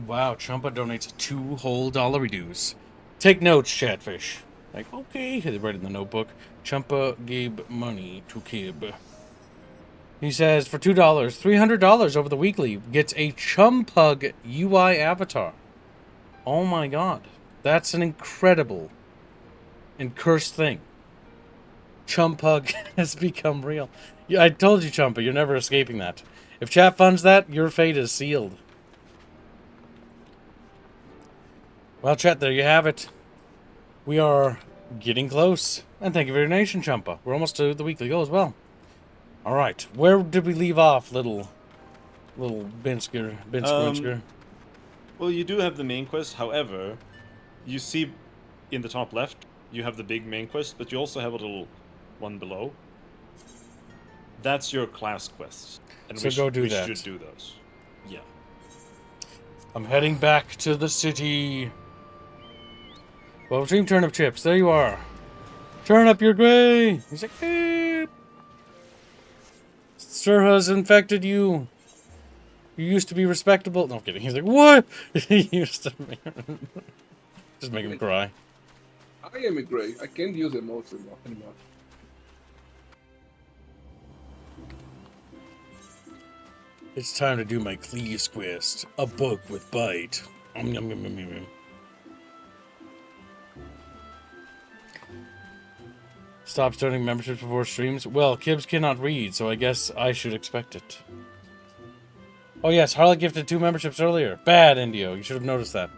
Wow, Chumpa donates 2 whole dollary dues. Take notes, Chatfish. Like, okay, they write in the notebook. Chumpa gave money to Kib. He says, for $2, $300 over the weekly gets a Chumpug UI avatar. Oh my god. That's an incredible and cursed thing. Chumpug has become real. Yeah, I told you, Chumpa, you're never escaping that. If chat funds that, your fate is sealed. Well, chat, there you have it. We are getting close. And thank you for your donation, Chumpa. We're almost to the weekly goal as well. Alright, where did we leave off, little Binsker? Well, you do have the main quest. However, you see in the top left, you have the big main quest, but you also have a little one below. That's your class quests. And So go do that. We should do those. Yeah. I'm heading back to the city. Well, Dream Turnip Chips, there you are. Turn up your gray. He's like, beep. Sir has infected you. You used to be respectable. No, I'm kidding. He's like, what? He used to just make him cry. I am a gray. I can't use emotes anymore. It's time to do my Cleese quest. A book with bite. Stop starting memberships before streams? Well, Kibbs cannot read, so I guess I should expect it. Oh yes, Harlot gifted 2 memberships earlier. Bad, Indio. You should have noticed that.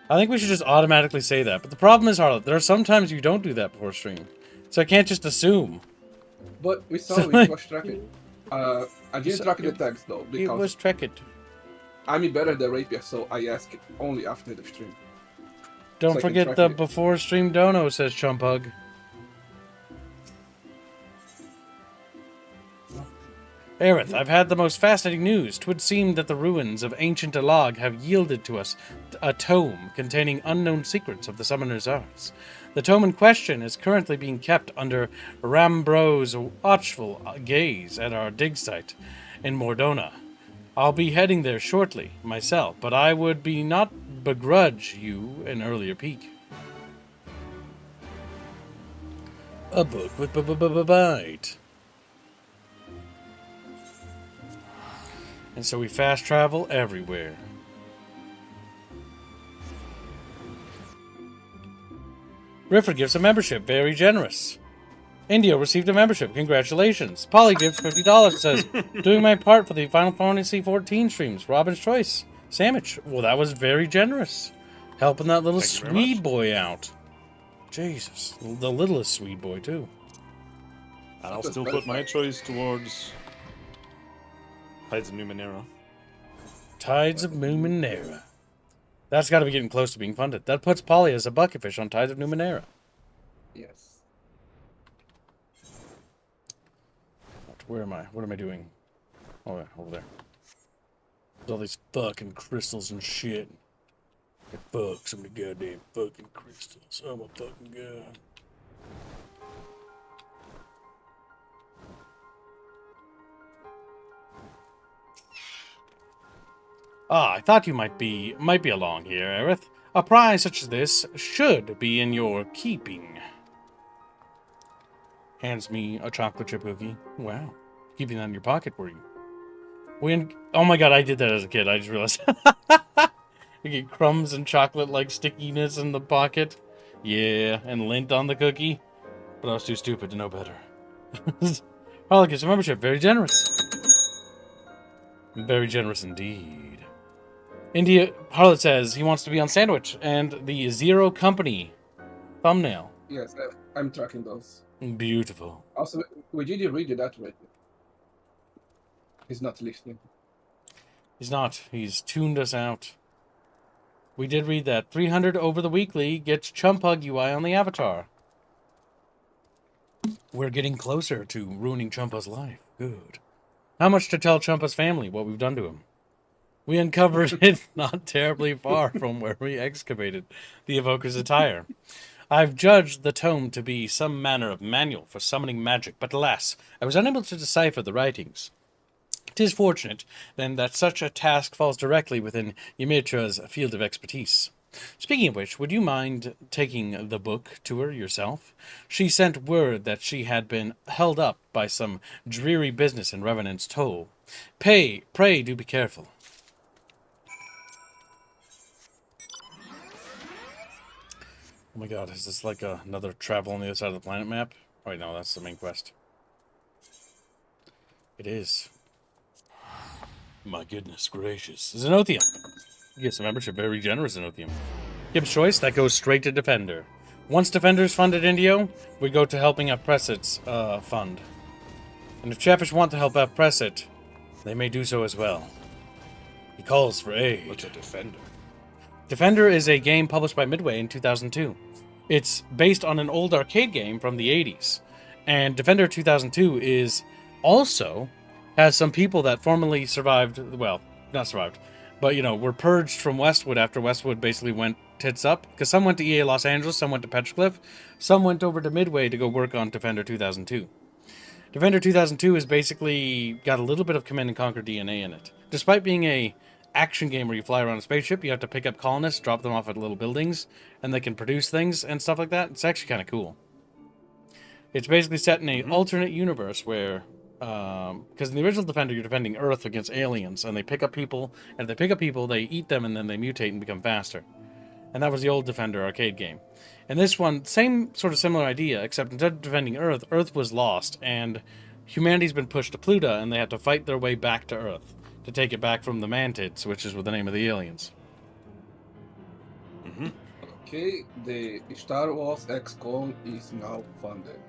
I think we should just automatically say that. But the problem is, Harlot, there are some times you don't do that before stream. So I can't just assume. But we saw it was tracked. I didn't track the text though, It was because tracked. I'm better than Rapier, so I ask it only after the stream. Don't So I can forget track the it. before stream dono, says Chumpug. Aerith, I've had the most fascinating news. 'Twould seem that the ruins of ancient Alag have yielded to us a tome containing unknown secrets of the summoner's arts. The tome in question is currently being kept under Rambro's watchful gaze at our dig site in Mordona. I'll be heading there shortly, myself, but I would be not begrudge you an earlier peek. A book with bite. And so we fast travel everywhere. Rifford gives a membership, very generous. Indio received a membership, congratulations. Polly gives $50, says, doing my part for the Final Fantasy 14 streams, Robin's Choice. Sandwich, well that was very generous. Helping that little Swede boy out. Jesus, the littlest Swede boy too. I'll still put my choice towards Tides of Numenera. Tides of Numenera. That's got to be getting close to being funded. That puts Polly as a bucketfish on Tides of Numenera. Yes. Where am I? What am I doing? Oh, yeah, over there. There's all these fucking crystals and shit. Fuck so many goddamn fucking crystals. Oh my fucking god. Ah, I thought you might be along here, Aerith. A prize such as this should be in your keeping. Hands me a chocolate chip cookie. Wow. Keeping that in your pocket, were you? Oh my god, I did that as a kid. I just realized. You get crumbs and chocolate-like stickiness in the pocket. Yeah, and lint on the cookie. But I was too stupid to know better. Harlot gives a membership. Very generous. Very generous indeed. Harlot says he wants to be on Sandwich and the Zero Company thumbnail. Yes, I'm tracking those. Beautiful. Also, we did read it that way. He's not listening. He's not. He's tuned us out. We did read that. 300 over the weekly gets Chumpug UI on the avatar. We're getting closer to ruining Chumpa's life. Good. How much to tell Chumpa's family what we've done to him? We uncovered it not terribly far from where we excavated the evoker's attire. I've judged the tome to be some manner of manual for summoning magic, but alas, I was unable to decipher the writings. 'Tis fortunate, then, that such a task falls directly within Ymitra's field of expertise. Speaking of which, would you mind taking the book to her yourself? She sent word that she had been held up by some dreary business in Revenant's Toll. Pray do be careful. Oh my god, is this like another travel on the other side of the planet map? Oh wait, no, that's the main quest. It is. My goodness gracious. Zenothium. You get some membership, very generous Zenothium. Gibbs choice, that goes straight to Defender. Once Defender's funded Indio, we go to helping up Presset's fund. And if Chatfish want to help up Presset, they may do so as well. He calls for aid. What's a Defender? Defender is a game published by Midway in 2002. It's based on an old arcade game from the 80s. And Defender 2002 is also has some people that formerly survived, well, not survived, but, were purged from Westwood after Westwood basically went tits up. Because some went to EA Los Angeles, some went to Petroglyph, some went over to Midway to go work on Defender 2002. Defender 2002 is basically got a little bit of Command & Conquer DNA in it. Despite being a action game where you fly around a spaceship, you have to pick up colonists, drop them off at little buildings, and they can produce things and stuff like that. It's actually kind of cool. It's basically set in an alternate universe where, because in the original Defender, you're defending Earth against aliens, and they pick up people, and if they pick up people, they eat them, and then they mutate and become faster. And that was the old Defender arcade game. And this one, same sort of similar idea, except instead of defending Earth, Earth was lost, and humanity's been pushed to Pluto, and they had to fight their way back to Earth to take it back from the Mantids, which is the name of the aliens. Okay, the Star Wars XCOM is now funded.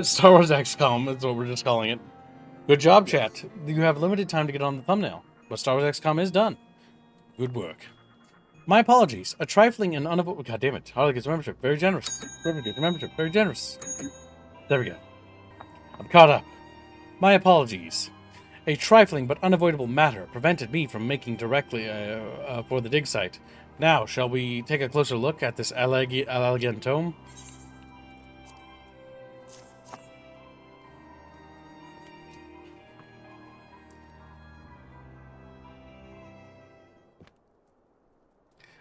Star Wars XCOM is what we're just calling it. Good job, chat. You have limited time to get on the thumbnail, but Star Wars XCOM is done. Good work. My apologies. A trifling and unavoidable... God damn it. Harley gets membership. Very generous. Membership. Very generous. There we go. I'm caught up. My apologies. A trifling but unavoidable matter prevented me from making directly for the dig site. Now, shall we take a closer look at this elegant tome?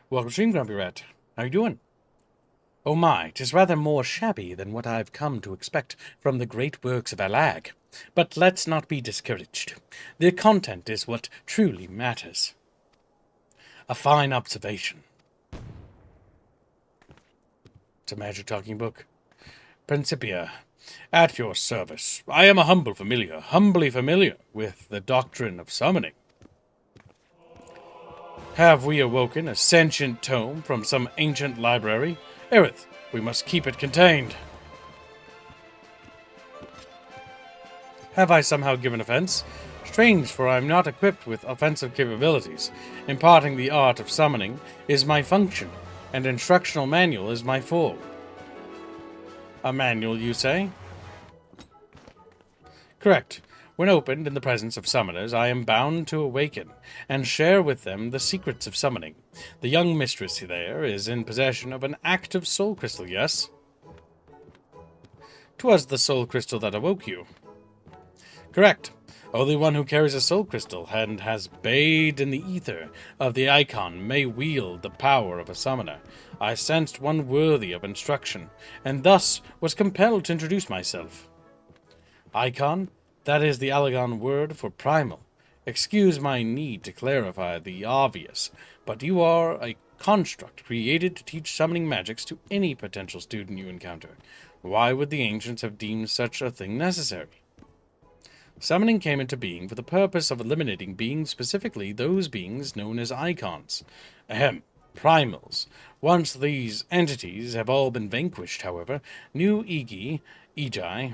Welcome to stream, Grumpy Rat. How you doing? Oh my, 'tis rather more shabby than what I've come to expect from the great works of Alag. But let's not be discouraged. The content is what truly matters. A fine observation. It's a magic talking book. Principia, at your service. I am a humbly familiar with the doctrine of summoning. Have we awoken a sentient tome from some ancient library? Aerith, we must keep it contained. Have I somehow given offense? Strange, for I am not equipped with offensive capabilities. Imparting the art of summoning is my function, and instructional manual is my form. A manual, you say? Correct. When opened in the presence of summoners, I am bound to awaken, and share with them the secrets of summoning. The young mistress there is in possession of an active soul crystal, yes? 'Twas the soul crystal that awoke you. Correct. Only one who carries a soul crystal and has bathed in the ether of the icon may wield the power of a summoner. I sensed one worthy of instruction, and thus was compelled to introduce myself. Icon? That is the Allegan word for primal. Excuse my need to clarify the obvious, but you are a construct created to teach summoning magics to any potential student you encounter. Why would the ancients have deemed such a thing necessary? Summoning came into being for the purpose of eliminating beings, specifically those beings known as icons. Primals. Once these entities have all been vanquished, however, new Egi,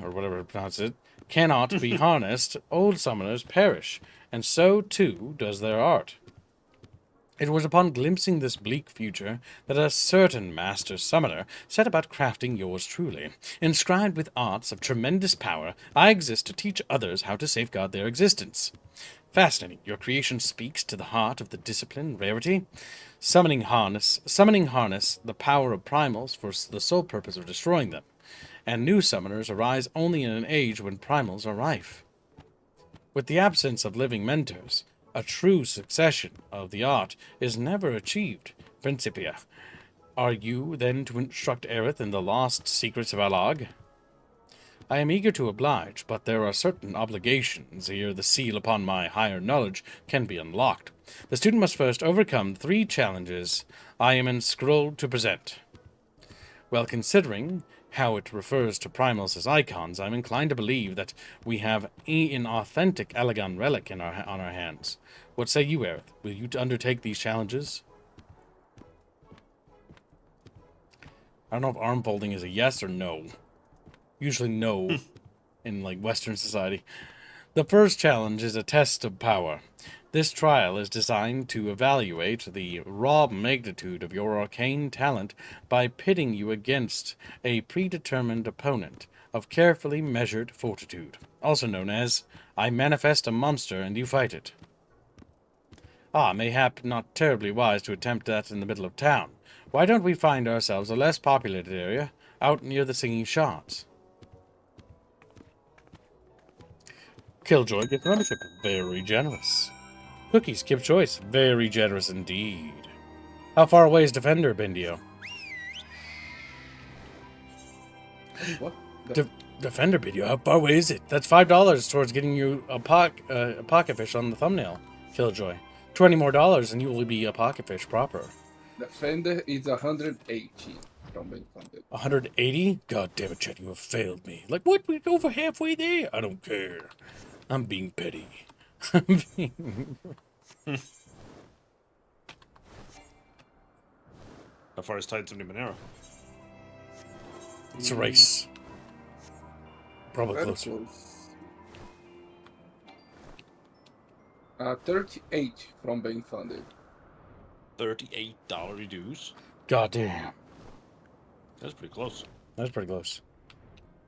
or whatever to pronounce it, cannot be harnessed, old summoners perish, and so, too, does their art. It was upon glimpsing this bleak future that a certain master summoner set about crafting yours truly. Inscribed with arts of tremendous power, I exist to teach others how to safeguard their existence. Fascinating. Your creation speaks to the heart of the discipline, rarity. Summoning harness the power of primals for the sole purpose of destroying them. and new summoners arise only in an age when primals are rife. With the absence of living mentors, a true succession of the art is never achieved. Principia, are you then to instruct Aerith in the lost secrets of Alag? I am eager to oblige, but there are certain obligations ere the seal upon my higher knowledge can be unlocked. The student must first overcome 3 challenges I am enscrolled to present. Well, considering how it refers to primals as icons, I'm inclined to believe that we have an authentic Alagan relic on our hands. What say you, Aerith? Will you undertake these challenges? I don't know if arm folding is a yes or no. Usually no in, like, Western society. The first challenge is a test of power. This trial is designed to evaluate the raw magnitude of your arcane talent by pitting you against a predetermined opponent of carefully measured fortitude, also known as, I manifest a monster and you fight it. Mayhap not terribly wise to attempt that in the middle of town. Why don't we find ourselves a less populated area, out near the Singing Shots? Killjoy gift membership, very generous. Cookies, Kip Choice, very generous indeed. How far away is Defender, Bendio? What? Defender, Bendio, how far away is it? That's $5 towards getting you a pocket fish on the thumbnail, Killjoy. $20 more and you will be a pocket fish proper. Defender is 180 from being funded. 180? God damn it, Chet, you have failed me. Like, what? We're over halfway there? I don't care. I'm being petty. How far is Tides of Numenera? It's a race. Probably Very closer. Close. 38 from being funded. $38 dues? God damn. That's pretty close. That's pretty close.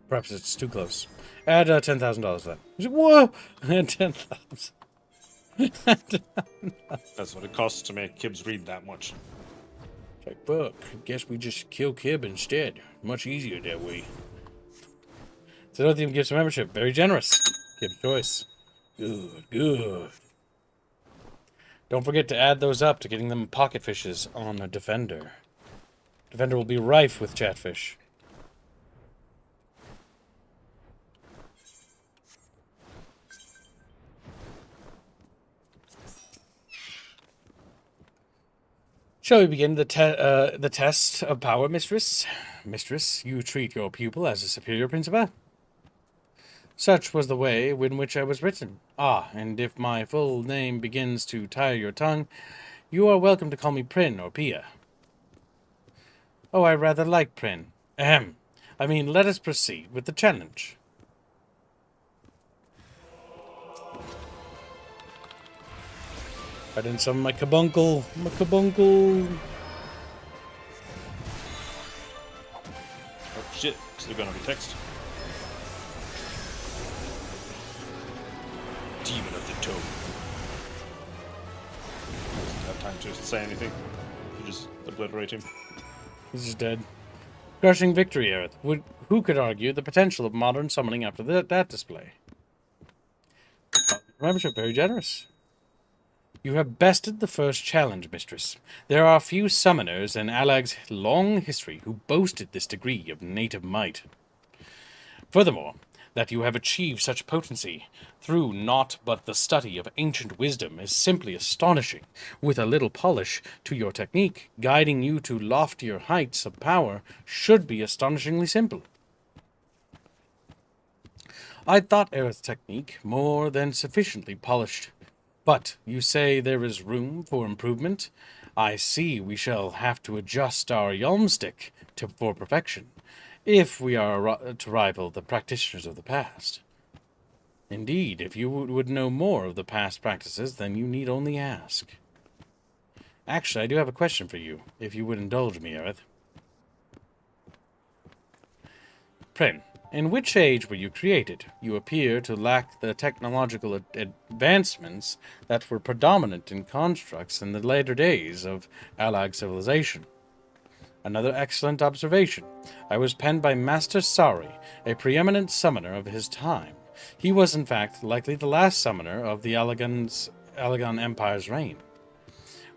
Perhaps it's too close. Add $10,000 then. He's like, whoa! Add 10,000. That's what it costs to make Kibbs read that much. It's like, fuck. Guess we just kill Kib instead. Much easier that way. Zenothium gives a membership. Very generous. Kib's choice. Good, good. Don't forget to add those up to getting them pocket fishes on a Defender. Defender will be rife with chatfish. Shall we begin the test of power, Mistress? Mistress, you treat your pupil as a superior principal. Such was the way in which I was written. And if my full name begins to tire your tongue, you are welcome to call me Prin or Pia. Oh, I rather like Prin. Ahem. I mean, let us proceed with the challenge. I didn't summon my Kabuncle. My Kabuncle. Oh shit, still gonna be text. Demon of the Toad. Doesn't have time to say anything. You just obliterate him. He's just dead. Crushing victory, Aerith. Who could argue the potential of modern summoning after that display? Membership, very generous. You have bested the first challenge, Mistress. There are few summoners in Alag's long history who boasted this degree of native might. Furthermore, that you have achieved such potency through naught but the study of ancient wisdom is simply astonishing. With a little polish to your technique, guiding you to loftier heights of power should be astonishingly simple. I thought Aerith's technique more than sufficiently polished. But you say there is room for improvement? I see we shall have to adjust our yalmstick for perfection, if we are to rival the practitioners of the past. Indeed, if you would know more of the past practices, then you need only ask. Actually, I do have a question for you, if you would indulge me, Aerith. Prin, in which age were you created? You appear to lack the technological advancements that were predominant in constructs in the later days of Alag civilization. Another excellent observation. I was penned by Master Sari, a preeminent summoner of his time. He was, in fact, likely the last summoner of the Allegan Empire's reign.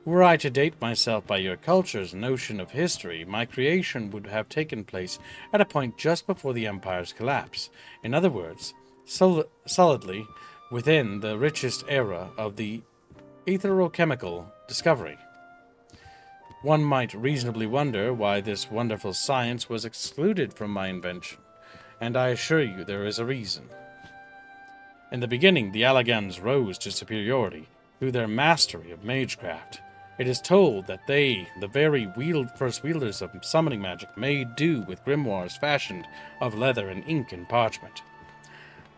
Were I to date myself by your culture's notion of history, my creation would have taken place at a point just before the Empire's collapse. In other words, solidly within the richest era of the etherochemical discovery. One might reasonably wonder why this wonderful science was excluded from my invention, and I assure you there is a reason. In the beginning, the Allegans rose to superiority through their mastery of magecraft. It is told that they, the very first wielders of summoning magic, made do with grimoires fashioned of leather and ink and parchment.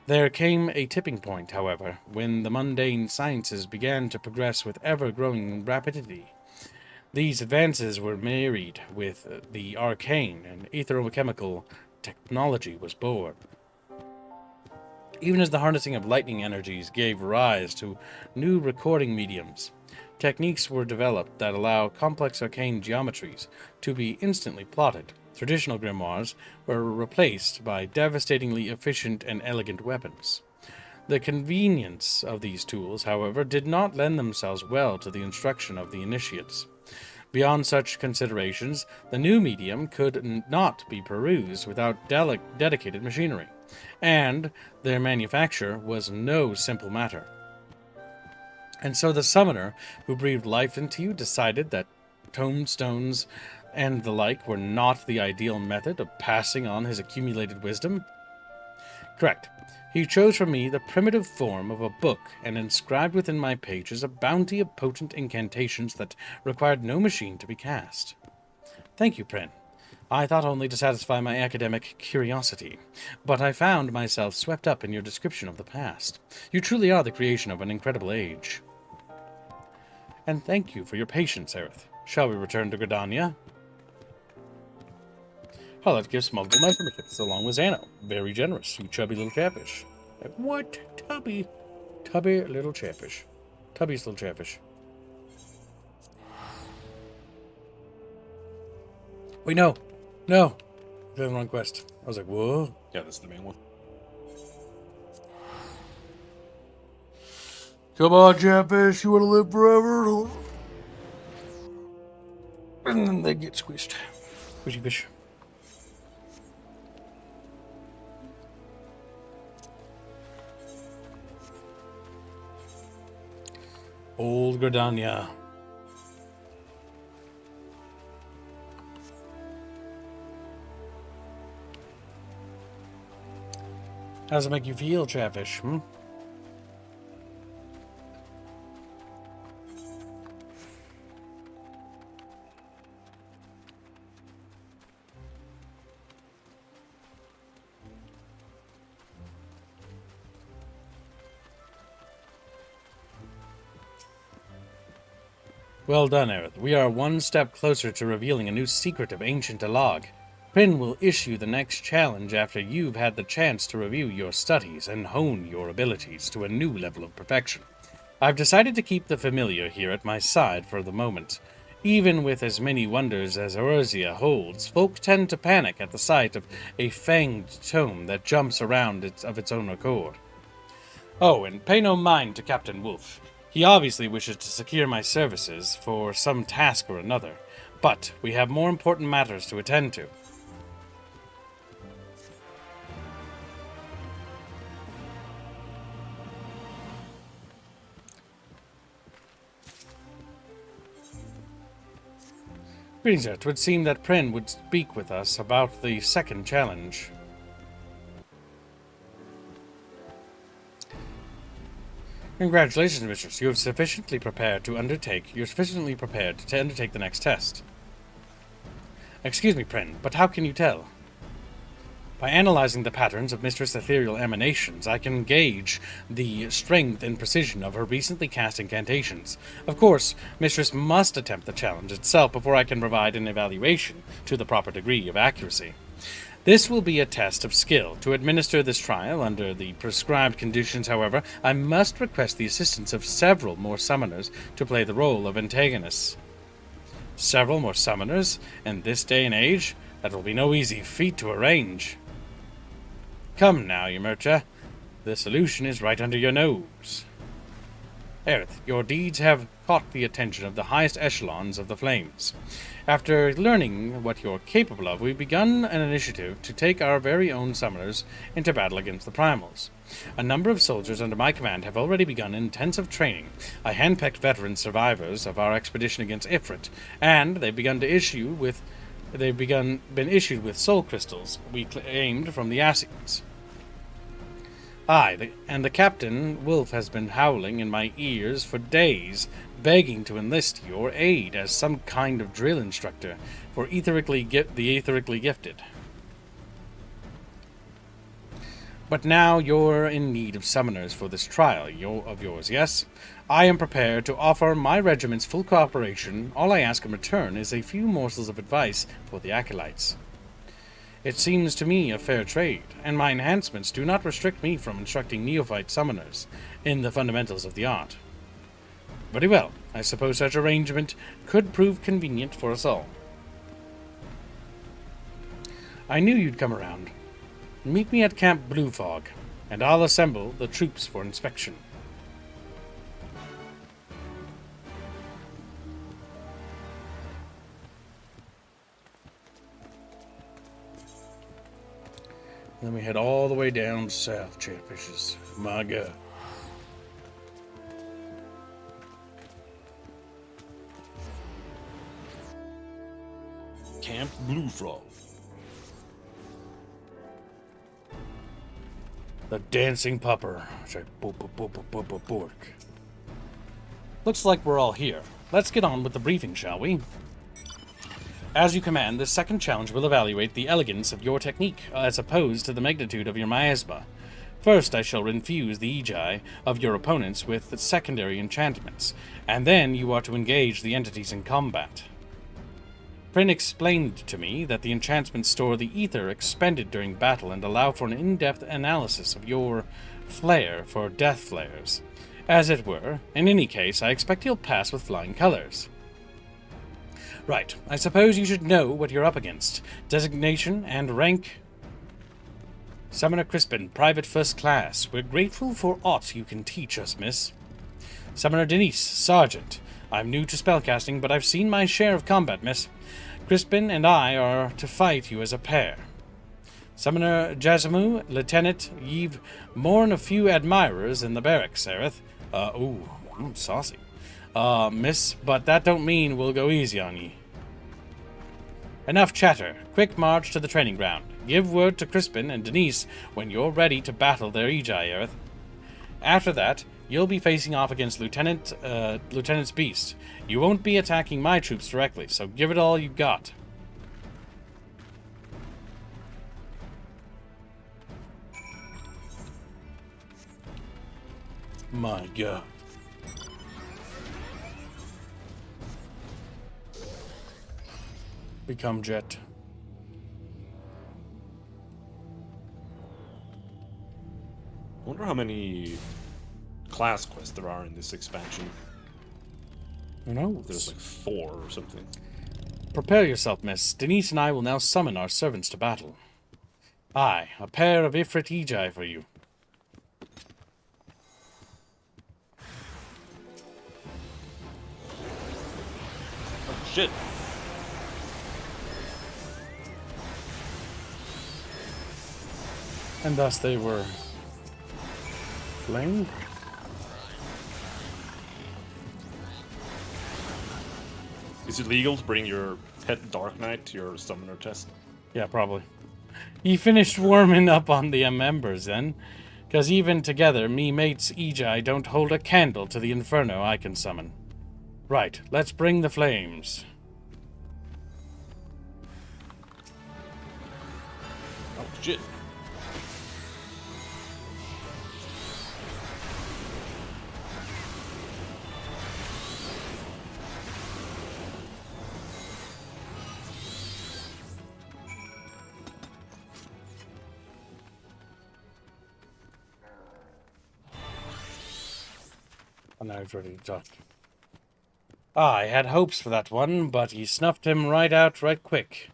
There came a tipping point, however, when the mundane sciences began to progress with ever-growing rapidity. These advances were married with the arcane, and etherochemical technology was born. Even as the harnessing of lightning energies gave rise to new recording mediums, techniques were developed that allow complex arcane geometries to be instantly plotted. Traditional grimoires were replaced by devastatingly efficient and elegant weapons. The convenience of these tools, however, did not lend themselves well to the instruction of the initiates. Beyond such considerations, the new medium could not be perused without dedicated machinery, and their manufacture was no simple matter. And so the summoner who breathed life into you decided that tombstones and the like were not the ideal method of passing on his accumulated wisdom? Correct. He chose for me the primitive form of a book and inscribed within my pages a bounty of potent incantations that required no machine to be cast. Thank you, Prin. I thought only to satisfy my academic curiosity, but I found myself swept up in your description of the past. You truly are the creation of an incredible age. And thank you for your patience, Aerith. Shall we return to Gridania? Oh, that gives multiple memberships along with Zeno. Very generous, you chubby little catfish. What? Tubby? Tubby little catfish. Tubby's little catfish. Wait, no. No. That's the wrong quest. I was like, whoa. Yeah, that's the main one. Come on, catfish. You want to live forever? And then they get squished. Squishy fish. Old Gridania. How does it make you feel, Chatfish? Well done, Aerith. We are one step closer to revealing a new secret of ancient Alag. Prin will issue the next challenge after you've had the chance to review your studies and hone your abilities to a new level of perfection. I've decided to keep the familiar here at my side for the moment. Even with as many wonders as Eorzea holds, folk tend to panic at the sight of a fanged tome that jumps around of its own accord. Oh, and pay no mind to Captain Wolf. He obviously wishes to secure my services for some task or another, but we have more important matters to attend to. Greetings, sir. It would seem that Prin would speak with us about the second challenge. Congratulations, mistress. You have sufficiently prepared to undertake the next test. Excuse me, Prin, but how can you tell? By analyzing the patterns of Mistress' ethereal emanations, I can gauge the strength and precision of her recently cast incantations. Of course, Mistress must attempt the challenge itself before I can provide an evaluation to the proper degree of accuracy. This will be a test of skill. To administer this trial under the prescribed conditions, however, I must request the assistance of several more summoners to play the role of antagonists. Several more summoners, in this day and age, that will be no easy feat to arrange. Come now, Ymircha. The solution is right under your nose. Aerith, your deeds have caught the attention of the highest echelons of the Flames. After learning what you're capable of, we've begun an initiative to take our very own summoners into battle against the Primals. A number of soldiers under my command have already begun intensive training. I handpicked veteran survivors of our expedition against Ifrit, and they've been issued with soul crystals we claimed from the Ascians. And the Captain Wolf has been howling in my ears for days, begging to enlist your aid as some kind of drill instructor for the etherically gifted. But now you're in need of summoners for this trial of yours, yes? I am prepared to offer my regiment's full cooperation. All I ask in return is a few morsels of advice for the acolytes. It seems to me a fair trade, and my enhancements do not restrict me from instructing neophyte summoners in the fundamentals of the art. Very well, I suppose such arrangement could prove convenient for us all. I knew you'd come around. Meet me at Camp Blue Fog, and I'll assemble the troops for inspection. Then we head all the way down south, Chatfishes. My God. Camp Blue Frog. The dancing pupper. Looks like we're all here. Let's get on with the briefing, shall we? As you command, this second challenge will evaluate the elegance of your technique, as opposed to the magnitude of your miasma. First, I shall infuse the Egi of your opponents with the secondary enchantments, and then you are to engage the entities in combat. Prin explained to me that the enchantments store the ether expended during battle and allow for an in-depth analysis of your flair for death flares. As it were, in any case, I expect you'll pass with flying colors. Right, I suppose you should know what you're up against. Designation and rank. Summoner Crispin, Private First Class. We're grateful for aught you can teach us, miss. Summoner Denise, Sergeant. I'm new to spellcasting, but I've seen my share of combat, miss. Crispin and I are to fight you as a pair. Summoner Jazimu, Lieutenant, ye've more'n a few admirers in the barracks, Aerith. Saucy. Miss, but that don't mean we'll go easy on ye. Enough chatter. Quick march to the training ground. Give word to Crispin and Denise when you're ready to battle their Egi, Aerith. After that, you'll be facing off against Lieutenant's Beast. You won't be attacking my troops directly, so give it all you got. My God. Become jet. I wonder how many class quests there are in this expansion. Who knows? There's like 4 or something. Prepare yourself, miss. Denise and I will now summon our servants to battle. Aye, a pair of Ifrit Egi for you. Oh, shit. And thus they were flamed. Is it legal to bring your pet Dark Knight to your summoner test? Yeah, probably. You finished warming up on the members then? Because even together, me mates Egi don't hold a candle to the inferno I can summon. Right, let's bring the flames. Oh, shit. And now he's ready to talk. I had hopes for that one, but he snuffed him right out right quick.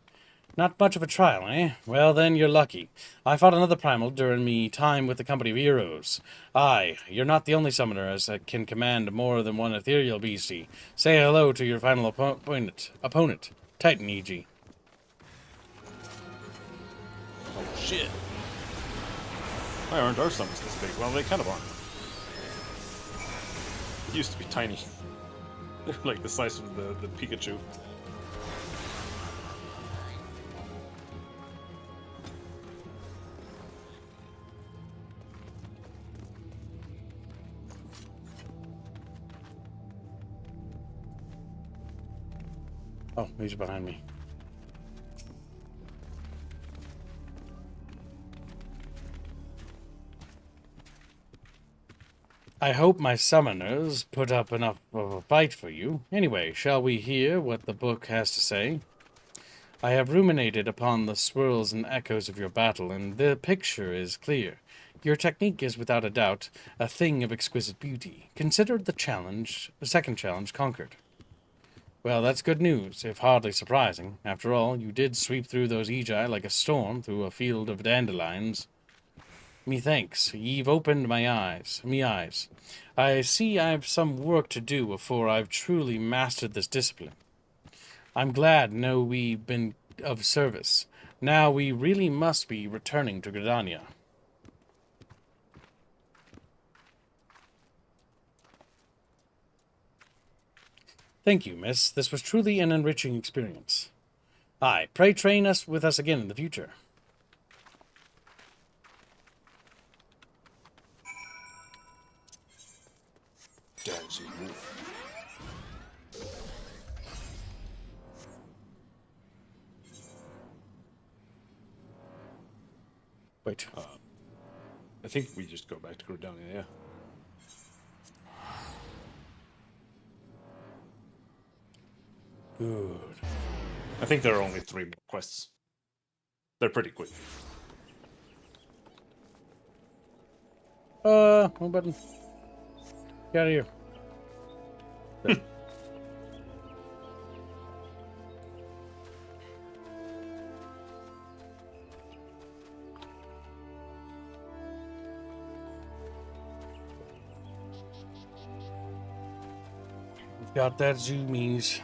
Not much of a trial, eh? Well, then, you're lucky. I fought another primal during me time with the company of heroes. Aye, you're not the only summoner as can command more than one ethereal beastie. Say hello to your final opponent, Titan E.G. Oh shit. Why aren't our summons this big? Well, they kind of are. It used to be tiny. They're like the size of the Pikachu. Oh, he's behind me. I hope my summoners put up enough of a fight for you. Anyway, shall we hear what the book has to say? I have ruminated upon the swirls and echoes of your battle, and the picture is clear. Your technique is without a doubt a thing of exquisite beauty. Consider the second challenge conquered. Well, that's good news, if hardly surprising. After all, you did sweep through those Egi like a storm through a field of dandelions. Methinks ye've opened me eyes. I see I've some work to do before I've truly mastered this discipline. I'm glad know we've been of service. Now we really must be returning to Gridania. Thank you, miss. This was truly an enriching experience. Aye, pray train us with us again in the future. Dancing wolf. Wait. I think we just go back to Gridania, yeah. Good. I think there are only 3 more quests. They're pretty quick. One button. Get out of here. We've got that zoomies.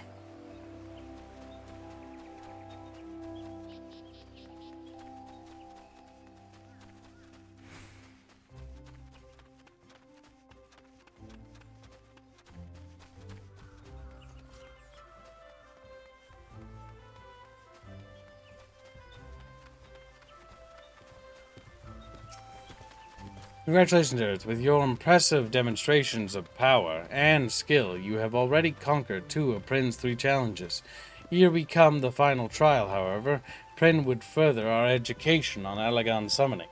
Congratulations, Earth. With your impressive demonstrations of power and skill, you have already conquered 2 of Prin's 3 challenges. Here we come the final trial, however. Prin would further our education on Allagan summoning.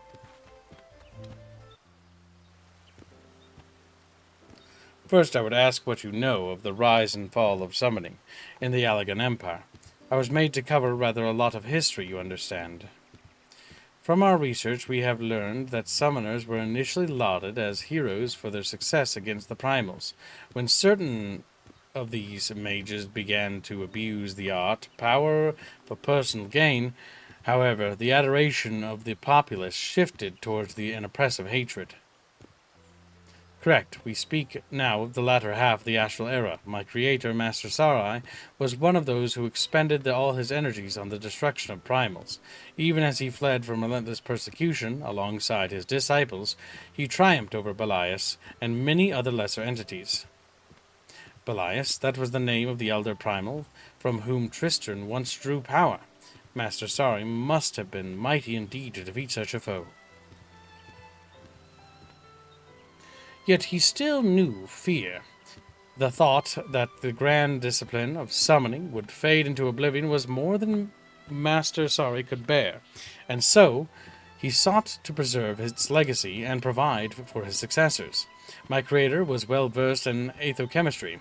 First, I would ask what you know of the rise and fall of summoning in the Allagan Empire. I was made to cover rather a lot of history, you understand. From our research, we have learned that summoners were initially lauded as heroes for their success against the primals. When certain of these mages began to abuse the art, power for personal gain, however, the adoration of the populace shifted towards an oppressive hatred. Correct. We speak now of the latter half of the Astral Era. My creator, Master Sarai, was one of those who expended all his energies on the destruction of primals. Even as he fled from relentless persecution alongside his disciples, he triumphed over Belias and many other lesser entities. Belias, that was the name of the elder primal from whom Tristan once drew power. Master Sarai must have been mighty indeed to defeat such a foe. Yet he still knew fear. The thought that the grand discipline of summoning would fade into oblivion was more than Master Sarai could bear, and so he sought to preserve its legacy and provide for his successors. My creator was well versed in athochemistry,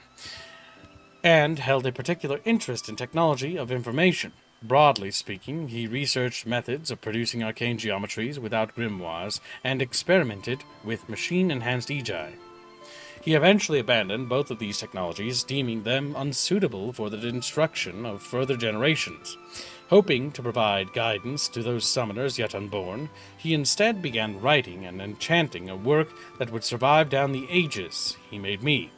and held a particular interest in technology of information. Broadly speaking, he researched methods of producing arcane geometries without grimoires, and experimented with machine-enhanced Egi. He eventually abandoned both of these technologies, deeming them unsuitable for the instruction of further generations. Hoping to provide guidance to those summoners yet unborn, he instead began writing and enchanting a work that would survive down the ages. He made me.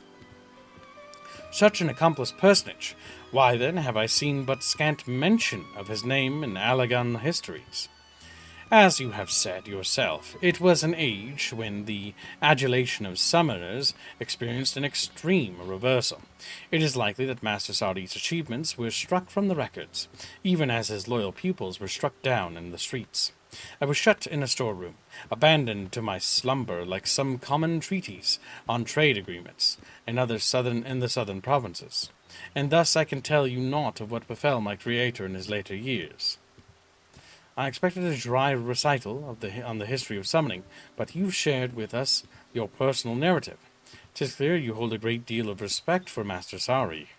Such an accomplished personage, why then have I seen but scant mention of his name in Allagan histories? As you have said yourself, it was an age when the adulation of summoners experienced an extreme reversal. It is likely that Master Sadi's achievements were struck from the records, even as his loyal pupils were struck down in the streets. I was shut in a storeroom, abandoned to my slumber like some common treaties on trade agreements in the southern provinces, and thus I can tell you naught of what befell my creator in his later years. I expected a dry recital on the history of summoning, but you've shared with us your personal narrative. 'Tis clear you hold a great deal of respect for Master Sari.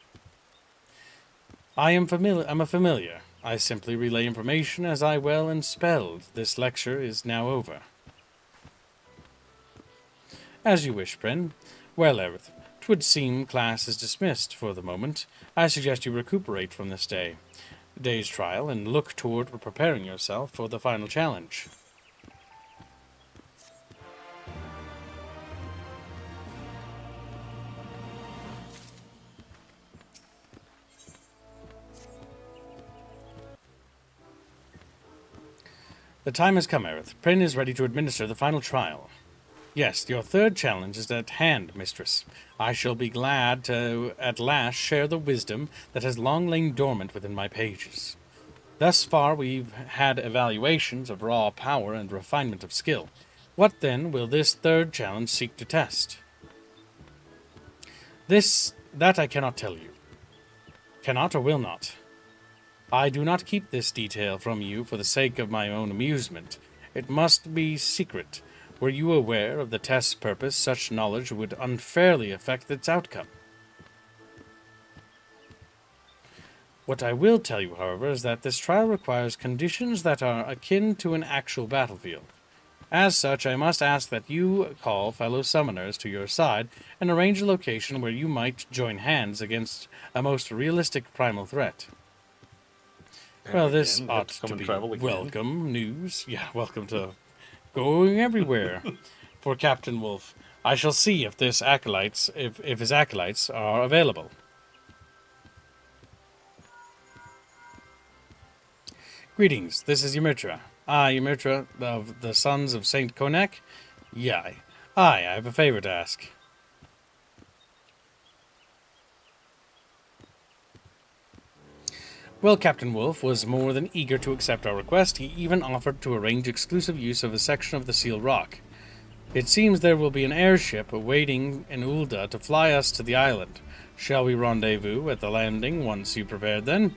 I'm a familiar. I simply relay information as I well and spelled. This lecture is now over. As you wish, Prin. Well, Aerith, 'twould seem class is dismissed for the moment. I suggest you recuperate from this day's trial and look toward preparing yourself for the final challenge. The time has come, Aerith. Prin is ready to administer the final trial. Yes, your third challenge is at hand, mistress. I shall be glad to at last share the wisdom that has long lain dormant within my pages. Thus far we've had evaluations of raw power and refinement of skill. What then will this third challenge seek to test? That I cannot tell you. Cannot or will not. I do not keep this detail from you for the sake of my own amusement. It must be secret. Were you aware of the test's purpose, such knowledge would unfairly affect its outcome. What I will tell you, however, is that this trial requires conditions that are akin to an actual battlefield. As such, I must ask that you call fellow summoners to your side and arrange a location where you might join hands against a most realistic primal threat. Well, this ought to be welcome news. Yeah, welcome to going everywhere. For Captain Wolf, I shall see if his acolytes are available. Greetings, this is Ymitra. Ymitra of the Sons of Saint Konek? Yai. I have a favor to ask. Well, Captain Wolf was more than eager to accept our request. He even offered to arrange exclusive use of a section of the Seal Rock. It seems there will be an airship awaiting in Ulda to fly us to the island. Shall we rendezvous at the landing once you prepared then?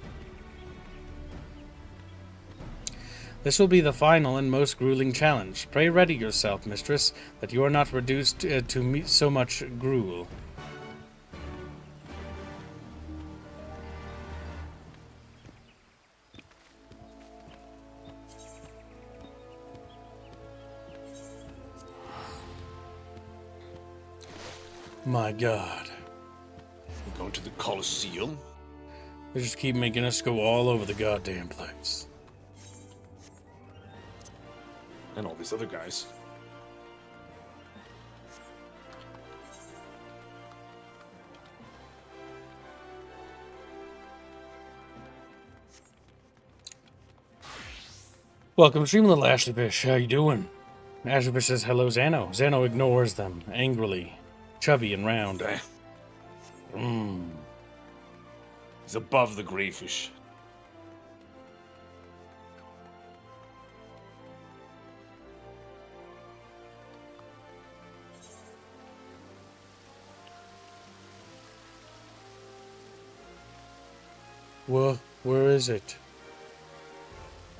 This will be the final and most grueling challenge. Pray ready yourself, mistress, that you are not reduced to so much gruel. My God. We're going to the Colosseum? They just keep making us go all over the goddamn place. And all these other guys. Welcome, stream little Ashleyfish. How you doing? Ashleyfish says hello, Zeno. Zeno ignores them angrily, chubby and round. He's above the greyfish. Where is it?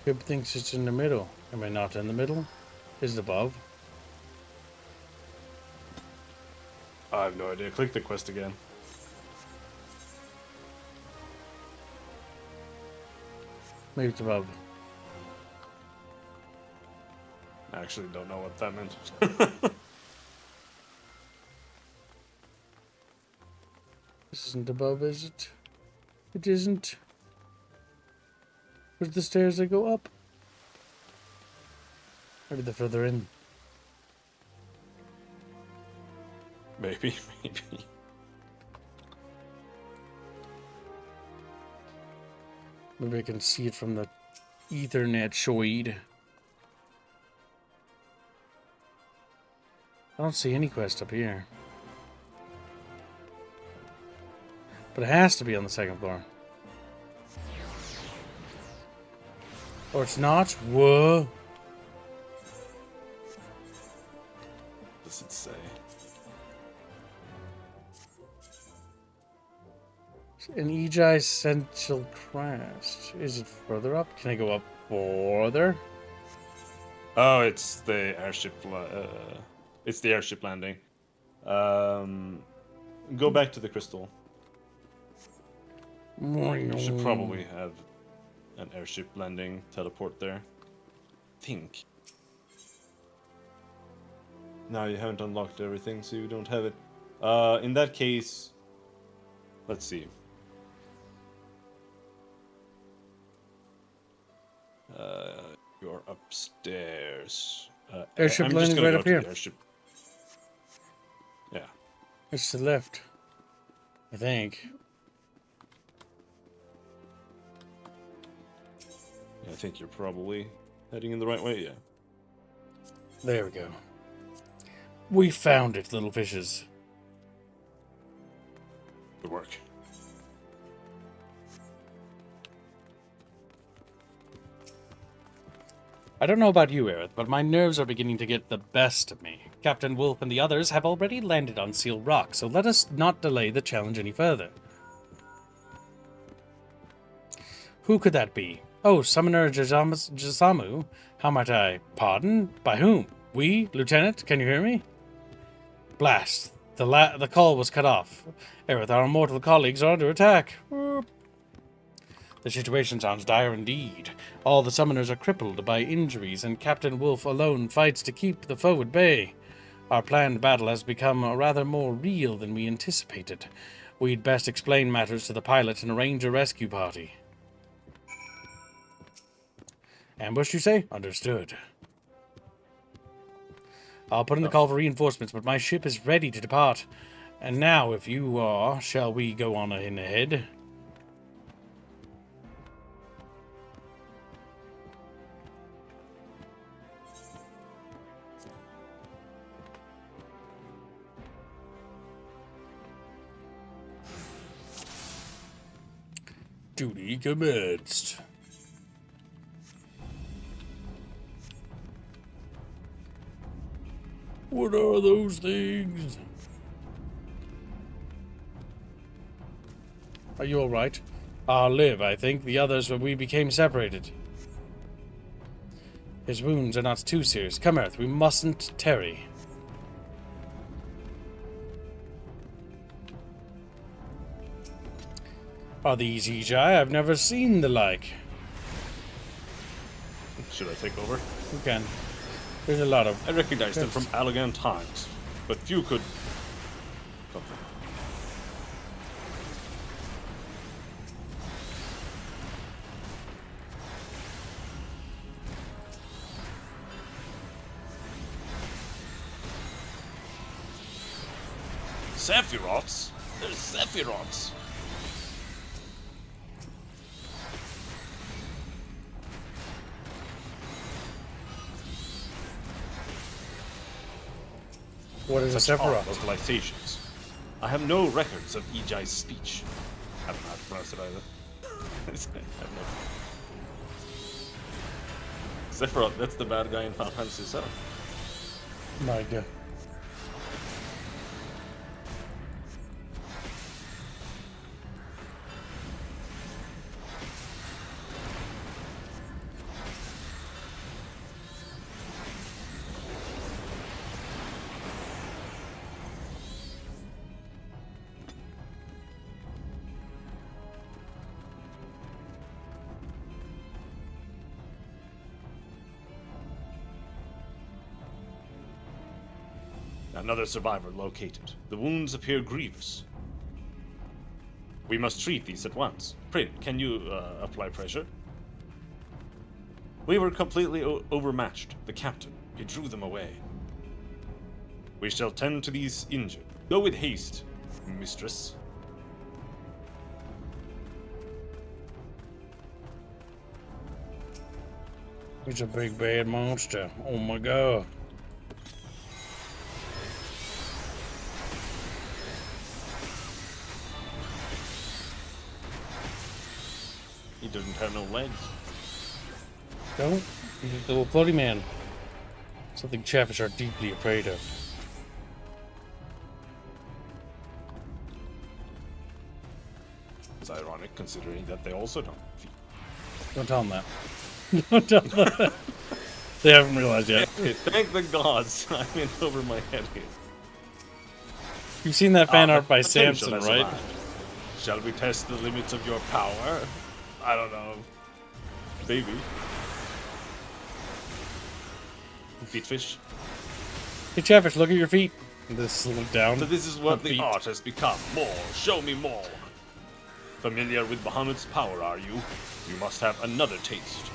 Kib thinks it's in the middle. Am I not in the middle? Is it above? I have no idea. Click the quest again. Maybe it's above. I actually don't know what that meant. This isn't above, is it? It isn't. Where's the stairs that go up? Maybe they're further in. Maybe, maybe. Maybe I can see it from the Ethernet shade. I don't see any quest up here. But it has to be on the second floor. Or it's not? Whoa. What does it say? An Ejai Essential Crest. Is it further up? Can I go up further? Oh, it's the airship. It's the airship landing. Go back to the crystal. You should probably have an airship landing teleport there. Think. No, you haven't unlocked everything, so you don't have it. In that case, let's see. You're upstairs. Airship I'm just landing gonna right go up to here. the airship. Yeah. It's to the left. I think. I think you're probably heading in the right way, yeah. There we go. We found it, little fishes. Good work. I don't know about you, Aerith, but my nerves are beginning to get the best of me. Captain Wolf and the others have already landed on Seal Rock, so let us not delay the challenge any further. Who could that be? Oh, Summoner Jasamu? How might I? Pardon? By whom? We? Lieutenant? Can you hear me? Blast. The call was cut off. Aerith, our immortal colleagues are under attack. The situation sounds dire indeed. All the summoners are crippled by injuries, and Captain Wolf alone fights to keep the foe at bay. Our planned battle has become rather more real than we anticipated. We'd best explain matters to the pilot and arrange a rescue party. Ambush, you say? Understood. I'll put in the call for reinforcements, but my ship is ready to depart. And now, if you are, shall we go on in ahead? Duty commenced. What are those things? Are you alright? I'll live, I think. The others, we became separated. His wounds are not too serious. Come, Earth, we mustn't tarry. Are these Ejai? I've never seen the like. Should I take over? You can. There's a lot of... I recognize them from Allegan times, but few could... Something. Sephiroths? There's Sephiroths! What is a Such odd Sephiroth? vocalizations. I have no records of Ejai's speech. I don't know how to pronounce it either. I have no... Sephiroth, that's the bad guy in Final Fantasy VII. My God. Another survivor located. The wounds appear grievous. We must treat these at once. Prin, can you apply pressure? We were completely overmatched. The captain, he drew them away. We shall tend to these injured. Go with haste, mistress. He's a big bad monster. Oh my god. He doesn't have no legs. Don't. He's a little bloody man. Something Chatfish are deeply afraid of. It's ironic considering that they also don't have feet. Don't tell him that. Don't tell them that. They haven't realized yet. Thank the gods, I'm in over my head here. You've seen that fan art by Potential Samson, has right? arrived. Shall we test the limits of your power? I don't know. Maybe. Feet fish. Hey, Chatfish, look at your feet. This look down. So this is what Her the feet. art has become. More. Show me more. Familiar with Bahamut's power, are you? You must have another taste.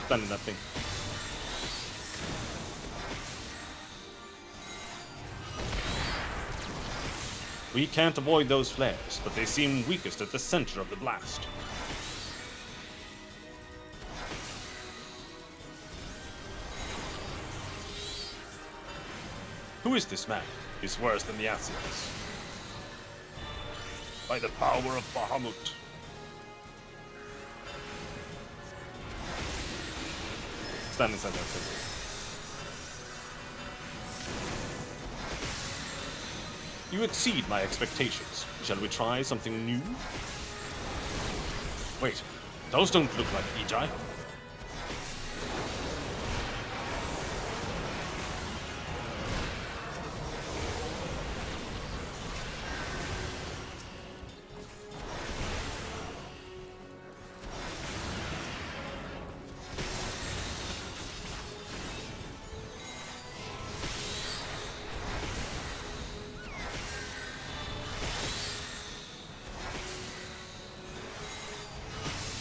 Stand in that thing. We can't avoid those flares, but they seem weakest at the center of the blast. Who is this man? He's worse than the Asians. By the power of Bahamut. Stand inside that thing. You exceed my expectations. Shall we try something new? Wait, those don't look like Ejai.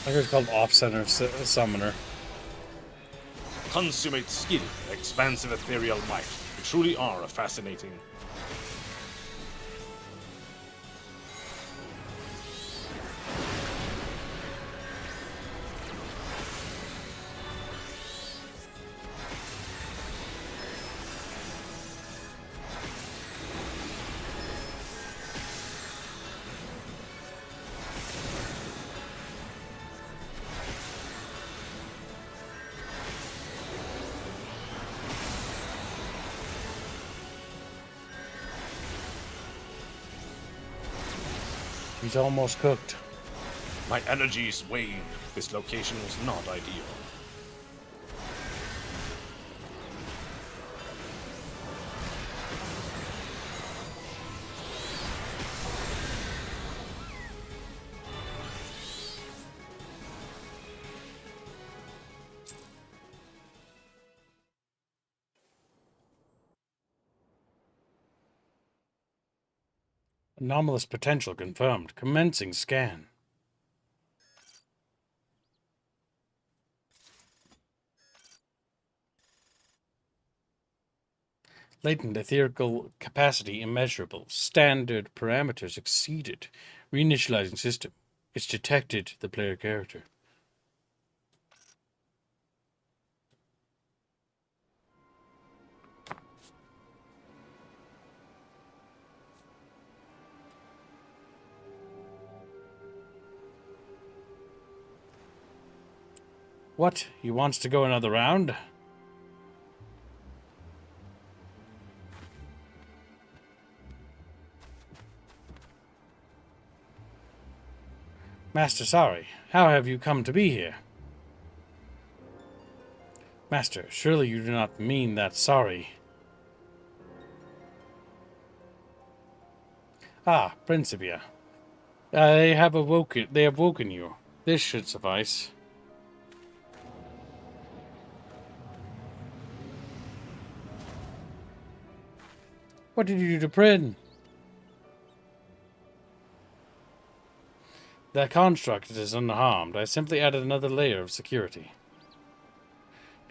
I think it's called Off-Center Summoner. Consummate skill, expansive ethereal might. You truly are a fascinating. He's almost cooked. My energies waned. This location was not ideal. Anomalous potential confirmed. Commencing scan. Latent etherical capacity immeasurable. Standard parameters exceeded. Reinitializing system. It's detected the player character. What? He wants to go another round? Master, sorry. How have you come to be here? Master, surely you do not mean that sorry. Ah, Principia. They have woken you. This should suffice. What did you do to Prin? The construct is unharmed. I simply added another layer of security.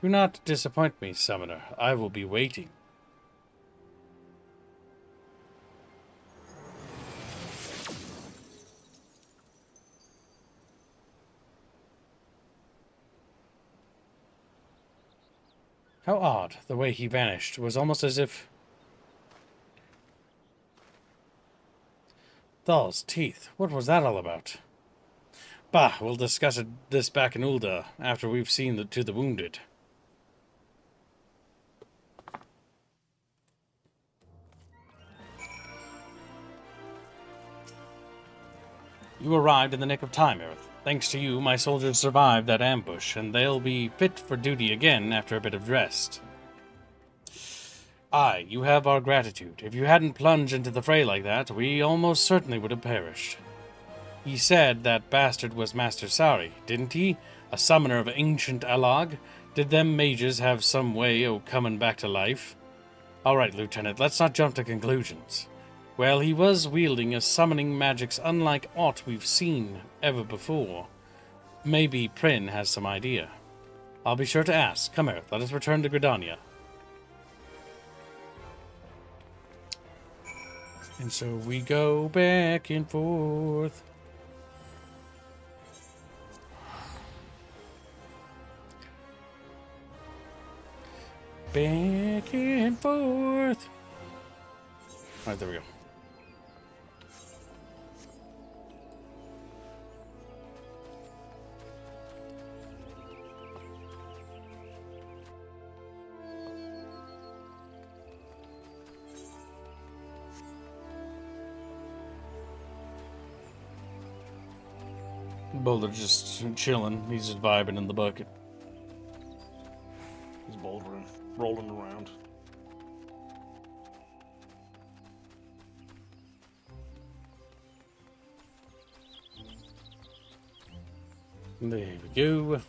Do not disappoint me, Summoner. I will be waiting. How odd. The way he vanished was almost as if... Thal's teeth. What was that all about? Bah, we'll discuss this back in Ulda after we've seen to the wounded. You arrived in the nick of time, Aerith. Thanks to you, my soldiers survived that ambush, and they'll be fit for duty again after a bit of rest. Aye, you have our gratitude. If you hadn't plunged into the fray like that, we almost certainly would have perished. He said that bastard was Master Sari, didn't he? A summoner of ancient Alag? Did them mages have some way o' coming back to life? Alright, Lieutenant, let's not jump to conclusions. Well, he was wielding a summoning magics unlike aught we've seen ever before. Maybe Prin has some idea. I'll be sure to ask. Come here, let us return to Gridania. And so we go back and forth. Back and forth. Alright, there we go. Boulder just chilling. He's just vibing in the bucket. He's bouldering, rolling around. There we go.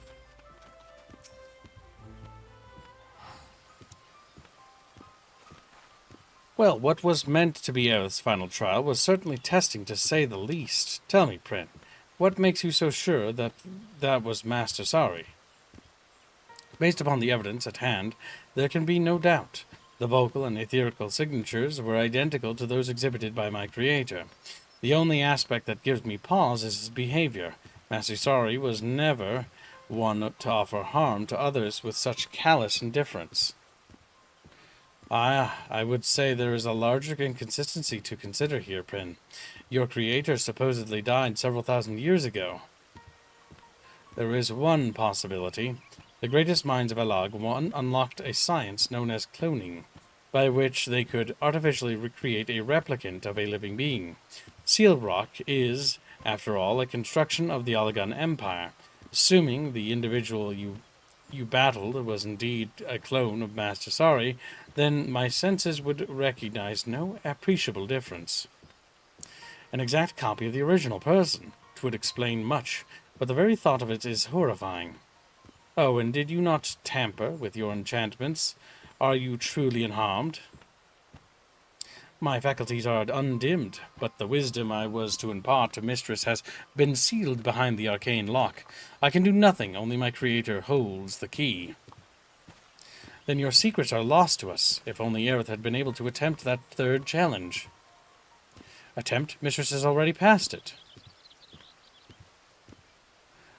Well, what was meant to be Aerith's final trial was certainly testing, to say the least. Tell me, Prin, what makes you so sure that that was Master Sari? Based upon the evidence at hand, there can be no doubt. The vocal and etherical signatures were identical to those exhibited by my creator. The only aspect that gives me pause is his behavior. Master Sari was never one to offer harm to others with such callous indifference. I would say there is a larger inconsistency to consider here, Prin. Your creator supposedly died several thousand years ago. There is one possibility. The greatest minds of Alag unlocked a science known as cloning, by which they could artificially recreate a replicant of a living being. Seal Rock is, after all, a construction of the Alagan Empire. Assuming the individual you battled was indeed a clone of Master Sari, then my senses would recognize no appreciable difference. An exact copy of the original person. 'Twould explain much, but the very thought of it is horrifying. Oh, and did you not tamper with your enchantments? Are you truly unharmed? My faculties are undimmed, but the wisdom I was to impart to Mistress has been sealed behind the arcane lock. I can do nothing, only my creator holds the key. Then your secrets are lost to us. If only Aerith had been able to attempt that third challenge. Attempt? Mistress has already passed it.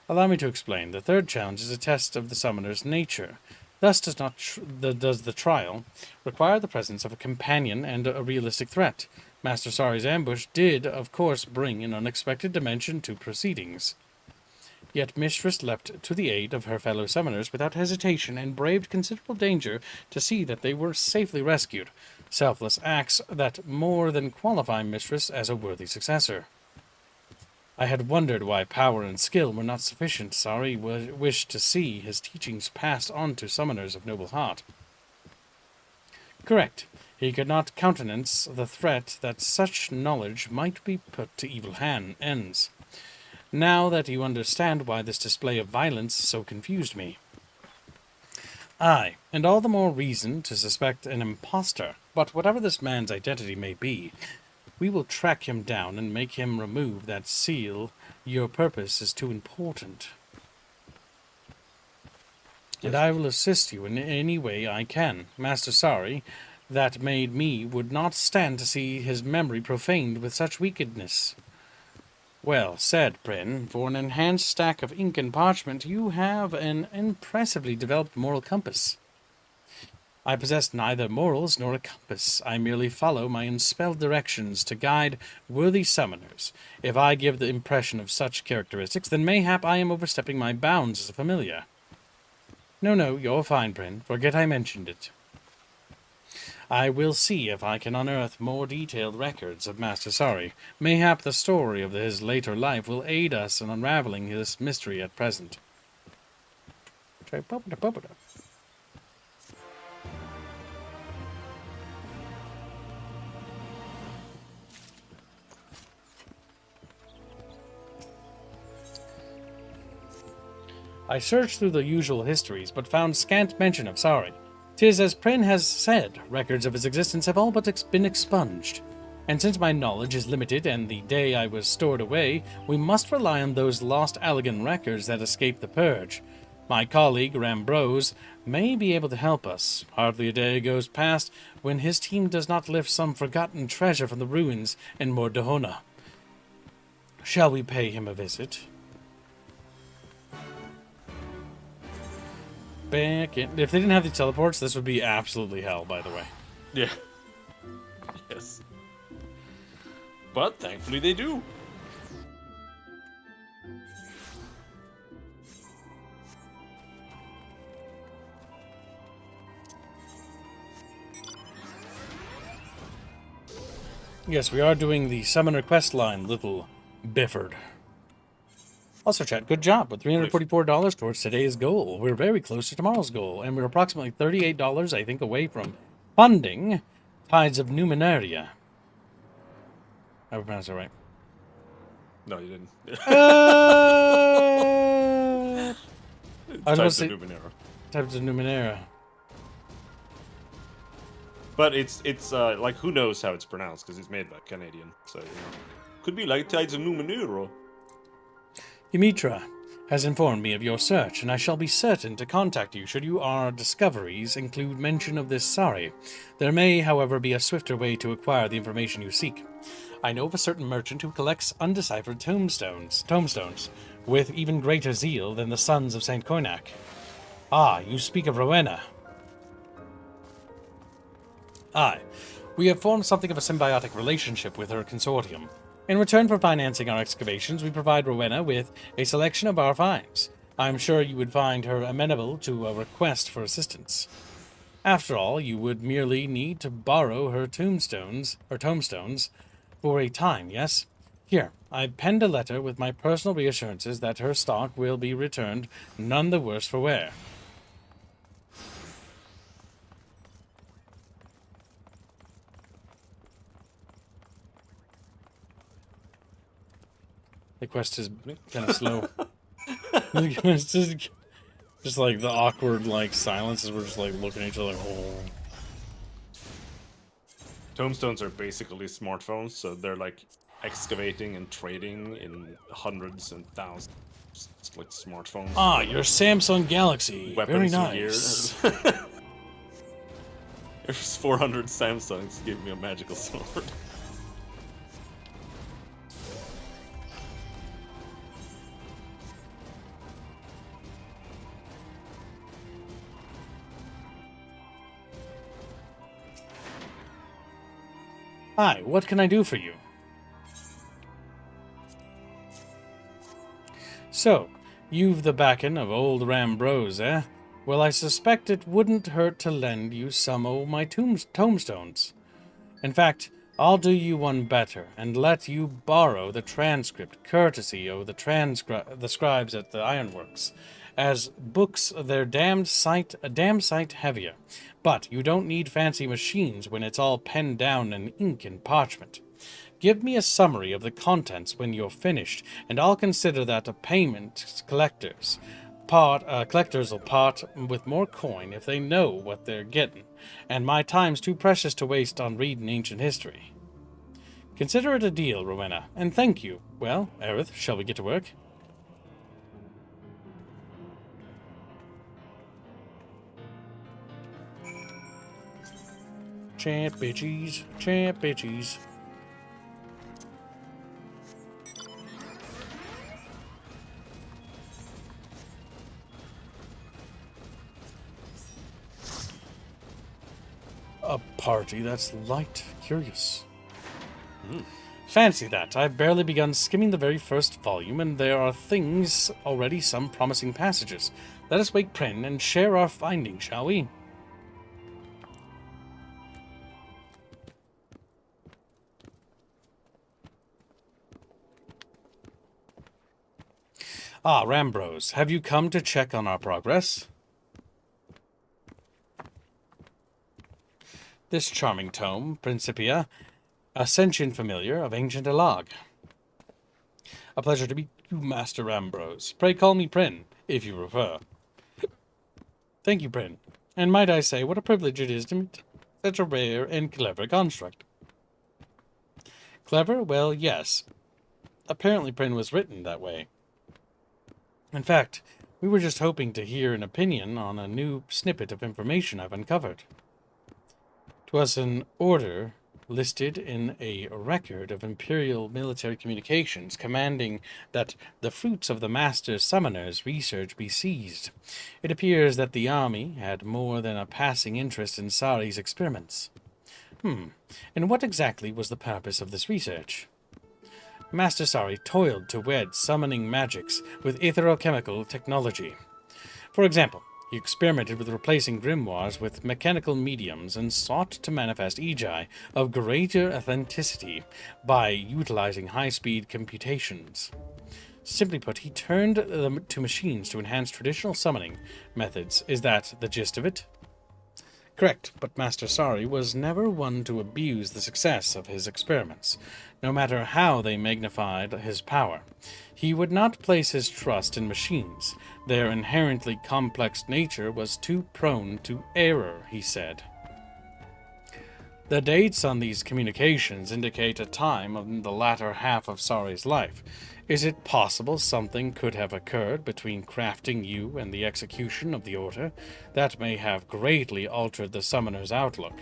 Allow me to explain. The third challenge is a test of the summoner's nature. Thus does the trial require the presence of a companion and a realistic threat. Master Sari's ambush did, of course, bring an unexpected dimension to proceedings. Yet Mistress leapt to the aid of her fellow summoners without hesitation and braved considerable danger to see that they were safely rescued. Selfless acts that more than qualify Mistress as a worthy successor. I had wondered why power and skill were not sufficient. Sari wished to see his teachings passed on to summoners of noble heart. Correct. He could not countenance the threat that such knowledge might be put to evil ends. Now that you understand why this display of violence so confused me. Aye, and all the more reason to suspect an impostor. But whatever this man's identity may be, We will track him down and make him remove that seal. Your purpose is too important. And I will assist you in any way I can. Master Sari, that made me, would not stand to see his memory profaned with such wickedness. Well said, Prin. For an enhanced stack of ink and parchment, you have an impressively developed moral compass. I possess neither morals nor a compass. I merely follow my unspelled directions to guide worthy summoners. If I give the impression of such characteristics, then mayhap I am overstepping my bounds as a familiar. No, you're fine, Prin. Forget I mentioned it. I will see if I can unearth more detailed records of Master Sari. Mayhap the story of his later life will aid us in unraveling this mystery at present. I searched through the usual histories, but found scant mention of Sari. 'Tis as Prin has said, records of his existence have all but been expunged. And since my knowledge is limited and the day I was stored away, we must rely on those lost Allegan records that escaped the purge. My colleague, Rambrose, may be able to help us. Hardly a day goes past when his team does not lift some forgotten treasure from the ruins in Mordahona. Shall we pay him a visit? Back in. If they didn't have the teleports, this would be absolutely hell, by the way. Yeah. Yes. But thankfully they do. Yes, we are doing the summoner quest line, little Bifford. Also, chat, good job with $344 towards today's goal. We're very close to tomorrow's goal, and we're approximately $38, I think, away from funding Tides of Numenaria. I hope I pronounced that right. No, you didn't. I was about to say Numenera. Tides of Numenera. But it's like, who knows how it's pronounced, because it's made by Canadian, so, you know. Could be like Tides of Numenera. Yumitra has informed me of your search, and I shall be certain to contact you should our discoveries include mention of this Sari. There may, however, be a swifter way to acquire the information you seek. I know of a certain merchant who collects undeciphered tombstones, with even greater zeal than the sons of St. Koinak. Ah, you speak of Rowena. Aye, we have formed something of a symbiotic relationship with her consortium. In return for financing our excavations, we provide Rowena with a selection of our finds. I'm sure you would find her amenable to a request for assistance. After all, you would merely need to borrow her tombstones for a time, yes? Here, I penned a letter with my personal reassurances that her stock will be returned none the worse for wear. The quest is kind of slow. It's just like the awkward silence as we're just looking at each other. Oh. Tombstones are basically smartphones, so they're excavating and trading in hundreds and thousands. It's like smartphones. Ah, your Samsung Galaxy. Very Weapons and nice. gear. There's 400 Samsungs. Give me a magical sword. Hi, what can I do for you? So, you've the backing of old Rambrose, eh? Well, I suspect it wouldn't hurt to lend you some of my tombstones. In fact, I'll do you one better, and let you borrow the transcript, courtesy of the scribes at the ironworks. As books, they're a damn sight heavier. But you don't need fancy machines when it's all penned down in ink and parchment. Give me a summary of the contents when you're finished, and I'll consider that a payment. Collectors will part with more coin if they know what they're getting, and my time's too precious to waste on reading ancient history. Consider it a deal, Rowena, and thank you. Well, Aerith, shall we get to work? Champ bitches, champ bitches. A party that's light, curious. Fancy that. I've barely begun skimming the very first volume, and there are already some promising passages. Let us wake Prin and share our findings, shall we? Ah, Rambros, have you come to check on our progress? This charming tome, Principia, a sentient familiar of ancient Elag. A pleasure to meet you, Master Rambros. Pray call me Prin, if you prefer. Thank you, Prin. And might I say, what a privilege it is to meet such a rare and clever construct. Clever? Well, yes. Apparently Prin was written that way. In fact, we were just hoping to hear an opinion on a new snippet of information I've uncovered. 'Twas an order listed in a record of Imperial military communications commanding that the fruits of the Master Summoner's research be seized. It appears that the army had more than a passing interest in Sari's experiments. And what exactly was the purpose of this research? Master Sari toiled to wed summoning magics with etherochemical technology. For example, he experimented with replacing grimoires with mechanical mediums and sought to manifest Ejai of greater authenticity by utilizing high-speed computations. Simply put, he turned them to machines to enhance traditional summoning methods. Is that the gist of it? Correct, but Master Sari was never one to abuse the success of his experiments, no matter how they magnified his power. He would not place his trust in machines. Their inherently complex nature was too prone to error, he said. The dates on these communications indicate a time in the latter half of Sari's life. Is it possible something could have occurred between crafting you and the execution of the order that may have greatly altered the summoner's outlook?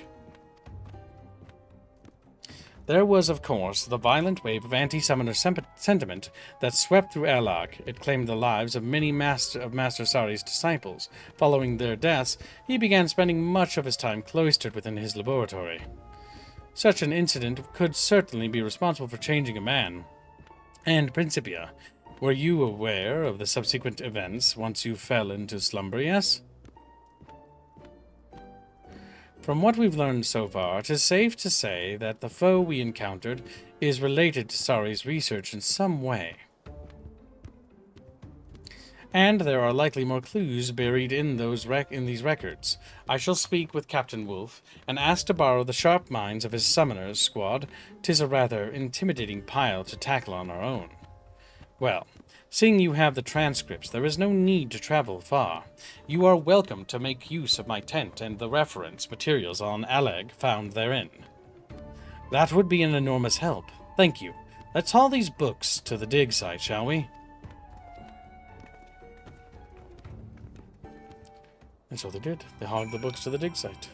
There was, of course, the violent wave of anti-summoner sentiment that swept through Erlag. It claimed the lives of many Master Sari's disciples. Following their deaths, he began spending much of his time cloistered within his laboratory. Such an incident could certainly be responsible for changing a man. And Principia, were you aware of the subsequent events once you fell into slumber, yes? From what we've learned so far, it is safe to say that the foe we encountered is related to Sari's research in some way. And there are likely more clues buried in these records. I shall speak with Captain Wolf and ask to borrow the sharp minds of his summoners squad. 'Tis a rather intimidating pile to tackle on our own. Well, seeing you have the transcripts, there is no need to travel far. You are welcome to make use of my tent and the reference materials on Aleg found therein. That would be an enormous help. Thank you. Let's haul these books to the dig site, shall we? And so they did. They hauled the books to the dig site.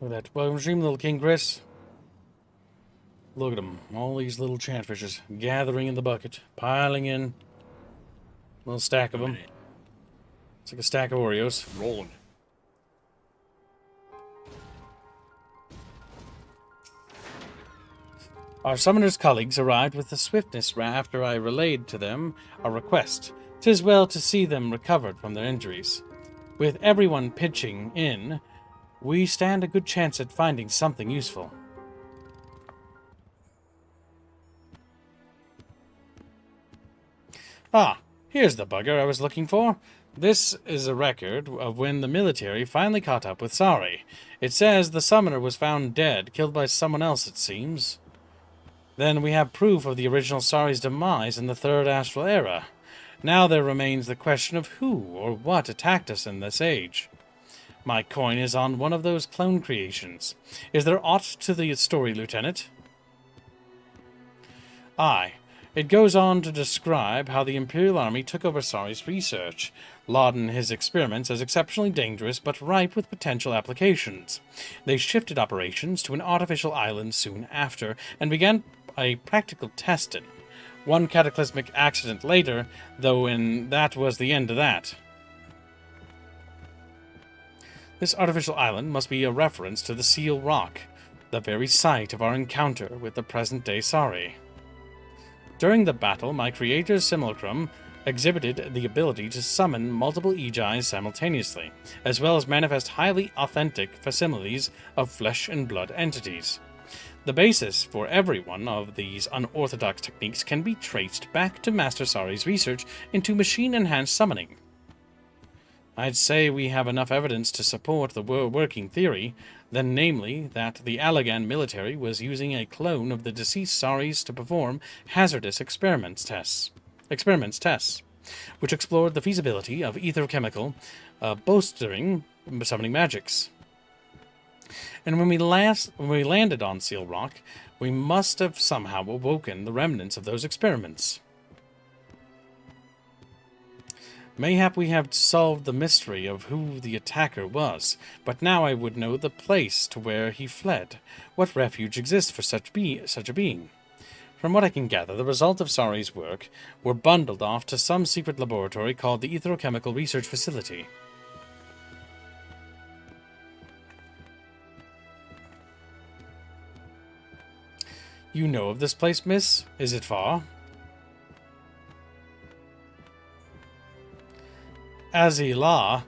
Look at that. Welcome stream, little King Chris. Look at them. All these little chatfishes gathering in the bucket, piling in. A little stack of them. It's like a stack of Oreos. Rolling. Our summoner's colleagues arrived with the swiftness after I relayed to them our request. 'Tis well to see them recovered from their injuries. With everyone pitching in, we stand a good chance at finding something useful. Ah, here's the bugger I was looking for. This is a record of when the military finally caught up with Sari. It says the summoner was found dead, killed by someone else, it seems. Then we have proof of the original Sari's demise in the Third Astral Era. Now there remains the question of who or what attacked us in this age. My coin is on one of those clone creations. Is there aught to the story, Lieutenant? Aye. It goes on to describe how the Imperial Army took over Sari's research, lauding his experiments as exceptionally dangerous but ripe with potential applications. They shifted operations to an artificial island soon after, and began a practical testing. One cataclysmic accident later, though, and that was the end of that. This artificial island must be a reference to the Seal Rock, the very site of our encounter with the present-day Sari. During the battle, my creator's simulacrum exhibited the ability to summon multiple Ejis simultaneously, as well as manifest highly authentic facsimiles of flesh and blood entities. The basis for every one of these unorthodox techniques can be traced back to Master Sari's research into machine-enhanced summoning. I'd say we have enough evidence to support the working theory, then namely that the Allagan military was using a clone of the deceased Saris to perform hazardous experiments tests, which explored the feasibility of ether-chemical bolstering summoning magics. And when we landed on Seal Rock, we must have somehow awoken the remnants of those experiments. Mayhap we have solved the mystery of who the attacker was, but now I would know the place to where he fled. What refuge exists for such a being? From what I can gather, the result of Sari's work were bundled off to some secret laboratory called the Etherochemical Research Facility. You know of this place, miss? Is it far? Azila,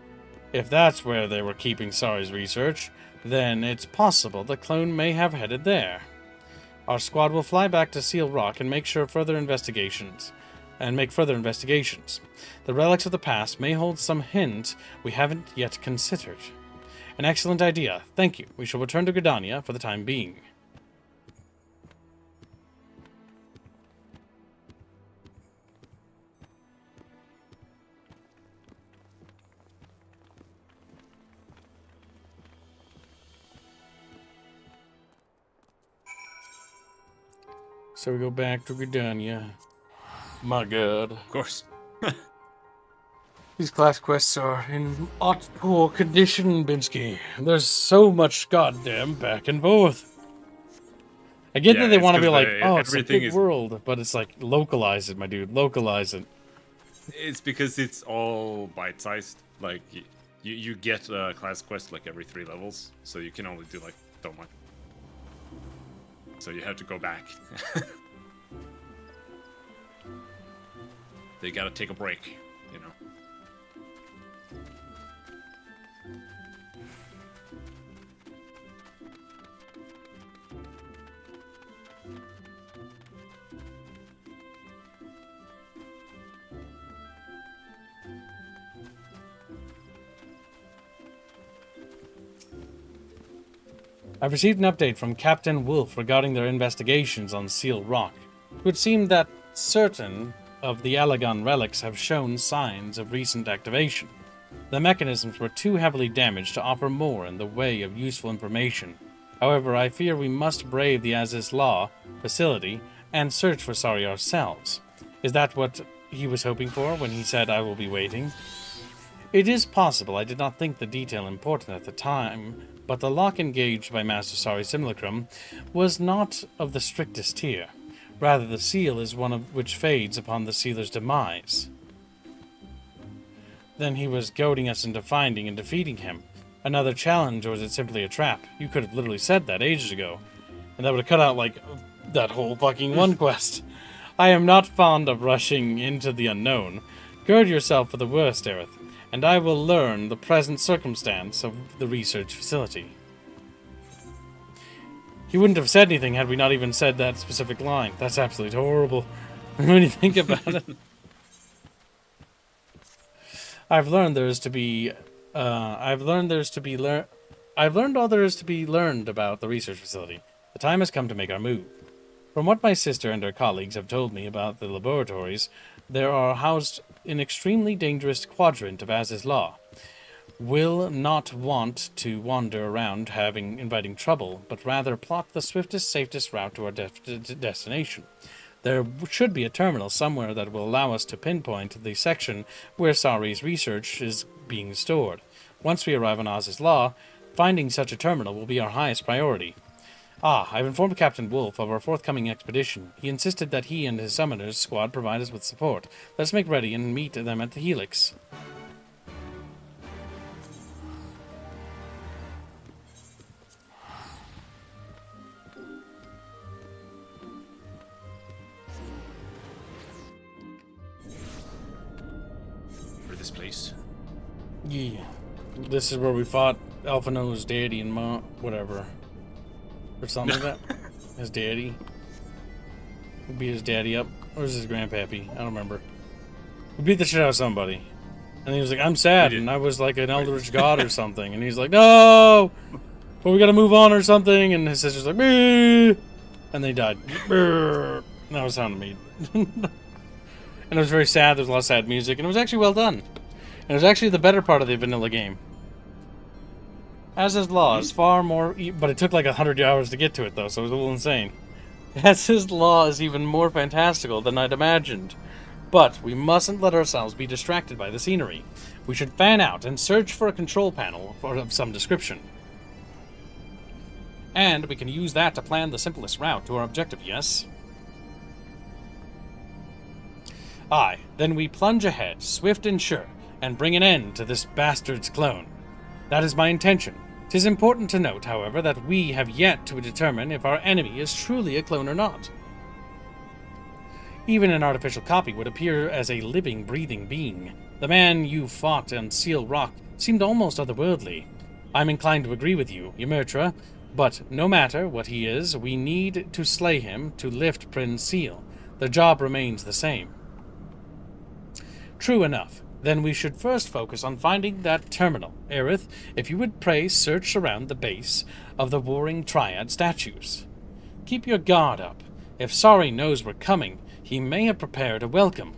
if that's where they were keeping Sari's research, then it's possible the clone may have headed there. Our squad will fly back to Seal Rock and make further investigations. The relics of the past may hold some hint we haven't yet considered. An excellent idea. Thank you. We shall return to Gridania for the time being. So we go back to Gridania. My god. Of course. These class quests are in poor condition, Binsky. There's so much goddamn back and forth. I get that they want to be like, oh, it's a big world, but it's like, localize it, my dude, localize it. It's because it's all bite-sized. Like, you get a class quest like every 3 levels, so you can only do like so much. So you have to go back. They gotta take a break, you know. I've received an update from Captain Wolf regarding their investigations on Seal Rock. It would seem that certain of the Allagan relics have shown signs of recent activation. The mechanisms were too heavily damaged to offer more in the way of useful information. However, I fear we must brave the Aziz Law facility and search for Sari ourselves. Is that what he was hoping for when he said, "I will be waiting"? It is possible I did not think the detail important at the time, but the lock engaged by Master Sari's simulacrum was not of the strictest tier. Rather, the seal is one of which fades upon the sealer's demise. Then he was goading us into finding and defeating him. Another challenge, or was it simply a trap? You could have literally said that ages ago, and that would have cut out, like, that whole fucking one quest. I am not fond of rushing into the unknown. Gird yourself for the worst, Aerith, and I will learn the present circumstance of the research facility. He wouldn't have said anything had we not even said that specific line. That's absolutely horrible when you think about it. I've learned all there is to be learned about the research facility. The time has come to make our move. From what my sister and her colleagues have told me about the laboratories, they are housed in extremely dangerous quadrant of Az's Law. Will not want to wander around inviting trouble, but rather plot the swiftest, safest route to our destination. There should be a terminal somewhere that will allow us to pinpoint the section where Sari's research is being stored. Once we arrive on Az's Law, finding such a terminal will be our highest priority. I've informed Captain Wolf of our forthcoming expedition. He insisted that he and his summoners squad provide us with support. Let's make ready and meet them at the Helix. For this place. Yeah. This is where we fought Alphino's daddy and whatever. Or something like that. His daddy. We beat his daddy up. Or was his grandpappy? I don't remember. We beat the shit out of somebody. And he was like, I'm sad. And I was like an eldritch god or something. And he's like, no! But we gotta move on or something. And his sister's like, Meh! And they died. And that was sounding mean. And it was very sad. There was a lot of sad music. And it was actually well done. And it was actually the better part of the vanilla game. Az's Law is far more... But it took like 100 hours to get to it, though, so it was a little insane. Az's Law is even more fantastical than I'd imagined. But we mustn't let ourselves be distracted by the scenery. We should fan out and search for a control panel of some description. And we can use that to plan the simplest route to our objective, yes? Aye, then we plunge ahead, swift and sure, and bring an end to this bastard's clone. That is my intention. 'Tis important to note, however, that we have yet to determine if our enemy is truly a clone or not. Even an artificial copy would appear as a living, breathing being. The man you fought on Seal Rock seemed almost otherworldly. I'm inclined to agree with you, Ymirtra, but no matter what he is, we need to slay him to lift Prince Seal. The job remains the same. True enough. Then we should first focus on finding that terminal. Aerith, if you would pray search around the base of the Warring Triad statues. Keep your guard up. If Sari knows we're coming, he may have prepared a welcome.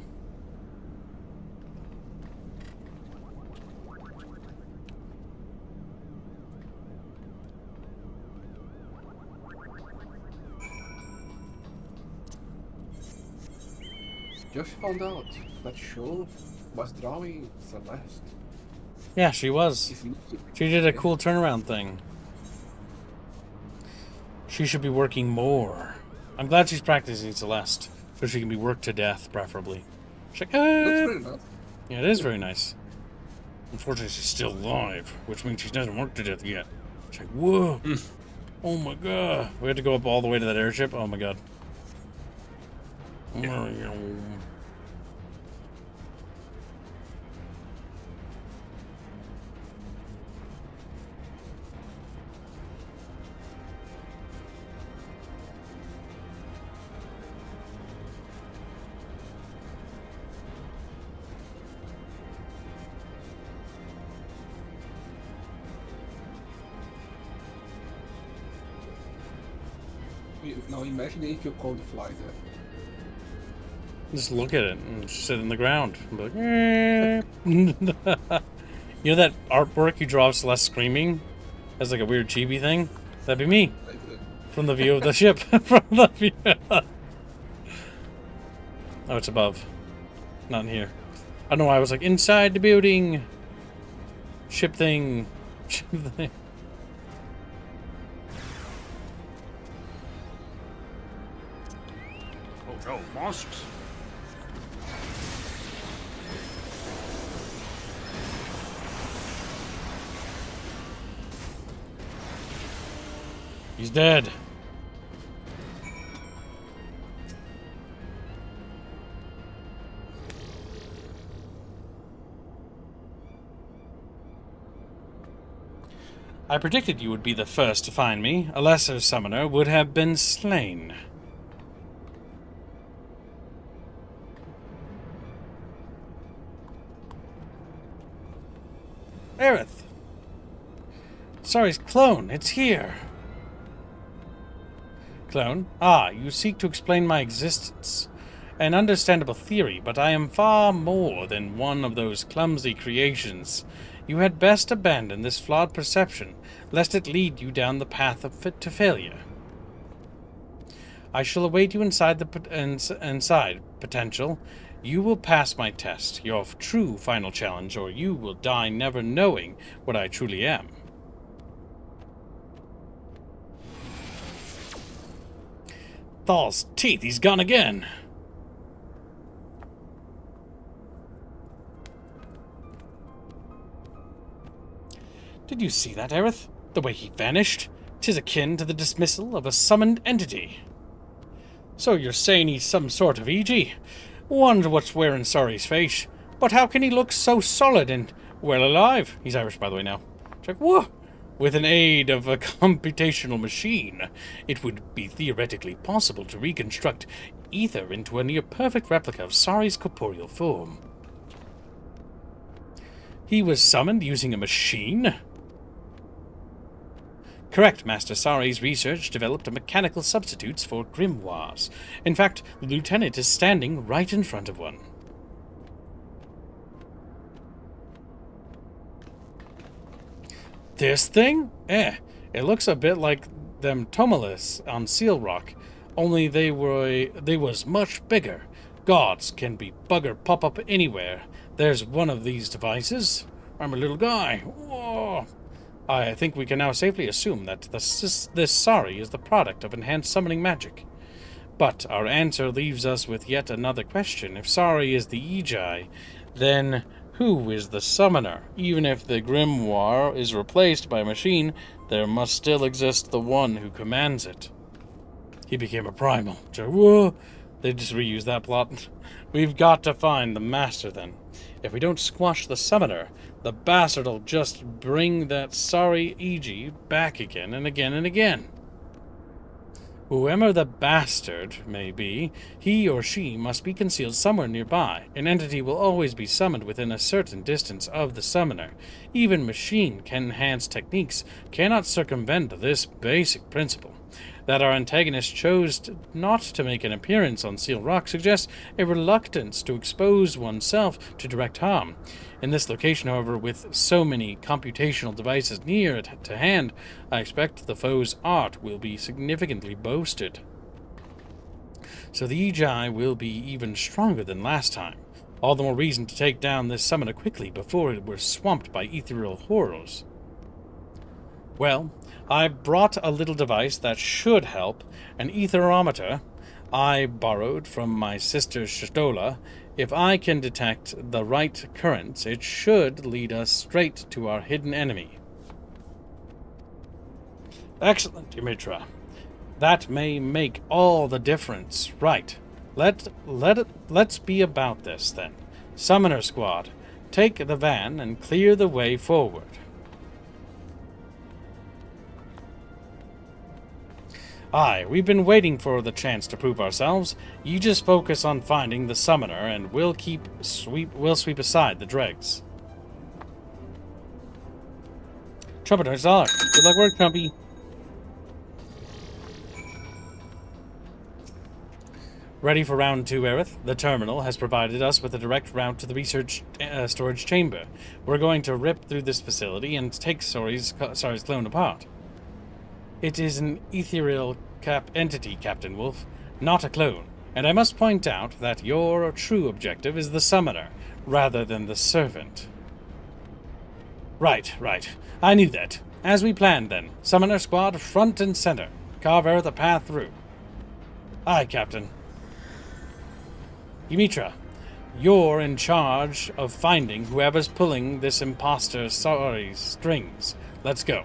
Just found out that Shoal was drawing Celeste. Yeah, she was. She did a cool turnaround thing. She should be working more. I'm glad she's practicing Celeste, so she can be worked to death, preferably. She's like, Looks pretty nice. Yeah, it is very nice. Unfortunately, she's still alive, which means she doesn't work to death yet. She's like, whoa. Oh my god. We have to go up all the way to that airship? Oh my god. Yeah. Now imagine if you could fly there. Just look at it and sit in the ground. And be like, eh. You know that artwork you draw of Celeste screaming? As like a weird chibi thing? That'd be me. From the view of the ship. From the view. Oh, it's above. Not in here. I don't know why I was like, inside the building. Ship thing. Ship thing. Oh no, monsters. He's dead. I predicted you would be the first to find me. A lesser summoner would have been slain. Aerith! Sari's clone, it's here! Clone? Ah, you seek to explain my existence. An understandable theory, but I am far more than one of those clumsy creations. You had best abandon this flawed perception, lest it lead you down the path to failure. I shall await you inside potential. You will pass my test, your true final challenge, or you will die never knowing what I truly am. Thal's teeth, he's gone again! Did you see that, Aerith? The way he vanished? 'Tis akin to the dismissal of a summoned entity. So you're saying he's some sort of EG? Wonder what's wearing Sorry's face. But how can he look so solid and well alive? He's Irish, by the way, now. Check. Whoa! With an aid of a computational machine, it would be theoretically possible to reconstruct Ether into a near-perfect replica of Sorry's corporeal form. He was summoned using a machine? Correct, Master. Sorry's research developed mechanical substitutes for grimoires. In fact, the lieutenant is standing right in front of one. This thing? It looks a bit like them Tomalis on Seal Rock, only they was much bigger. Gods can be bugger pop up anywhere. There's one of these devices. I'm a little guy. Whoa! I think we can now safely assume that this Sorry is the product of enhanced summoning magic. But our answer leaves us with yet another question. If Sorry is the Ejai, then who is the summoner? Even if the grimoire is replaced by a machine, there must still exist the one who commands it. He became a primal. Whoa! They just reused that plot. We've got to find the master then. If we don't squash the summoner, the bastard'll just bring that Sorry EG back again and again and again. Whoever the bastard may be, he or she must be concealed somewhere nearby. An entity will always be summoned within a certain distance of the summoner. Even machine-enhanced techniques cannot circumvent this basic principle. That our antagonist chose not to make an appearance on Seal Rock suggests a reluctance to expose oneself to direct harm. In this location, however, with so many computational devices near to hand, I expect the foe's art will be significantly boosted. So the Ejai will be even stronger than last time. All the more reason to take down this summoner quickly before it were swamped by ethereal horrors. Well, I brought a little device that should help, an etherometer I borrowed from my sister Shtola. If I can detect the right currents, it should lead us straight to our hidden enemy. Excellent, Dimitra. That may make all the difference. Right. Let's be about this, then. Summoner Squad, take the van and clear the way forward. Aye, we've been waiting for the chance to prove ourselves. You just focus on finding the summoner, and we'll sweep aside the dregs. Trumpeter, Zalak. Good luck work, Trumpy. Ready for round 2, Aerith? The terminal has provided us with a direct route to the research storage chamber. We're going to rip through this facility and take Sorry's clone apart. It is an ethereal entity, Captain Wolf, not a clone, and I must point out that your true objective is the summoner, rather than the servant. Right. I knew that. As we planned, then. Summoner Squad, front and center. Carve out the path through. Aye, Captain. Dimitra, you're in charge of finding whoever's pulling this imposter Sorry's strings. Let's go.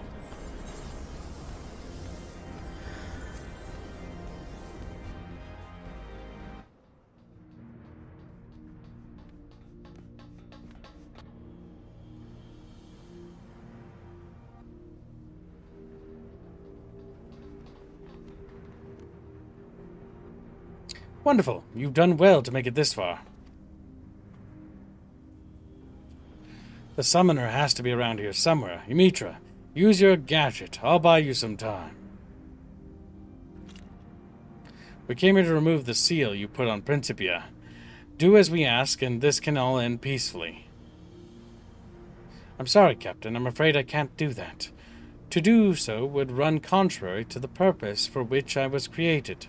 Wonderful. You've done well to make it this far. The summoner has to be around here somewhere. Dimitra, use your gadget. I'll buy you some time. We came here to remove the seal you put on Principia. Do as we ask, and this can all end peacefully. I'm sorry, Captain. I'm afraid I can't do that. To do so would run contrary to the purpose for which I was created.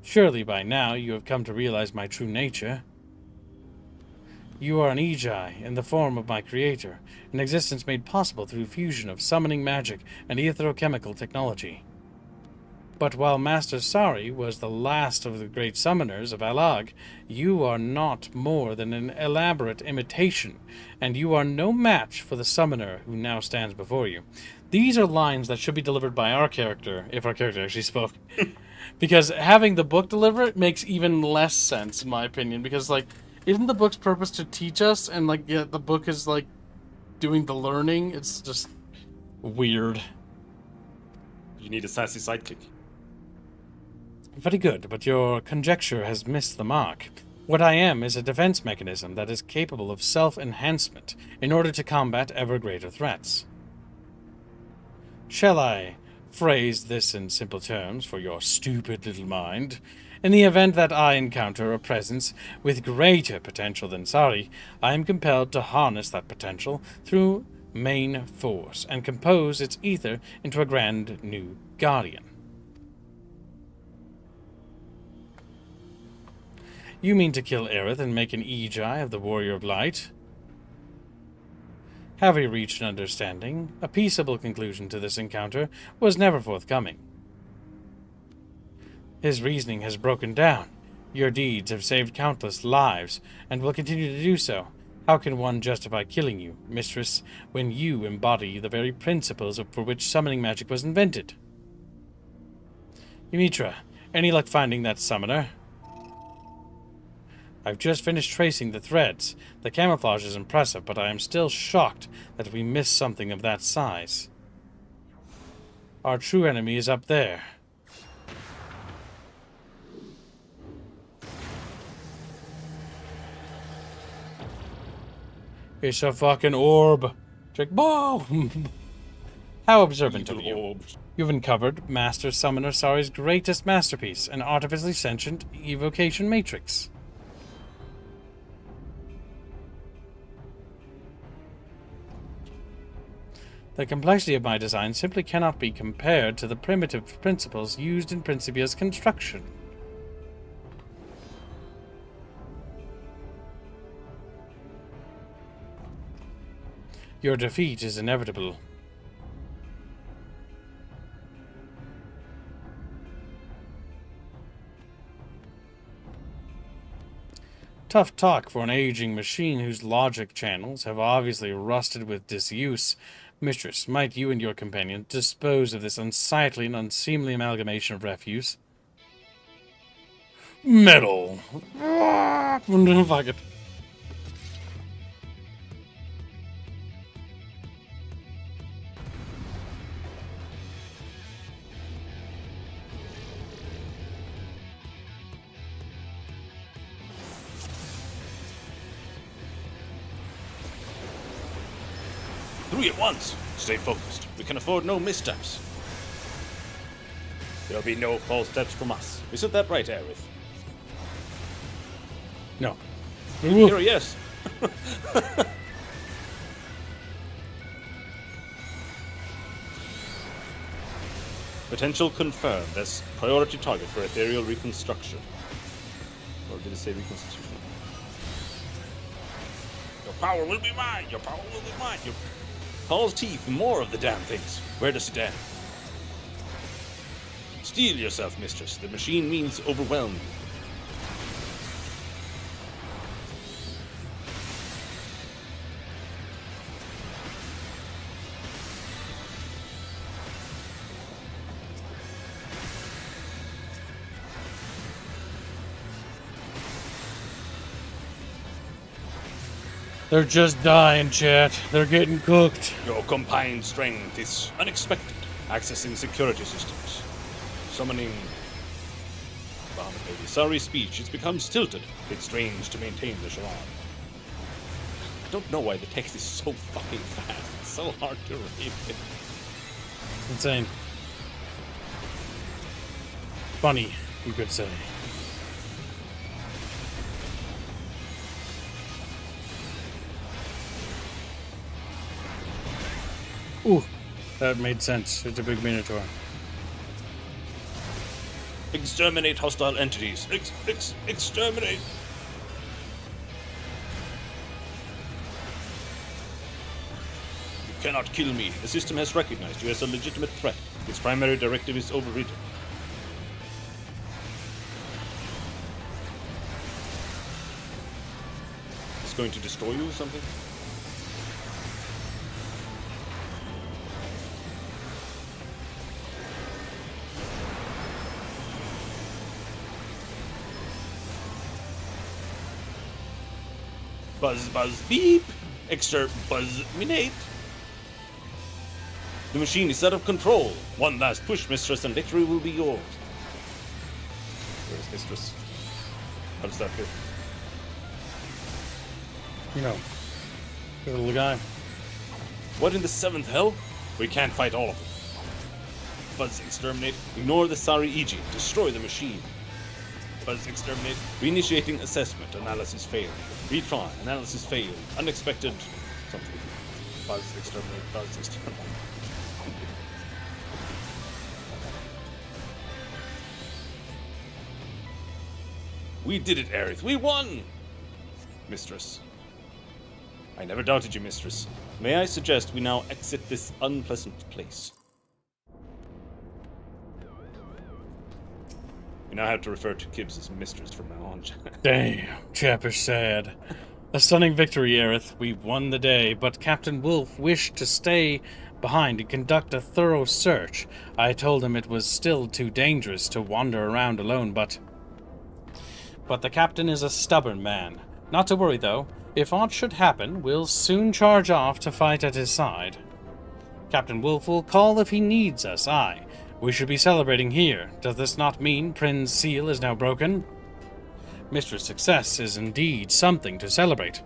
Surely by now you have come to realize my true nature. You are an Ejai in the form of my creator, an existence made possible through fusion of summoning magic and etherochemical technology. But while Master Sari was the last of the great summoners of Alag, you are not more than an elaborate imitation, and you are no match for the summoner who now stands before you. These are lines that should be delivered by our character, if our character actually spoke. Because having the book deliver it makes even less sense, in my opinion, because, like, isn't the book's purpose to teach us, and, like, yeah, the book is, like, doing the learning? It's just weird. You need a sassy sidekick. Very good, but your conjecture has missed the mark. What I am is a defense mechanism that is capable of self-enhancement in order to combat ever greater threats. Shall I phrase this in simple terms for your stupid little mind? In the event that I encounter a presence with greater potential than Sari, I am compelled to harness that potential through main force and compose its ether into a grand new guardian. You mean to kill Aerith and make an Ejai of the Warrior of Light? Have we reached an understanding? A peaceable conclusion to this encounter was never forthcoming. His reasoning has broken down. Your deeds have saved countless lives, and will continue to do so. How can one justify killing you, mistress, when you embody the very principles for which summoning magic was invented? Ymitra, any luck finding that summoner? I've just finished tracing the threads. The camouflage is impressive, but I am still shocked that we missed something of that size. Our true enemy is up there. It's a fucking orb. Check, boom! How observant of you. Orbs. You've uncovered Master Summoner Sari's greatest masterpiece, an artificially sentient evocation matrix. The complexity of my design simply cannot be compared to the primitive principles used in Principia's construction. Your defeat is inevitable. Tough talk for an aging machine whose logic channels have obviously rusted with disuse. Mistress, might you and your companion dispose of this unsightly and unseemly amalgamation of refuse? Metal! Fuck it. Three at once. Stay focused. We can afford no missteps. There'll be no false steps from us. Isn't that right, Aerith? No. Here, yes. Potential confirmed as priority target for ethereal reconstruction. Or did it say reconstitution? Your power will be mine! Your power will be mine! Your false teeth, more of the damn things. Where does it end? Steel yourself, mistress. The machine means overwhelm you. They're just dying, chat. They're getting cooked. Your combined strength is unexpected. Accessing security systems. Summoning... Maybe sorry speech. It's become stilted. It's strange to maintain the charade. I don't know why the text is so fucking fast. It's so hard to read. Insane. Funny. You could say. Ooh, that made sense. It's a big minotaur. Exterminate hostile entities. Exterminate. You cannot kill me. The system has recognized you as a legitimate threat. Its primary directive is overridden. It's going to destroy you or something? Buzz, buzz, beep! Exterminate! The machine is out of control. One last push, Mistress, and victory will be yours. Where's Mistress? How does that feel? You know, the little guy. What in the seventh hell? We can't fight all of them. Buzz, exterminate. Ignore the Sari Iji. Destroy the machine. Buzz, exterminate. Reinitiating assessment. Analysis failed. Retry. Analysis failed. Unexpected something. Buzz, exterminate. Buzz, exterminate. We did it, Aerith. We won! Mistress. I never doubted you, Mistress. May I suggest we now exit this unpleasant place? We now have to refer to Kibbs as Mistress from now on. Damn, chap is sad. A stunning victory, Aerith. We won the day, but Captain Wolf wished to stay behind and conduct a thorough search. I told him it was still too dangerous to wander around alone, but the captain is a stubborn man. Not to worry, though. If aught should happen, we'll soon charge off to fight at his side. Captain Wolf will call if he needs us, aye. We should be celebrating here. Does this not mean Prin's seal is now broken? Mistress' success is indeed something to celebrate.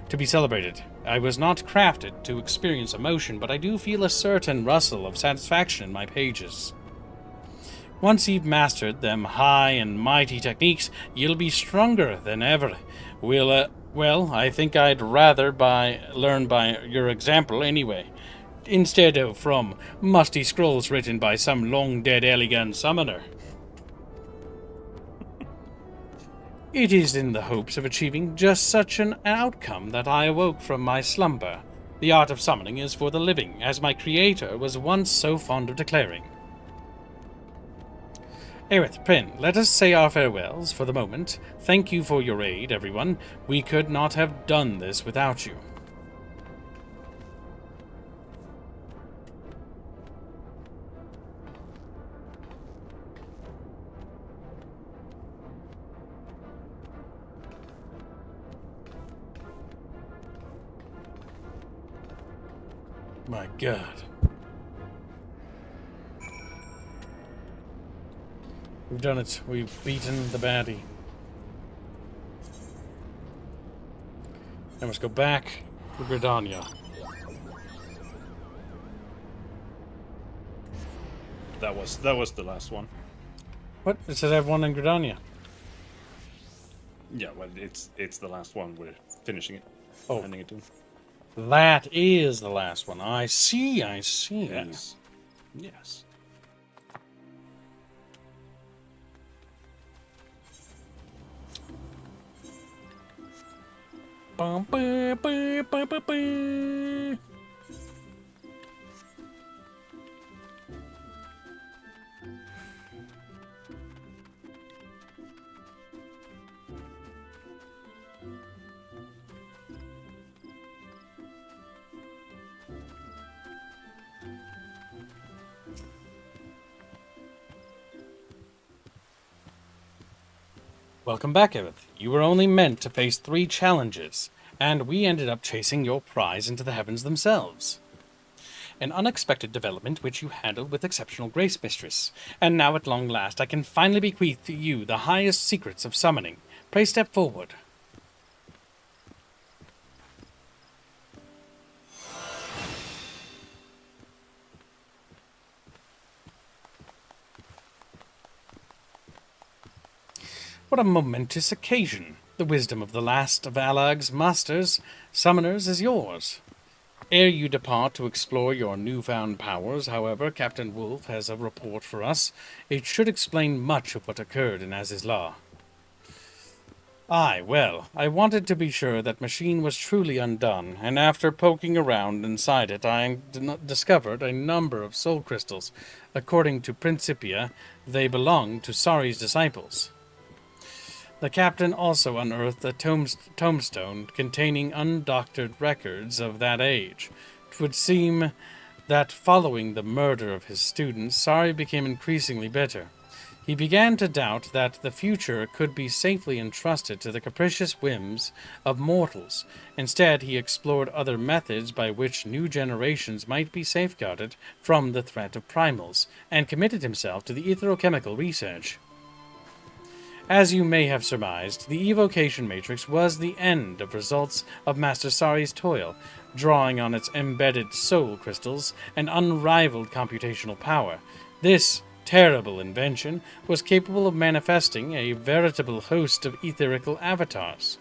To be celebrated. I was not crafted to experience emotion, but I do feel a certain rustle of satisfaction in my pages. Once you've mastered them high and mighty techniques, you'll be stronger than ever. Well, I think I'd rather learn by your example anyway, instead of from musty scrolls written by some long-dead elegant summoner. It is in the hopes of achieving just such an outcome that I awoke from my slumber. The art of summoning is for the living, as my creator was once so fond of declaring. Aerith, Prin, let us say our farewells for the moment. Thank you for your aid, everyone. We could not have done this without you. My God. We've done it. We've beaten the baddie. I must go back to Gridania. That was the last one. What? It says I have one in Gridania. Yeah, well, it's the last one. We're finishing it. Oh. Handing it to him. That is the last one. I see. Yes. Yes. Bum, ba, ba, ba, ba, ba. Welcome back, Aerith. You were only meant to face 3 challenges, and we ended up chasing your prize into the heavens themselves. An unexpected development which you handled with exceptional grace, Mistress. And now at long last I can finally bequeath to you the highest secrets of summoning. Pray step forward. What a momentous occasion! The wisdom of the last of Alag's masters, summoners, is yours. Ere you depart to explore your newfound powers, however, Captain Wolf has a report for us. It should explain much of what occurred in Aziz's Law. Aye, well, I wanted to be sure that machine was truly undone, and after poking around inside it, I discovered a number of soul crystals. According to Principia, they belonged to Sari's disciples. The captain also unearthed a tombstone containing undoctored records of that age. It would seem that following the murder of his students, Sari became increasingly bitter. He began to doubt that the future could be safely entrusted to the capricious whims of mortals. Instead, he explored other methods by which new generations might be safeguarded from the threat of primals, and committed himself to the etherochemical research. As you may have surmised, the evocation matrix was the end of results of Master Sari's toil, drawing on its embedded soul crystals and unrivaled computational power. This terrible invention was capable of manifesting a veritable host of etherical avatars.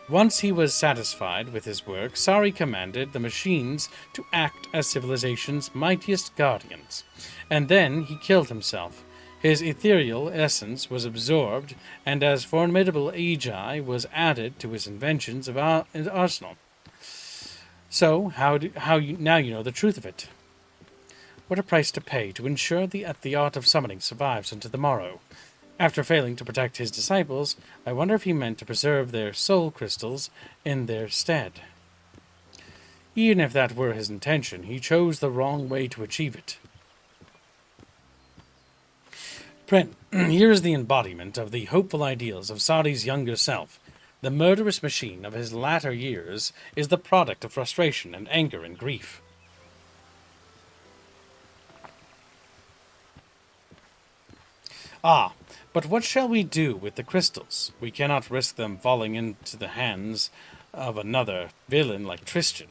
Once he was satisfied with his work, Sari commanded the machines to act as civilization's mightiest guardians, and then he killed himself. His ethereal essence was absorbed, and as formidable Agi was added to his inventions of arsenal. So, now you know the truth of it. What a price to pay to ensure that the art of summoning survives into the morrow. After failing to protect his disciples, I wonder if he meant to preserve their soul crystals in their stead. Even if that were his intention, he chose the wrong way to achieve it. Prin, here is the embodiment of the hopeful ideals of Sari's younger self. The murderous machine of his latter years is the product of frustration and anger and grief. Ah, but what shall we do with the crystals? We cannot risk them falling into the hands of another villain like Tristan.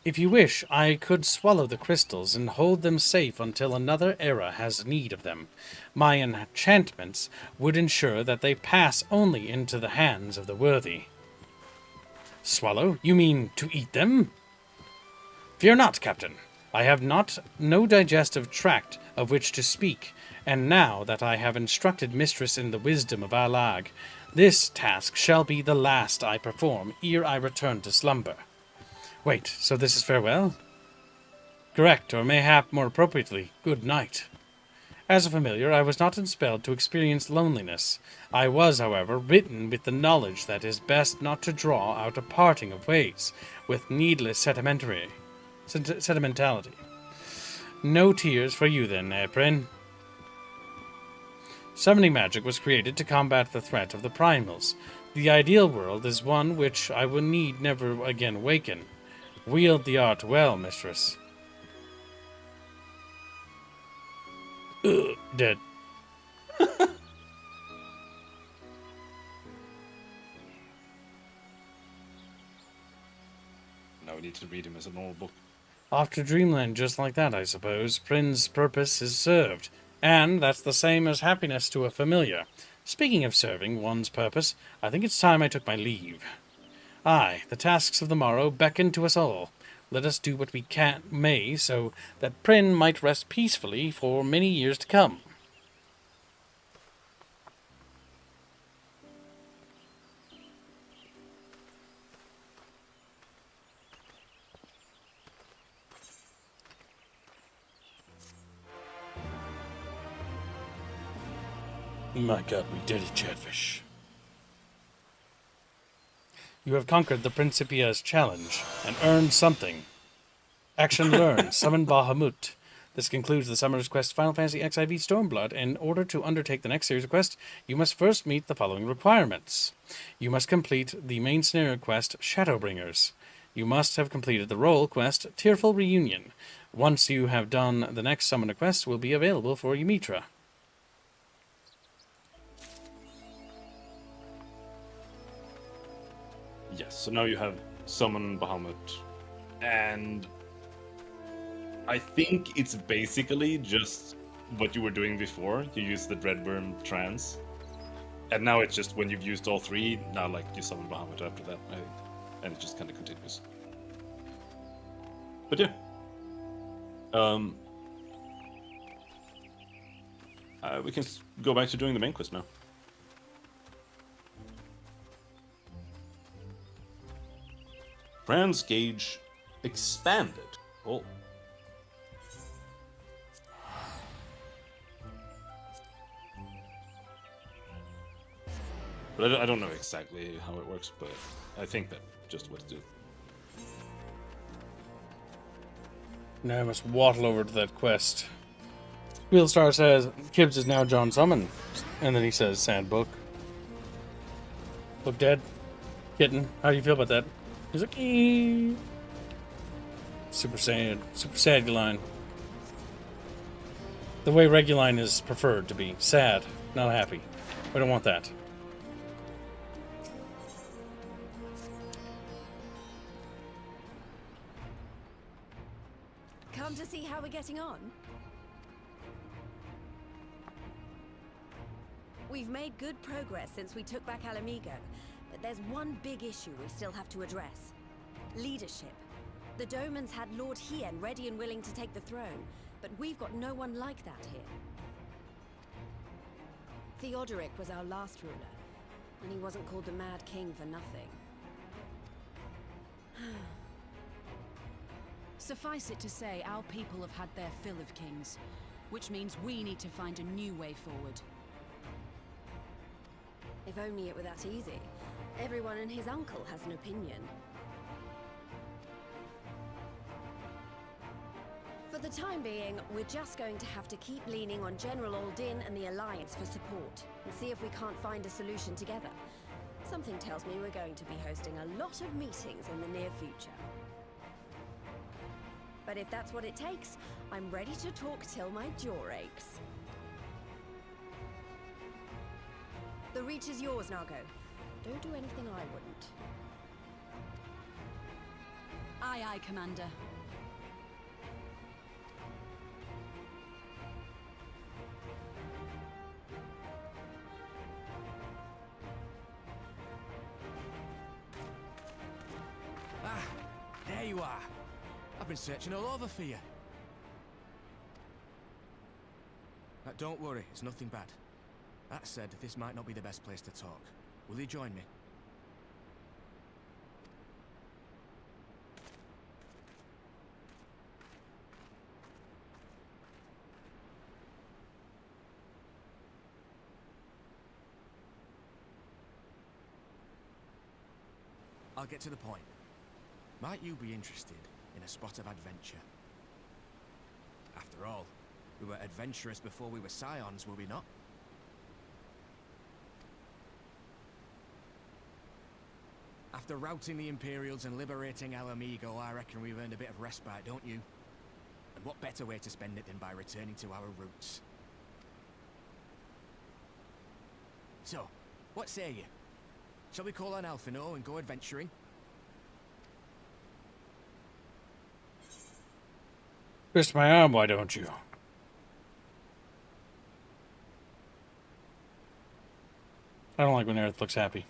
If you wish, I could swallow the crystals and hold them safe until another era has need of them. My enchantments would ensure that they pass only into the hands of the worthy. Swallow? You mean to eat them? Fear not, Captain. I have no digestive tract of which to speak, and now that I have instructed Mistress in the wisdom of Alag, this task shall be the last I perform ere I return to slumber. Wait, so this is farewell? Correct, or mayhap more appropriately, good night. As a familiar, I was not inspelled to experience loneliness. I was, however, written with the knowledge that it is best not to draw out a parting of ways with needless sentimentality. No tears for you then, Prin. Summoning magic was created to combat the threat of the primals. The ideal world is one which I will need never again waken. Wield the art well, mistress. Dead. Now we need to read him as a normal book. Off to dreamland just like that, I suppose. Prin's purpose is served. And that's the same as happiness to a familiar. Speaking of serving one's purpose, I think it's time I took my leave. Aye, the tasks of the morrow beckon to us all. Let us do what we may, so that Prin might rest peacefully for many years to come. My God, we did it, Chatfish. You have conquered the Principia's challenge and earned something. Action learned. Summon Bahamut. This concludes the Summoner's Quest Final Fantasy XIV Stormblood. In order to undertake the next series of quests, you must first meet the following requirements. You must complete the main scenario quest, Shadowbringers. You must have completed the role quest, Tearful Reunion. Once you have done, the next Summoner quest will be available for Ymitra. Yes, so now you have Summon Bahamut, and I think it's basically just what you were doing before. You used the Dreadworm trance. And now it's just when you've used all three, now like you summon Bahamut after that, I think. And it just kind of continues. But yeah. We can go back to doing the main quest now. Brand's gauge expanded. Oh. But I don't know exactly how it works, but I think that just what to do. Now I must waddle over to that quest. Wheelstar says, Kibbs is now John Summon. And then he says, sad book. Book dead. Kitten, how do you feel about that? He's like, eee. Super sad. Super sad line. The way Reguline is preferred to be. Sad, not happy. We don't want that. Come to see how we're getting on? We've made good progress since we took back Alamigo, but there's one big issue we still have to address. Leadership. The Domans had Lord Hien ready and willing to take the throne, but we've got no one like that here. Theodoric was our last ruler, and he wasn't called the Mad King for nothing. Suffice it to say, our people have had their fill of kings, which means we need to find a new way forward. If only it were that easy. Everyone and his uncle has an opinion. For the time being, we're just going to have to keep leaning on General Aldin and the Alliance for support, and see if we can't find a solution together. Something tells me we're going to be hosting a lot of meetings in the near future. But if that's what it takes, I'm ready to talk till my jaw aches. The Reach is yours, Nago. Don't do anything I wouldn't. Aye, aye, Commander. Ah, there you are. I've been searching all over for you. Don't worry, it's nothing bad. That said, this might not be the best place to talk. Will you join me? I'll get to the point. Might you be interested in a spot of adventure? After all, we were adventurous before we were scions, were we not? After routing the Imperials and liberating Alamigo, I reckon we've earned a bit of respite, don't you? And what better way to spend it than by returning to our roots? So, what say you? Shall we call on Alphino and go adventuring? Twist my arm, why don't you? I don't like when Aerith looks happy.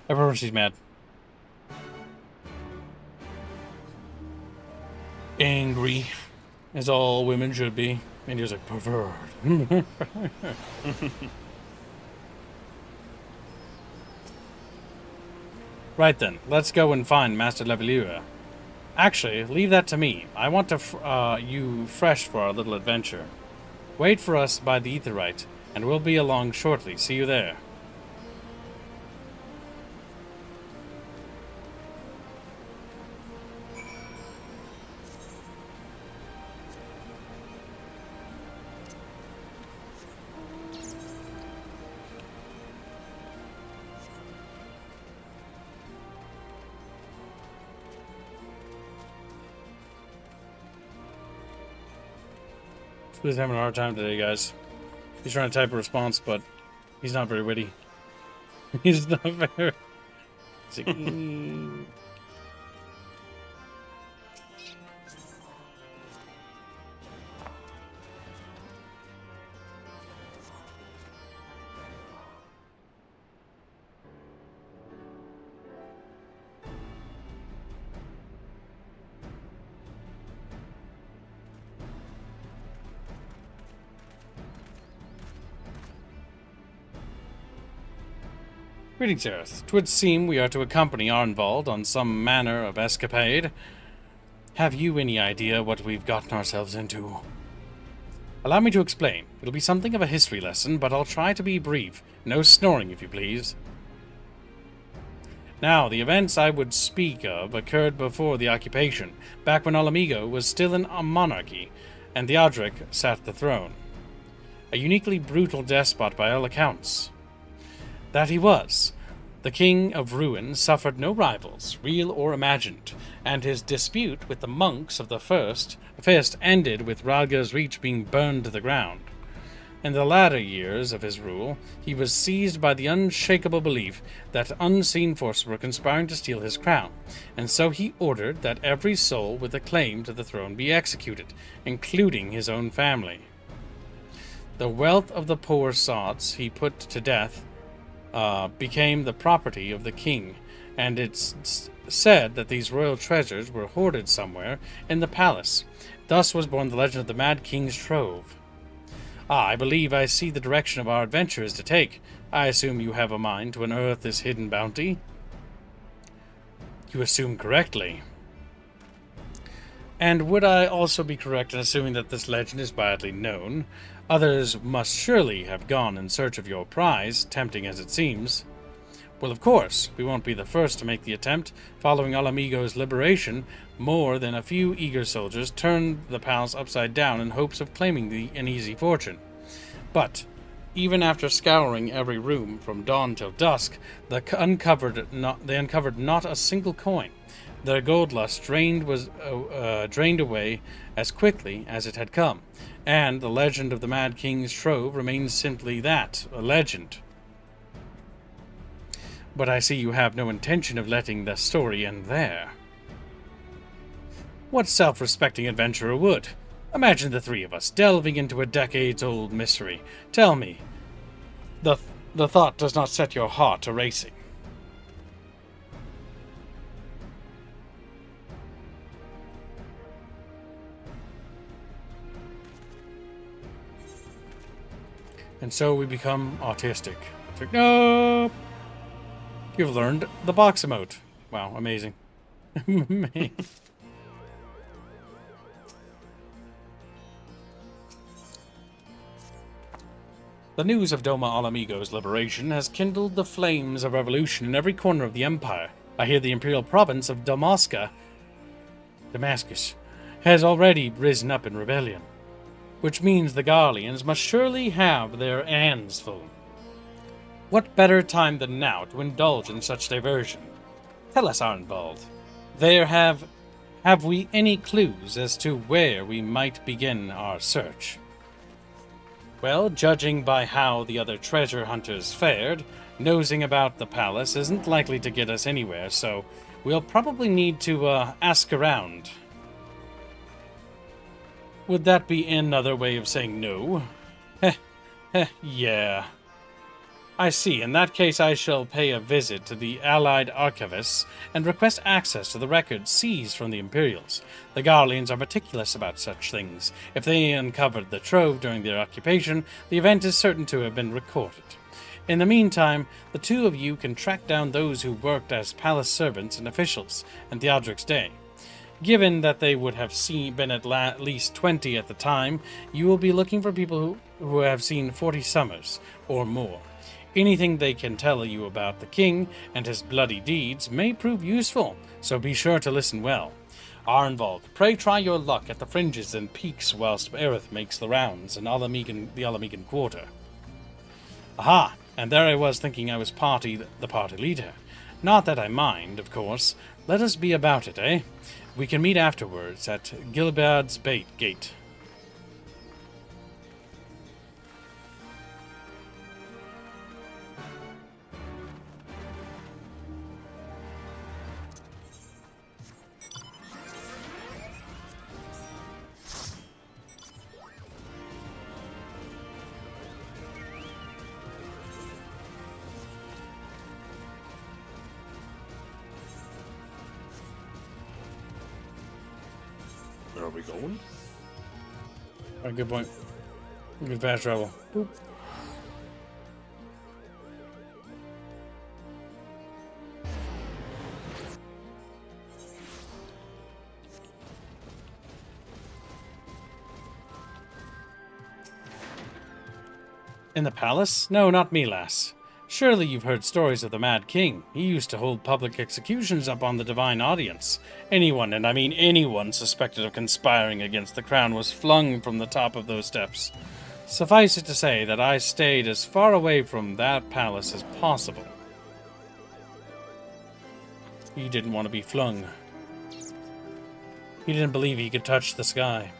I prefer when she's mad. Angry, as all women should be. And he was like, pervert. Right then, let's go and find Master Levelure. Actually, leave that to me. I want to you fresh for our little adventure. Wait for us by the Aetheryte, and we'll be along shortly. See you there. He's having a hard time today, guys. He's trying to type a response, but he's not very witty. He's not very... He's like, Greetings, Earth. 'Twould seem we are to accompany Arnvald on some manner of escapade. Have you any idea what we've gotten ourselves into? Allow me to explain. It'll be something of a history lesson, but I'll try to be brief. No snoring, if you please. Now, the events I would speak of occurred before the occupation, back when Alamigo was still a monarchy, and Theodoric sat the throne. A uniquely brutal despot by all accounts. That he was. The King of Ruin suffered no rivals, real or imagined, and his dispute with the monks of the First ended with Ralga's reach being burned to the ground. In the latter years of his rule, he was seized by the unshakable belief that unseen forces were conspiring to steal his crown, and so he ordered that every soul with a claim to the throne be executed, including his own family. The wealth of the poor sots he put to death became the property of the king, and it's said that these royal treasures were hoarded somewhere in the palace. Thus was born the legend of the Mad King's Trove. I believe I see the direction of our adventure is to take. I assume you have a mind to unearth this hidden bounty? You assume correctly. And would I also be correct in assuming that this legend is widely known? Others must surely have gone in search of your prize, tempting as it seems. Well, of course, we won't be the first to make the attempt. Following Alamigo's liberation, more than a few eager soldiers turned the palace upside down in hopes of claiming an easy fortune. But, even after scouring every room from dawn till dusk, they uncovered not a single coin. Their gold lust drained away as quickly as it had come, and the legend of the Mad King's Trove remains simply that, a legend. But I see you have no intention of letting the story end there. What self-respecting adventurer would? Imagine the three of us delving into a decades-old mystery. Tell me, the thought does not set your heart to racing. And so we become autistic. It's like, no! You've learned the box emote. Wow, amazing. Amazing. The news of Doma Alamigo's liberation has kindled the flames of revolution in every corner of the empire. I hear the imperial province of Damascus has already risen up in rebellion, which means the Garleans must surely have their hands full. What better time than now to indulge in such diversion? Tell us, Arnvald, have we any clues as to where we might begin our search? Well, judging by how the other treasure hunters fared, nosing about the palace isn't likely to get us anywhere, so we'll probably need to ask around. Would that be another way of saying no? Yeah. I see. In that case, I shall pay a visit to the Allied archivists and request access to the records seized from the Imperials. The Garleans are meticulous about such things. If they uncovered the trove during their occupation, the event is certain to have been recorded. In the meantime, the two of you can track down those who worked as palace servants and officials in Theodoric's day. Given that they would have been at least 20 at the time, you will be looking for people who have seen 40 summers or more. Anything they can tell you about the king and his bloody deeds may prove useful, so be sure to listen well. Arnvald, pray try your luck at the fringes and peaks whilst Aerith makes the rounds in the Alamigan quarter. Aha, and there I was thinking I was the party leader. Not that I mind, of course. Let us be about it, eh? We can meet afterwards at Gilbard's Gate. Where are we going? Alright, good point. Good fast travel. Boop. In the palace? No, not me, lass. Surely you've heard stories of the Mad King. He used to hold public executions up on the divine audience. Anyone, and I mean anyone, suspected of conspiring against the crown was flung from the top of those steps. Suffice it to say that I stayed as far away from that palace as possible. He didn't want to be flung. He didn't believe he could touch the sky.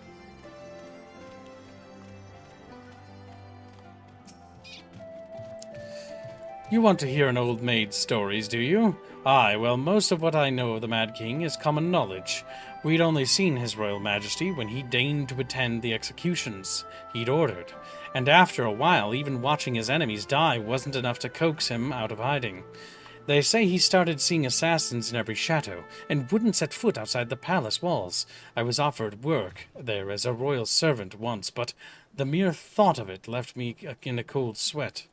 You want to hear an old maid's stories, do you? Aye, well, most of what I know of the Mad King is common knowledge. We'd only seen His Royal Majesty when he deigned to attend the executions he'd ordered, and after a while, even watching his enemies die wasn't enough to coax him out of hiding. They say he started seeing assassins in every chateau, and wouldn't set foot outside the palace walls. I was offered work there as a royal servant once, but the mere thought of it left me in a cold sweat.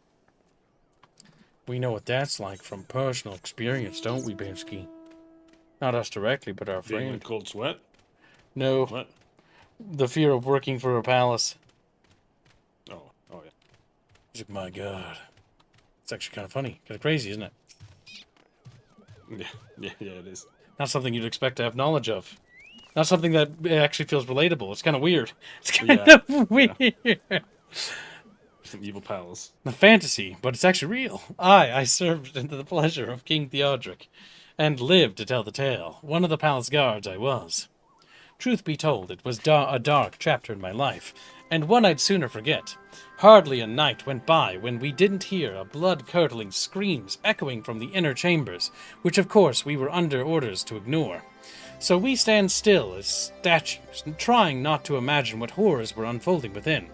We know what that's like from personal experience, don't we, Binsky? Not us directly, but our Being in friend. cold sweat? No, What? the fear of working for a palace. Oh yeah. He's like, my God. It's actually kind of funny. Kind of crazy, isn't it? Yeah, it is. Not something you'd expect to have knowledge of. Not something that actually feels relatable. It's kind of weird. It's kind of weird. Some evil palace. A fantasy, but it's actually real. I served into the pleasure of King Theodoric, and lived to tell the tale. One of the palace guards I was. Truth be told, it was a dark chapter in my life, and one I'd sooner forget. Hardly a night went by when we didn't hear a blood-curdling screams echoing from the inner chambers, which of course we were under orders to ignore. So we stand still as statues, trying not to imagine what horrors were unfolding within.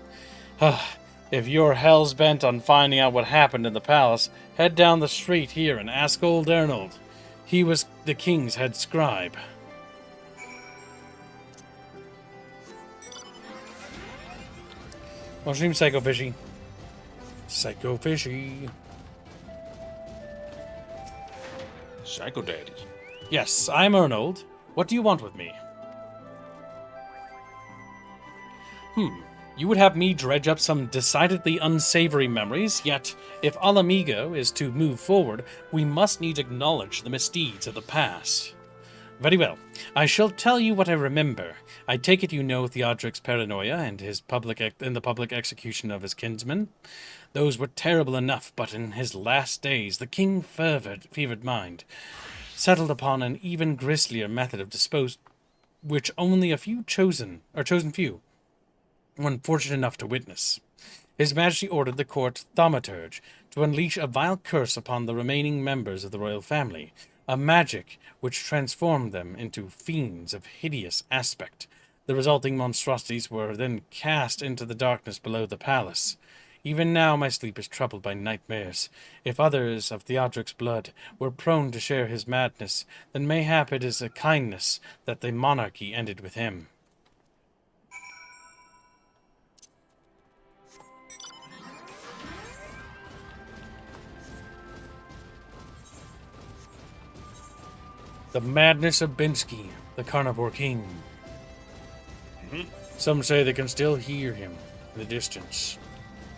If you're hell's bent on finding out what happened in the palace, head down the street here and ask old Arnold. He was the king's head scribe. Mushroom Psycho Fishy. Psycho Fishy. Psycho Daddy. Yes, I'm Arnold. What do you want with me? You would have me dredge up some decidedly unsavory memories, yet if Alamigo is to move forward, we must needs acknowledge the misdeeds of the past. Very well. I shall tell you what I remember. I take it you know Theodoric's paranoia and his the public execution of his kinsmen. Those were terrible enough, but in his last days the king fevered mind, settled upon an even grislier method of disposal, which only a chosen few were unfortunate enough to witness. His Majesty ordered the court thaumaturge to unleash a vile curse upon the remaining members of the royal family, a magic which transformed them into fiends of hideous aspect. The resulting monstrosities were then cast into the darkness below the palace. Even now my sleep is troubled by nightmares. If others of Theodoric's blood were prone to share his madness, then mayhap it is a kindness that the monarchy ended with him. The madness of Binsky, the carnivore king. Some say they can still hear him in the distance,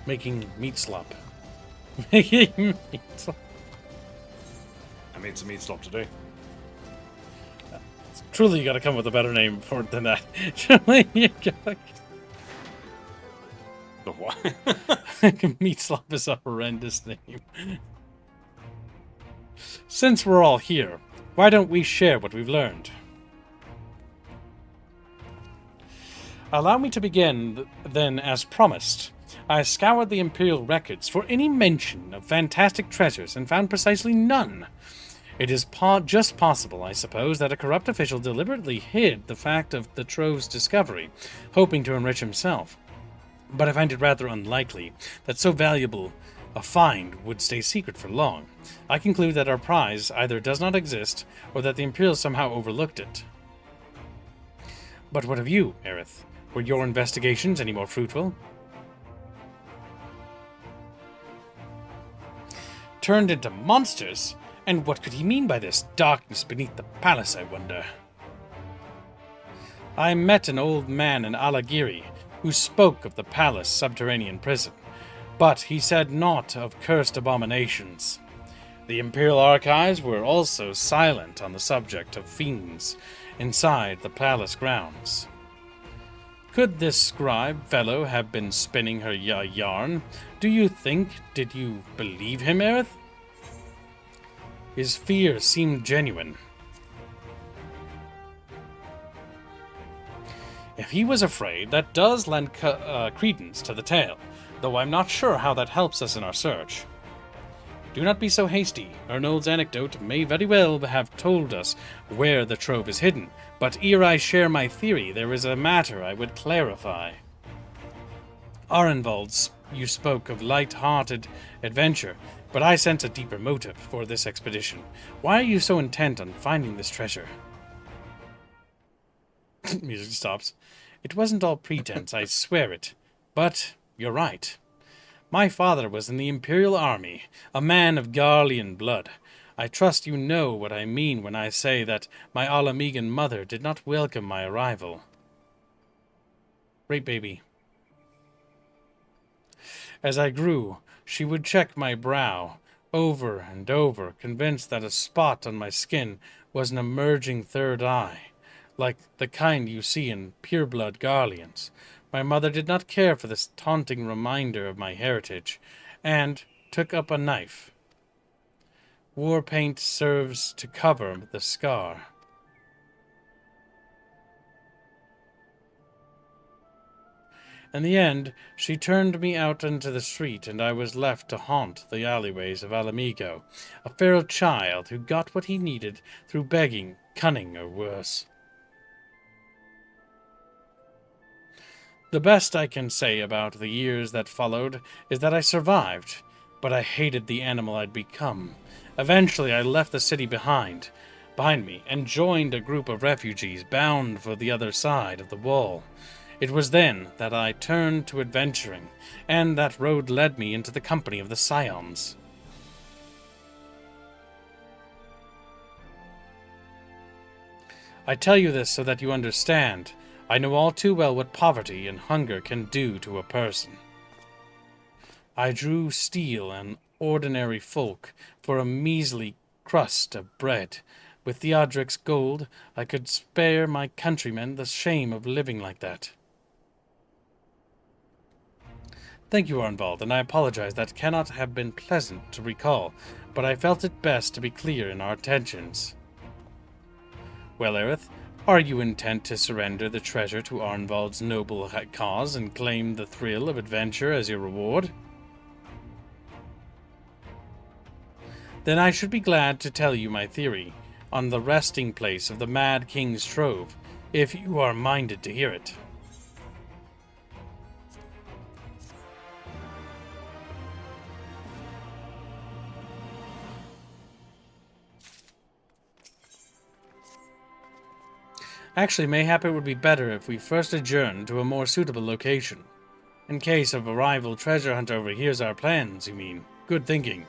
making meat slop. Making meat slop. I made some meat slop today. Truly, you gotta come with a better name for it than that. Truly, you gotta... The what? Meat slop is a horrendous name. Since we're all here, why don't we share what we've learned? Allow me to begin, then, as promised. I scoured the Imperial records for any mention of fantastic treasures and found precisely none. It is just possible, I suppose, that a corrupt official deliberately hid the fact of the trove's discovery, hoping to enrich himself. But I find it rather unlikely that so valuable a find would stay secret for long. I conclude that our prize either does not exist, or that the Imperials somehow overlooked it. But what of you, Aerith? Were your investigations any more fruitful? Turned into monsters? And what could he mean by this darkness beneath the palace, I wonder? I met an old man in Alagiri who spoke of the palace subterranean prison. But he said naught of cursed abominations. The Imperial Archives were also silent on the subject of fiends inside the palace grounds. Could this scribe fellow have been spinning her yarn? Do you think? Did you believe him, Aerith? His fear seemed genuine. If he was afraid, that does lend credence to the tale, though I'm not sure how that helps us in our search. Do not be so hasty. Ernald's anecdote may very well have told us where the trove is hidden, but ere I share my theory, there is a matter I would clarify. Arenvald, you spoke of light-hearted adventure, but I sense a deeper motive for this expedition. Why are you so intent on finding this treasure? Music stops. It wasn't all pretense, I swear it. But you're right. My father was in the Imperial Army, a man of Garlean blood. I trust you know what I mean when I say that my Alamegan mother did not welcome my arrival. Right, baby. As I grew, she would check my brow over and over, convinced that a spot on my skin was an emerging third eye, like the kind you see in pureblood Garleans. My mother did not care for this taunting reminder of my heritage, and took up a knife. War paint serves to cover the scar. In the end, she turned me out into the street, and I was left to haunt the alleyways of Alamigo, a feral child who got what he needed through begging, cunning, or worse. The best I can say about the years that followed is that I survived, but I hated the animal I'd become. Eventually, I left the city behind me, and joined a group of refugees bound for the other side of the wall. It was then that I turned to adventuring, and that road led me into the company of the Scions. I tell you this so that you understand. I know all too well what poverty and hunger can do to a person. I drew steel and ordinary folk for a measly crust of bread. With Theodric's gold, I could spare my countrymen the shame of living like that. Thank you, Arnvald, and I apologize that cannot have been pleasant to recall, but I felt it best to be clear in our intentions. Well, Aerith, are you intent to surrender the treasure to Arnvald's noble cause and claim the thrill of adventure as your reward? Then I should be glad to tell you my theory on the resting place of the Mad King's Trove, if you are minded to hear it. Actually, mayhap it would be better if we first adjourn to a more suitable location. In case of a rival treasure hunter overhears our plans, you mean. Good thinking.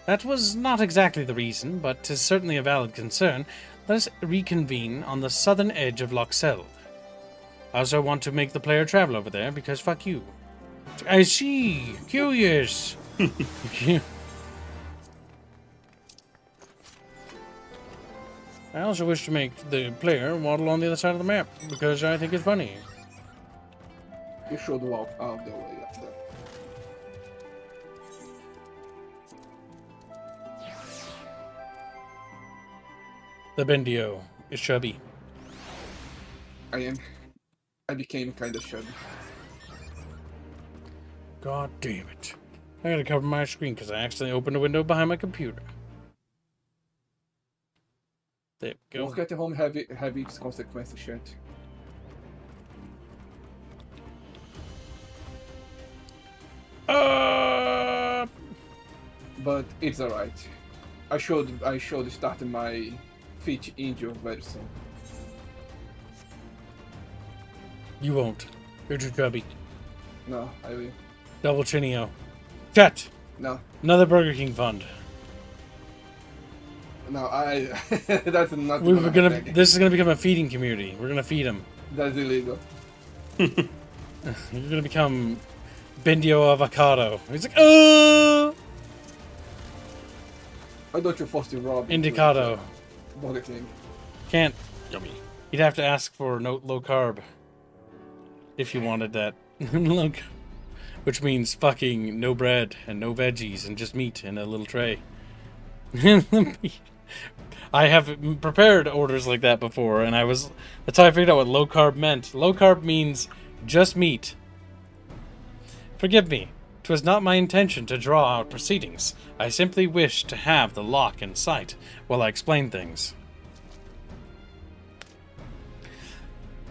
That was not exactly the reason, but 'tis certainly a valid concern. Let us reconvene on the southern edge of Loxeld. I also want to make the player travel over there, because fuck you. I see. Curious. I also wish to make the player waddle on the other side of the map, because I think it's funny. You should walk out the way after. The Bendio is chubby. I became kind of chubby. God damn it. I gotta cover my screen because I accidentally opened a window behind my computer. There we go. Work at home have its consequences, chat. But it's alright. I should start my feat injury very soon. You won't. You're too chubby. No, I will. Double chinio. Chat! No. Another Burger King fund. No, that's not. This is gonna become a feeding community. We're gonna feed them. That's illegal. You're gonna become Bendio avocado. He's like, oh! I thought you forced to rob. Indicado. Burger King. Can't. Yummy. You'd have to ask for no low carb. If you wanted that. Look. Which means fucking no bread and no veggies and just meat in a little tray. I have prepared orders like that before, and that's how I figured out what low carb meant. Low carb means just meat. Forgive me. 'Twas not my intention to draw out proceedings. I simply wished to have the lock in sight while I explained things.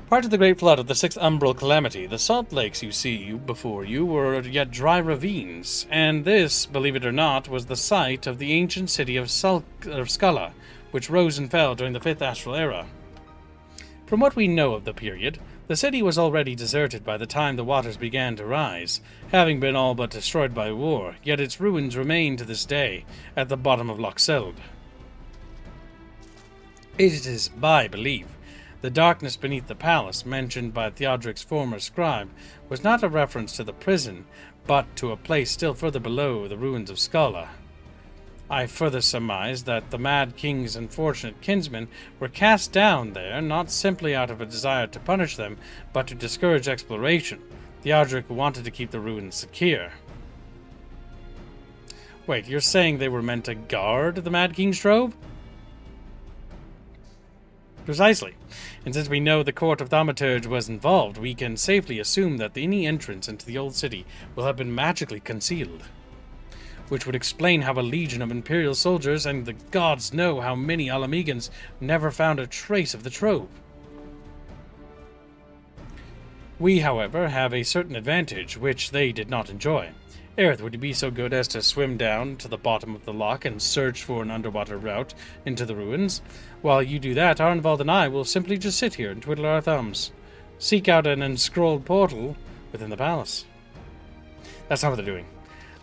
Prior to the great flood of the 6th umbral calamity, the salt lakes you see before you were yet dry ravines, and this, believe it or not, was the site of the ancient city of Skala, which rose and fell during the 5th astral era. From what we know of the period, the city was already deserted by the time the waters began to rise, having been all but destroyed by war, yet its ruins remain to this day at the bottom of Loch Seld. It is by belief the darkness beneath the palace, mentioned by Theodric's former scribe, was not a reference to the prison, but to a place still further below the ruins of Skala. I further surmise that the Mad King's unfortunate kinsmen were cast down there not simply out of a desire to punish them, but to discourage exploration. Theodric wanted to keep the ruins secure. Wait, you're saying they were meant to guard the Mad King's trove? Precisely. And since we know the court of Thaumaturge was involved, we can safely assume that any entrance into the old city will have been magically concealed. Which would explain how a legion of Imperial soldiers and the gods know how many Alamegans never found a trace of the trove. We, however, have a certain advantage, which they did not enjoy. Aerith, would you be so good as to swim down to the bottom of the loch and search for an underwater route into the ruins? While you do that, Arnvald and I will simply just sit here and twiddle our thumbs. Seek out an enscrolled portal within the palace. That's not what they're doing.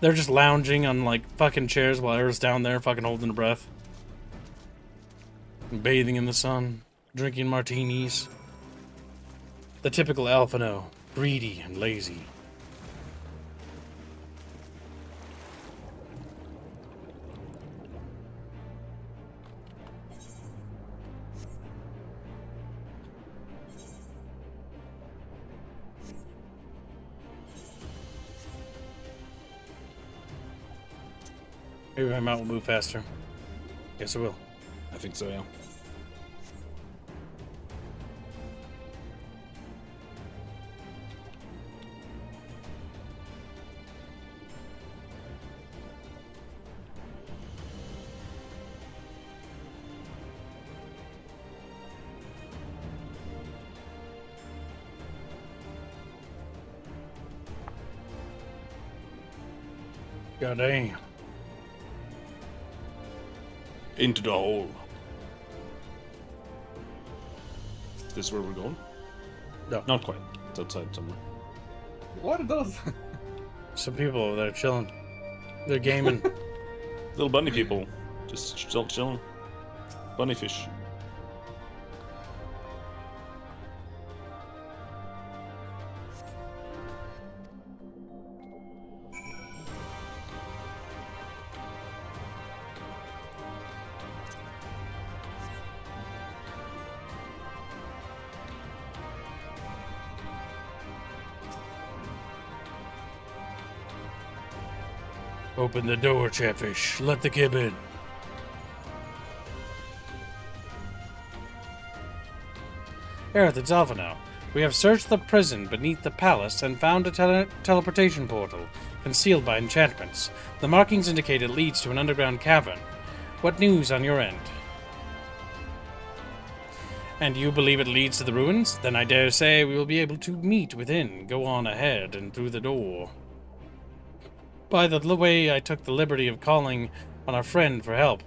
They're just lounging on, like, fucking chairs while Aerith's down there fucking holding her breath. Bathing in the sun. Drinking martinis. The typical Alphino. Greedy and lazy. Maybe my mount will move faster. Yes, it will. I think so, yeah. God dang. Into the hole. This is where we're going? No. Not quite. It's outside somewhere. What are those? Some people over there chilling. They're gaming. Little bunny people. Just chilling. Bunny fish. Open the door, Chatfish. Let the kid in. Aerith, it's Alpha now. We have searched the prison beneath the palace and found a teleportation portal, concealed by enchantments. The markings indicate it leads to an underground cavern. What news on your end? And you believe it leads to the ruins? Then I dare say we will be able to meet within. Go on ahead and through the door. By the way, I took the liberty of calling on our friend for help.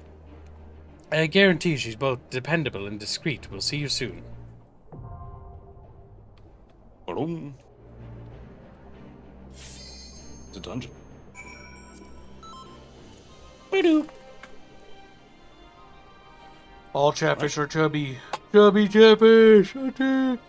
I guarantee she's both dependable and discreet. We'll see you soon. Boom. It's a dungeon. Ba-doop. All Chatfish are chubby. Chubby Chatfish!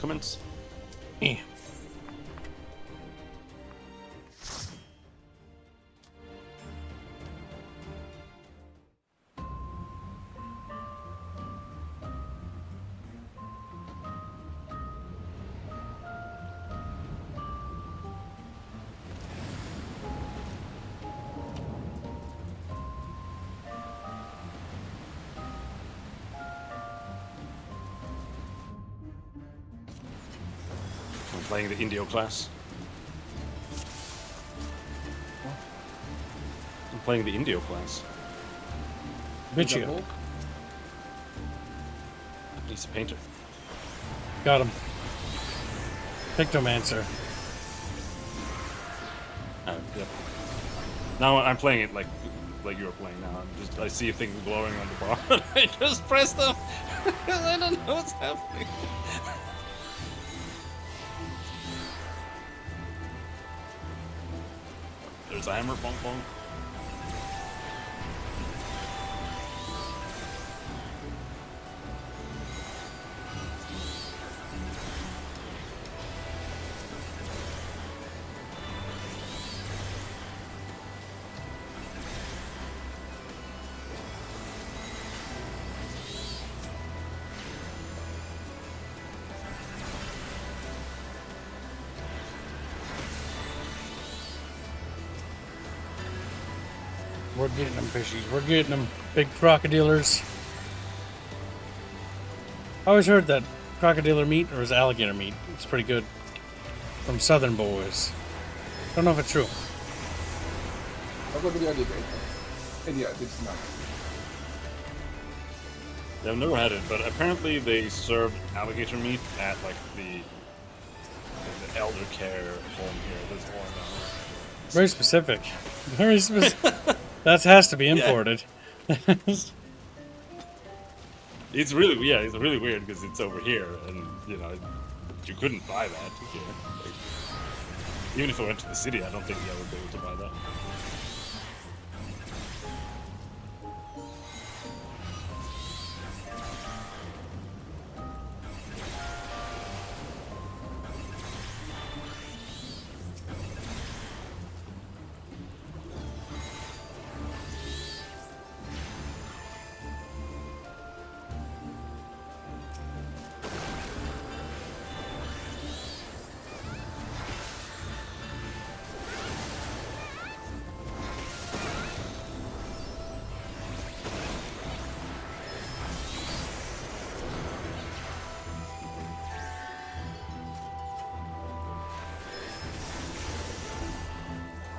comments. Eh. I'm playing the Indio class. I'm playing the Indio class. Bitch you. Double. He's a painter. Got him. Pictomancer. Yep. Now I'm playing it like you're playing now. I see things glowing on the bar, and I just press them. I don't know what's happening. There's a hammer, bonk bonk. We're getting them, fishies. We're getting them. Big crocodilers. I always heard that crocodile meat or is alligator meat. It's pretty good. From Southern boys. Don't know if it's true. I'll go to the alligator. And yeah, it's not. Yeah, I've never had it, but apparently they served alligator meat at like the elder care home here. There's one. Very specific. Very specific. That has to be imported. It's really weird because it's over here, and you know, you couldn't buy that here. Like, even if I went to the city, I don't think I would be able to buy that.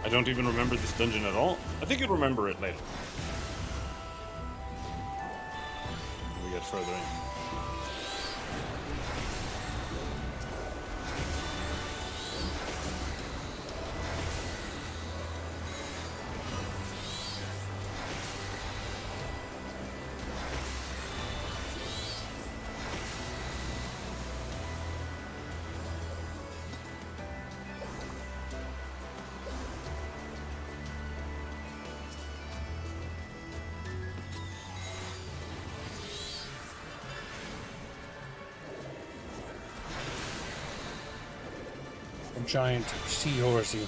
I don't even remember this dungeon at all. I think you'll remember it later. When we get further in. A giant seahorsey.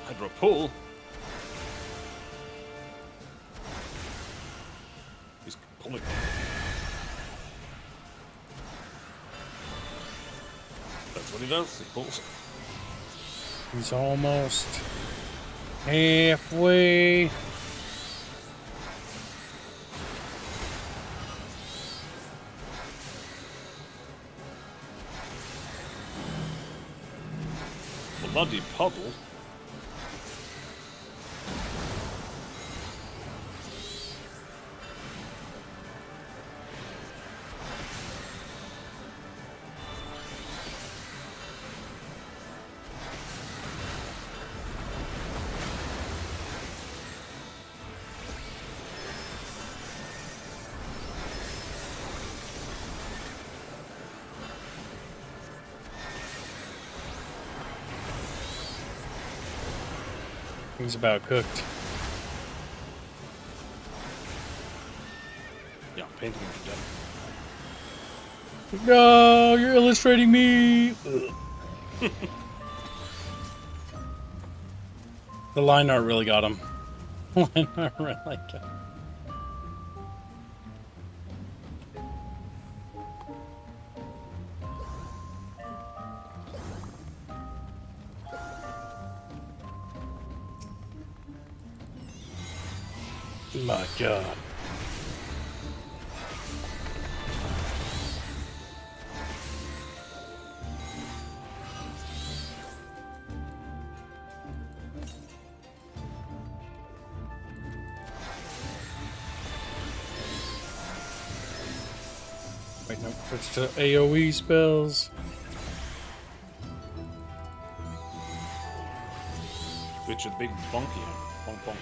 Hydro pull. He's pulling. That's what he does. He pulls. He's almost halfway. Bloody puddle. He's about cooked. Yeah, painting him to death. No, you're illustrating me. The line art really got him. Line art really got him. My God. Wait, no, switch to AoE spells. Which is big bonky. Bonk bonk.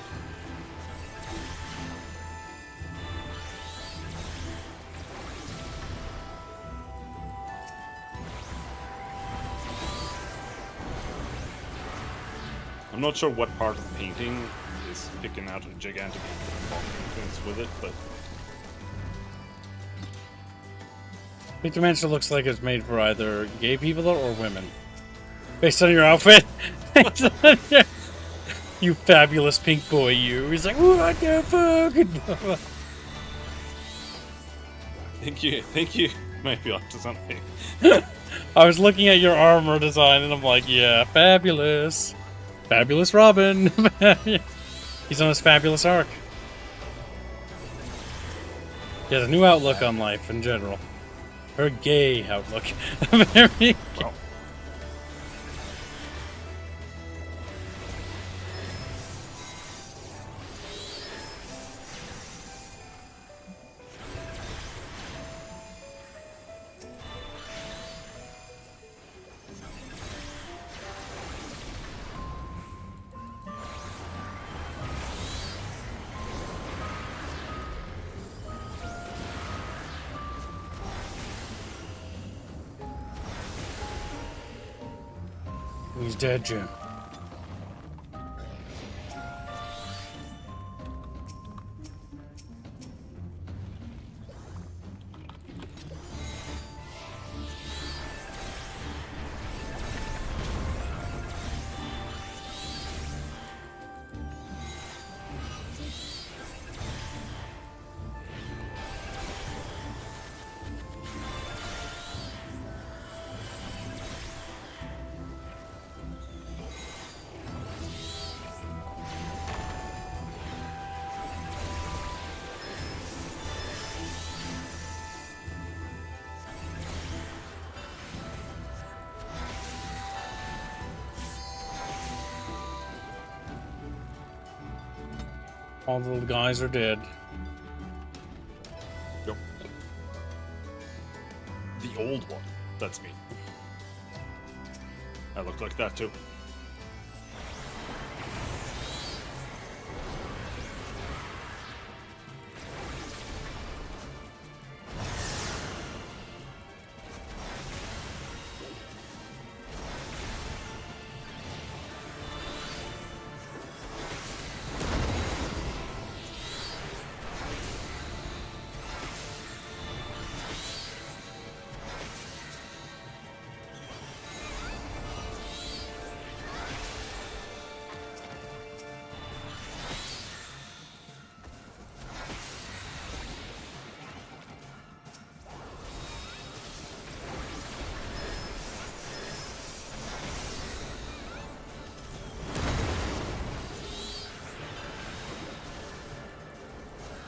I'm not sure what part of the painting is picking out a gigantic bonking things with it, but Victor Mansion looks like it's made for either gay people or women. Based on your outfit. You fabulous pink boy, you. He's like, what the fuck? thank you. Might be onto something. I was looking at your armor design and I'm like, yeah, fabulous. Fabulous Robin. He's on his fabulous arc. He has a new outlook on life in general. Her gay outlook. Very Well, He's dead, Jim. All the little guys are dead. yep. The old one. That's me. I look like that too.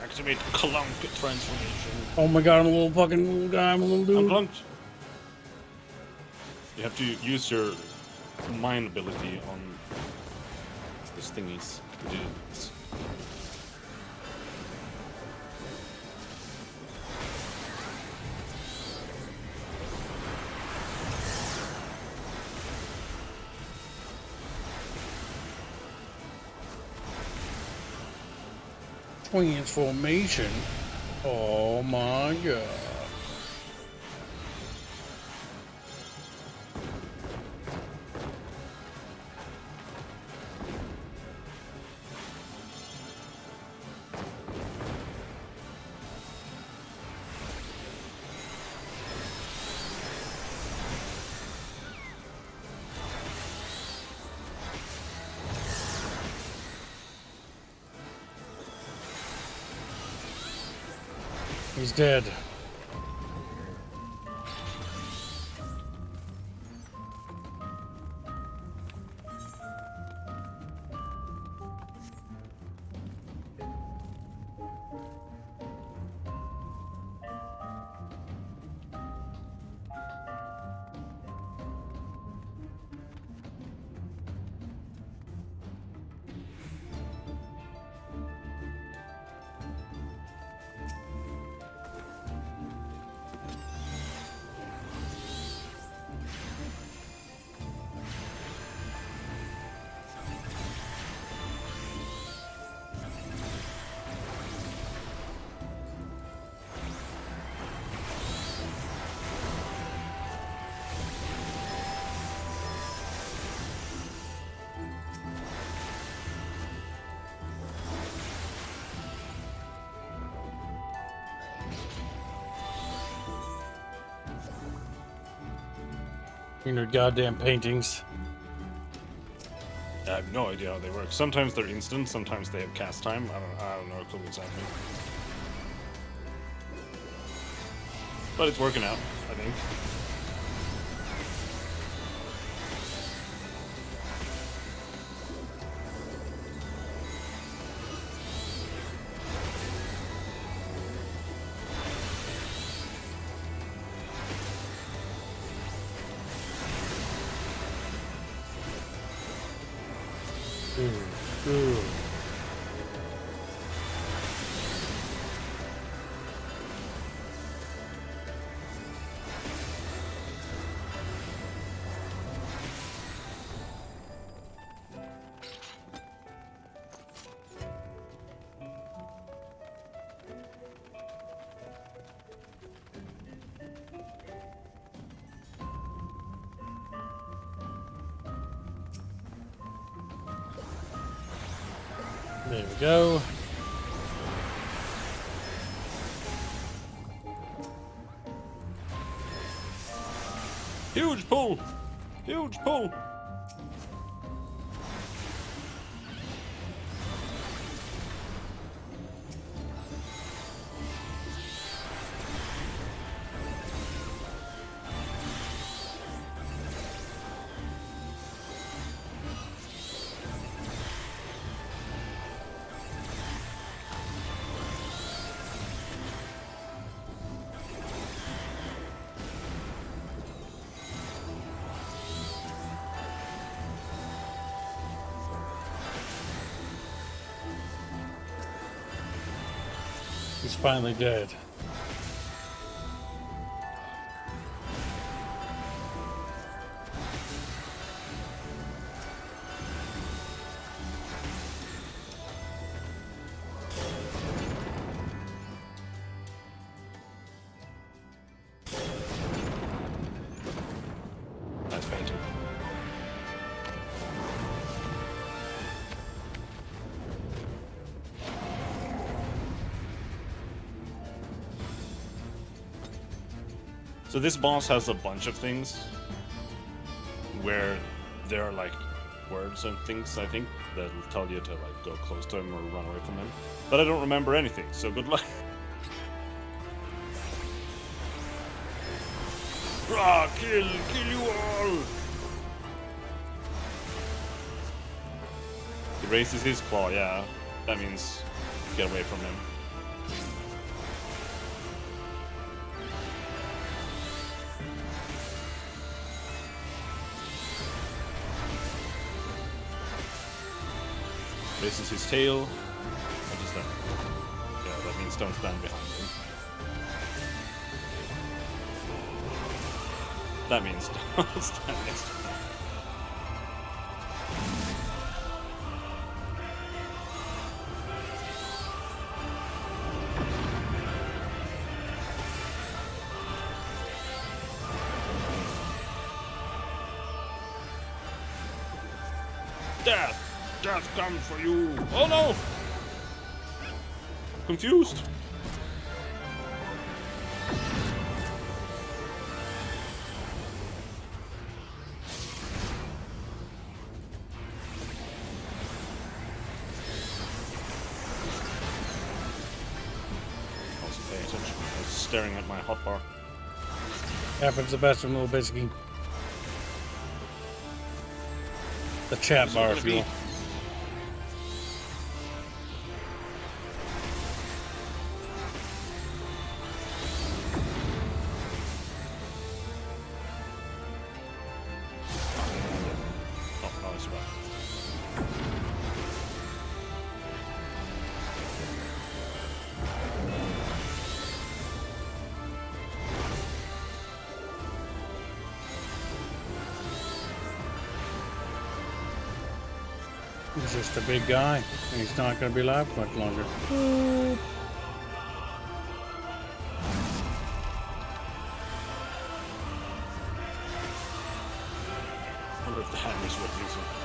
Activate clunk transformation. Oh my god, I'm a little fucking little guy, I'm a little dude. Unclunked. You have to use your mind ability on these thingies to do this. Transformation. Oh my god. He's dead. You know, goddamn paintings. I have no idea how they work. Sometimes they're instant, sometimes they have cast time. I don't know a clue what's happening. But it's working out, I think. Ooh. There we go. Huge pull! Huge pull! He's finally dead. Nice painting. So this boss has a bunch of things where there are like words and things, I think, that'll tell you to like go close to him or run away from him. But I don't remember anything, so good luck. Rah, kill you all! He raises his claw, yeah. That means get away from him. Raises his tail. What does that mean? Yeah, that means don't stand behind him. That means don't stand next to him. Death! Death comes for you! Oh no! Confused! Also pay attention. staring at my hotbar. Happens the best from little Bickering. The chat This is bar, gonna if you be- will. Oh, no, it's right. He's just a big guy. He's not going to be alive much longer. I wonder if the hammer's worth using.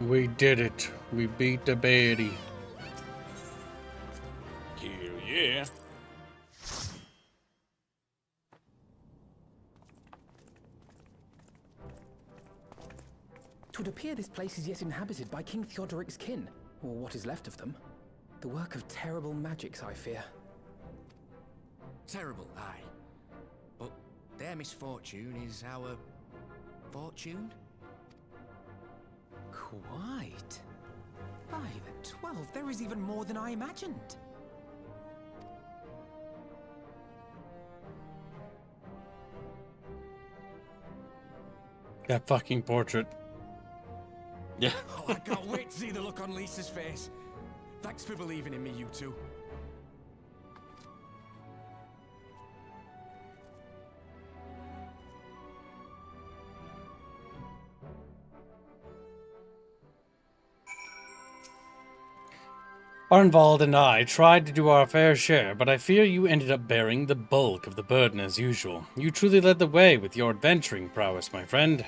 We did it. We beat the baddie. Hell yeah. It would appear this place is yet inhabited by King Theodoric's kin, or what is left of them. The work of terrible magics, I fear. Terrible, aye. But their misfortune is our fortune? Quite. By the 12, there is even more than I imagined. That fucking portrait. Yeah. Oh, I can't wait to see the look on Lisa's face. Thanks for believing in me, you two. Arnvald and I tried to do our fair share, but I fear you ended up bearing the bulk of the burden as usual. You truly led the way with your adventuring prowess, my friend.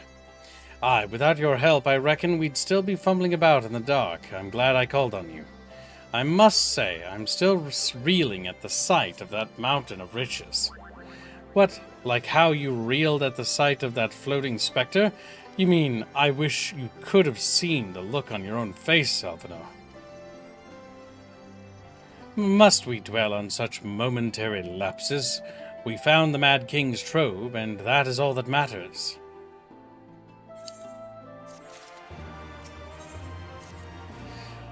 Aye, without your help, I reckon we'd still be fumbling about in the dark. I'm glad I called on you. I must say, I'm still reeling at the sight of that mountain of riches. What, like how you reeled at the sight of that floating spectre? You mean, I wish you could have seen the look on your own face, Alphino. Must we dwell on such momentary lapses? We found the Mad King's trove, and that is all that matters.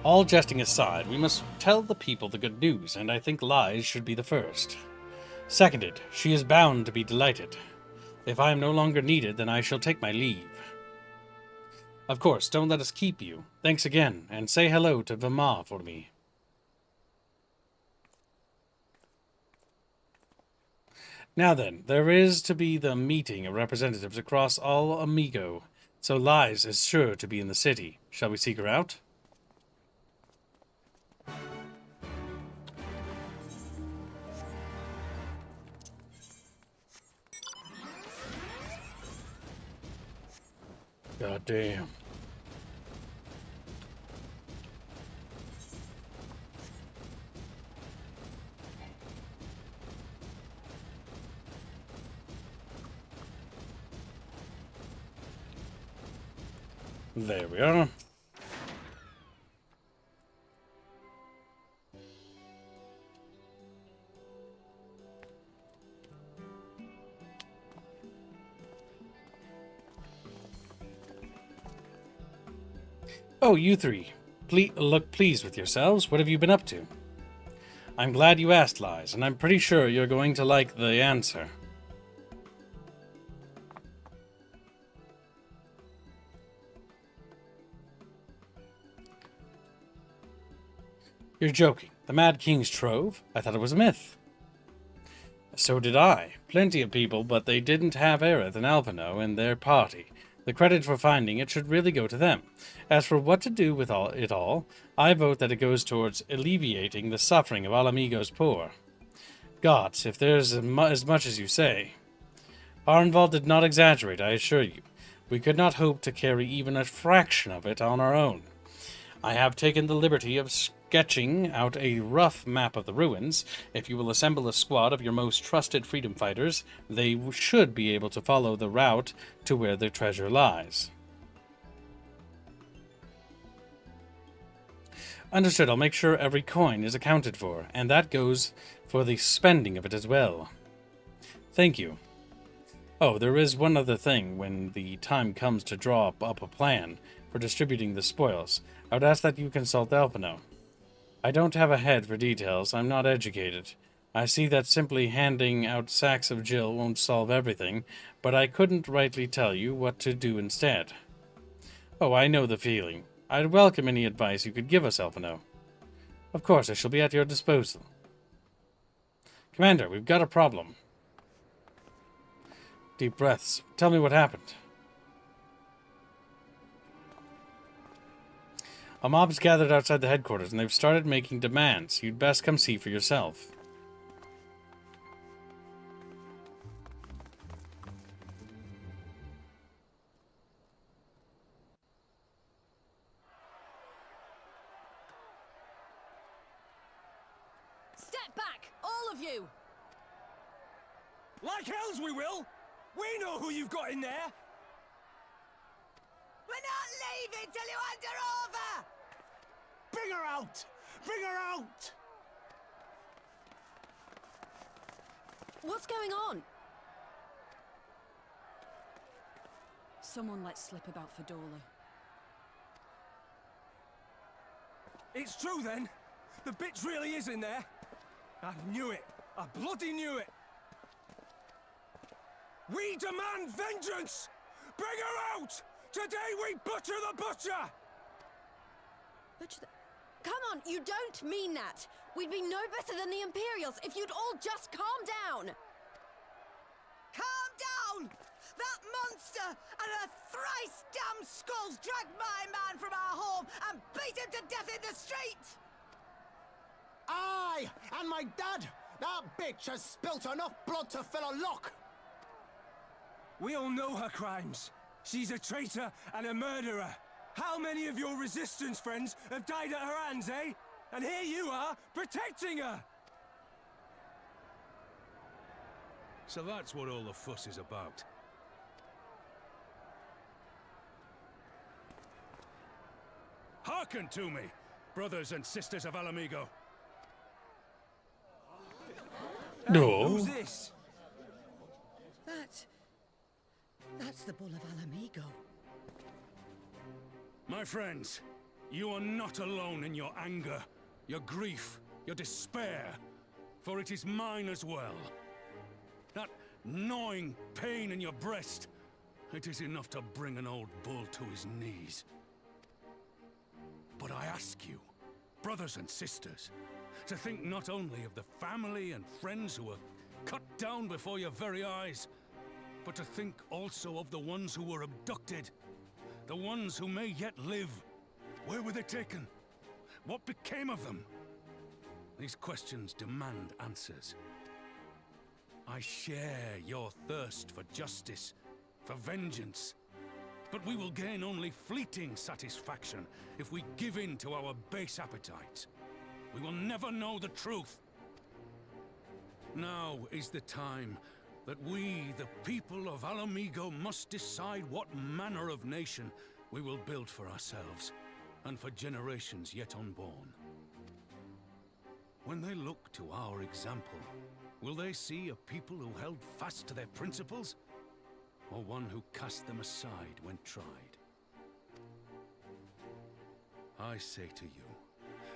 All jesting aside, we must tell the people the good news, and I think Lies should be the first. Seconded, she is bound to be delighted. If I am no longer needed, then I shall take my leave. Of course, don't let us keep you. Thanks again, and say hello to Vama for me. Now then, there is to be the meeting of representatives across all Amigo, so Lies is sure to be in the city. Shall we seek her out? God damn. There we are. Oh, you three. Look pleased with yourselves. What have you been up to? I'm glad you asked, Lies, and I'm pretty sure you're going to like the answer. You're joking. The Mad King's Trove? I thought it was a myth. So did I. Plenty of people, but they didn't have Aerith and Alphino in their party. The credit for finding it should really go to them. As for what to do with it all, I vote that it goes towards alleviating the suffering of Alamigo's poor. Gods, if there's as much as you say. Arnvald did not exaggerate, I assure you. We could not hope to carry even a fraction of it on our own. I have taken the liberty of sketching out a rough map of the ruins. If you will assemble a squad of your most trusted freedom fighters, they should be able to follow the route to where the treasure lies. Understood. I'll make sure every coin is accounted for, and that goes for the spending of it as well. Thank you. Oh, there is one other thing. When the time comes to draw up a plan for distributing the spoils, I would ask that you consult Alphino. I don't have a head for details. I'm not educated. I see that simply handing out sacks of Jill won't solve everything, but I couldn't rightly tell you what to do instead. Oh, I know the feeling. I'd welcome any advice you could give us, Alphino. Of course, I shall be at your disposal. Commander, we've got a problem. Deep breaths. Tell me what happened. A mob's gathered outside the headquarters, and they've started making demands. You'd best come see for yourself. Step back, all of you! Like hells we will! We know who you've got in there! We're not leaving till you hand her over! Bring her out! Bring her out! What's going on? Someone let slip about Fedora. It's true then! The bitch really is in there! I knew it! I bloody knew it! We demand vengeance! Bring her out! Today we butcher the butcher! Butcher the... Come on, you don't mean that! We'd be no better than the Imperials if you'd all just calm down! Calm down! That monster and her thrice damned skulls dragged my man from our home and beat him to death in the street! Aye! And my dad! That bitch has spilt enough blood to fill a lock! We all know her crimes. She's a traitor and a murderer. How many of your resistance friends have died at her hands, eh? And here you are, protecting her! So that's what all the fuss is about. Hearken to me, brothers and sisters of Alamigo. No. Who's this? That's the Bull of Alamigo. My friends, you are not alone in your anger, your grief, your despair, for it is mine as well. That gnawing pain in your breast, it is enough to bring an old bull to his knees. But I ask you, brothers and sisters, to think not only of the family and friends who were cut down before your very eyes, but to think also of the ones who were abducted, the ones who may yet live. Where were they taken? What became of them? These questions demand answers. I share your thirst for justice, for vengeance, but we will gain only fleeting satisfaction if we give in to our base appetites. We will never know the truth. Now is the time that we, the people of Alamigo, must decide what manner of nation we will build for ourselves, and for generations yet unborn. When they look to our example, will they see a people who held fast to their principles, or one who cast them aside when tried? I say to you,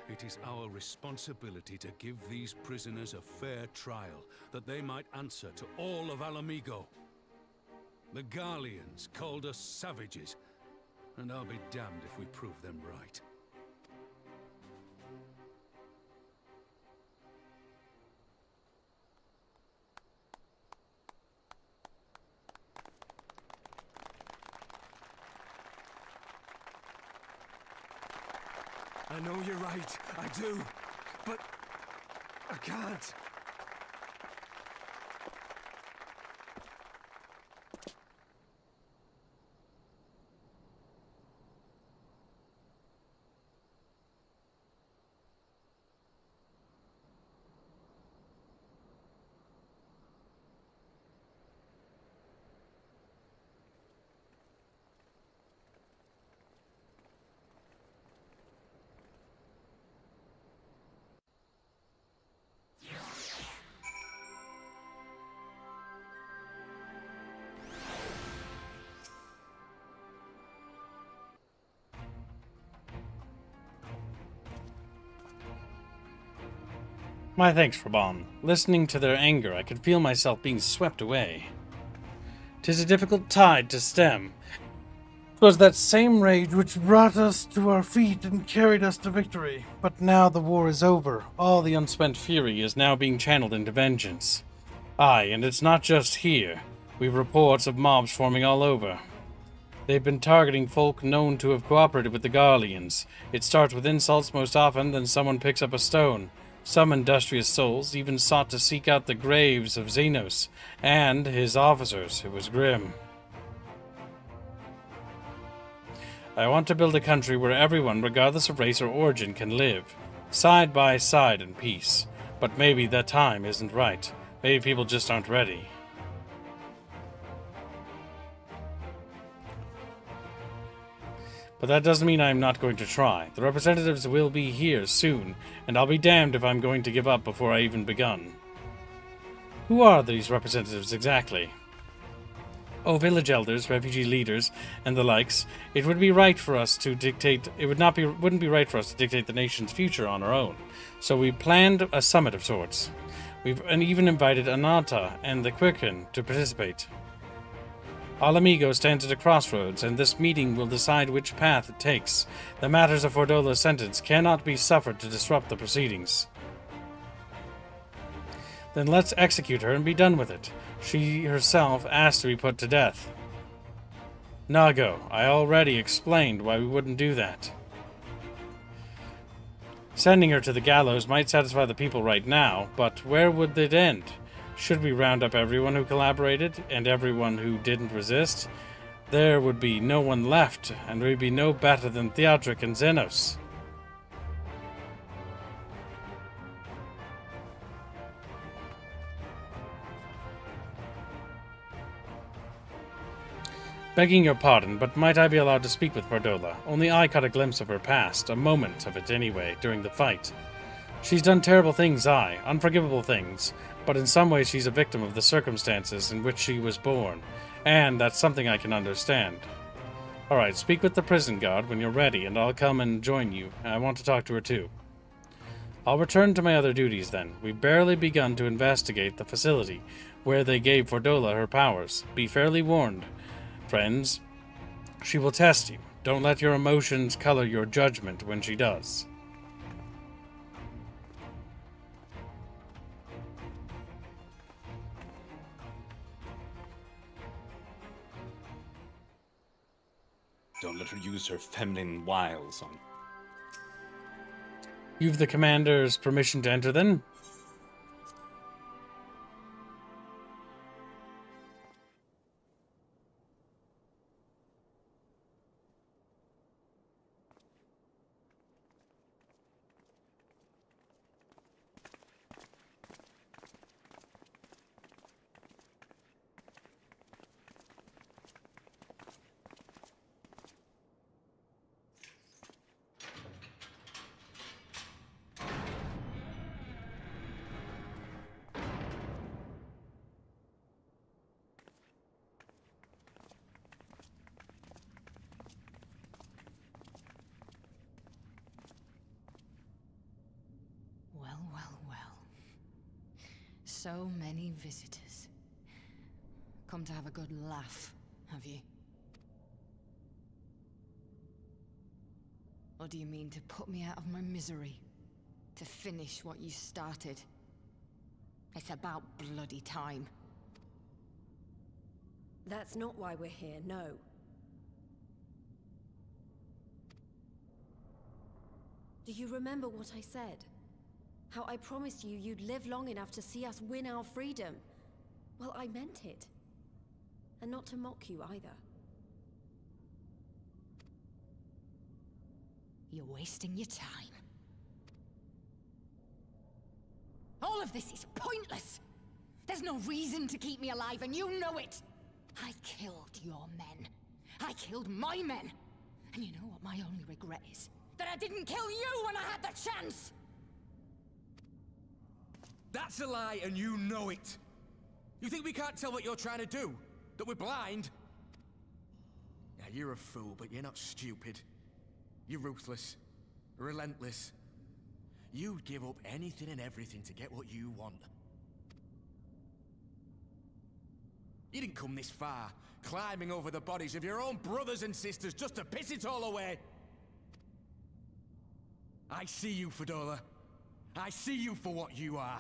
it is our responsibility to give these prisoners a fair trial, that they might answer to all of Alamigo. The Garleans called us savages, and I'll be damned if we prove them right. I know you're right, I do, but I can't. My thanks, Raban. Listening to their anger, I could feel myself being swept away. 'Tis a difficult tide to stem. 'Twas that same rage which brought us to our feet and carried us to victory. But now the war is over. All the unspent fury is now being channeled into vengeance. Aye, and it's not just here. We've reports of mobs forming all over. They've been targeting folk known to have cooperated with the Garleans. It starts with insults most often, then someone picks up a stone. Some industrious souls even sought to seek out the graves of Zeno and his officers. It was grim. I want to build a country where everyone, regardless of race or origin, can live, side by side in peace. But maybe that time isn't right. Maybe people just aren't ready. But that doesn't mean I'm not going to try. The representatives will be here soon, and I'll be damned if I'm going to give up before I even begun. Who are these representatives exactly? Oh, village elders, refugee leaders, and the likes. It would be right for us to dictate. Wouldn't be right for us to dictate the nation's future on our own. So we planned a summit of sorts. We've even invited Anata and the Quicken to participate. Alamigo stands at a crossroads, and this meeting will decide which path it takes. The matters of Fordola's sentence cannot be suffered to disrupt the proceedings. Then let's execute her and be done with it. She herself asked to be put to death. Nago, I already explained why we wouldn't do that. Sending her to the gallows might satisfy the people right now, but where would it end? Should we round up everyone who collaborated and everyone who didn't resist? There would be no one left, and we'd be no better than Theodric and Zenos. Begging your pardon, but might I be allowed to speak with Fordola? Only I caught a glimpse of her past, a moment of it anyway, during the fight. She's done terrible things, unforgivable things, but in some ways she's a victim of the circumstances in which she was born, and that's something I can understand. Alright, speak with the prison guard when you're ready, and I'll come and join you. I want to talk to her too. I'll return to my other duties then. We've barely begun to investigate the facility where they gave Fordola her powers. Be fairly warned, friends. She will test you. Don't let your emotions color your judgment when she does. Don't let her use her feminine wiles on. You've the commander's permission to enter then? So many visitors. Come to have a good laugh, have you? Or do you mean to put me out of my misery? To finish what you started? It's about bloody time. That's not why we're here, no. Do you remember what I said? How I promised you you'd live long enough to see us win our freedom? Well, I meant it. And not to mock you either. You're wasting your time. All of this is pointless! There's no reason to keep me alive, and you know it! I killed your men. I killed my men. And you know what my only regret is? That I didn't kill you when I had the chance! That's a lie, and you know it! You think we can't tell what you're trying to do? That we're blind? Yeah, you're a fool, but you're not stupid. You're ruthless. Relentless. You'd give up anything and everything to get what you want. You didn't come this far, climbing over the bodies of your own brothers and sisters just to piss it all away. I see you, Fedora. I see you for what you are.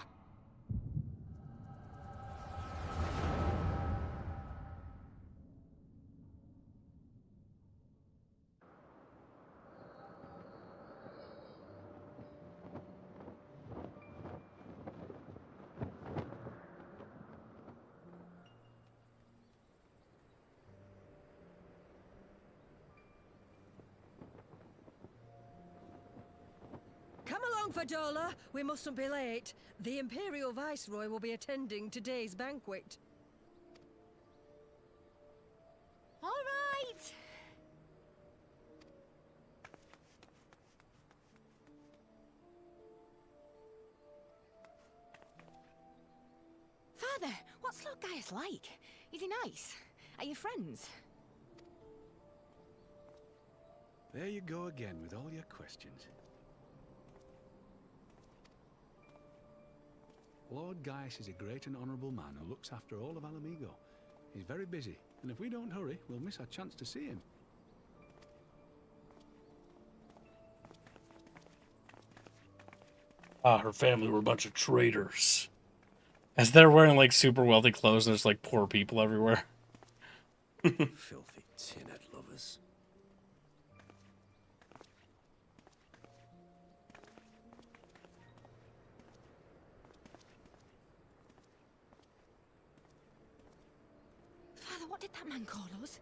Come along, Fadola. We mustn't be late. The Imperial Viceroy will be attending today's banquet. All right! Father, what's Lord Gaius like? Is he nice? Are you friends? There you go again with all your questions. Lord Gaius is a great and honourable man who looks after all of Alamigo. He's very busy, and if we don't hurry, we'll miss our chance to see him. Ah, her family were a bunch of traitors. As they're wearing, like, super wealthy clothes, there's, like, poor people everywhere. Filthy tin-head lovers. Father, what did that man call us?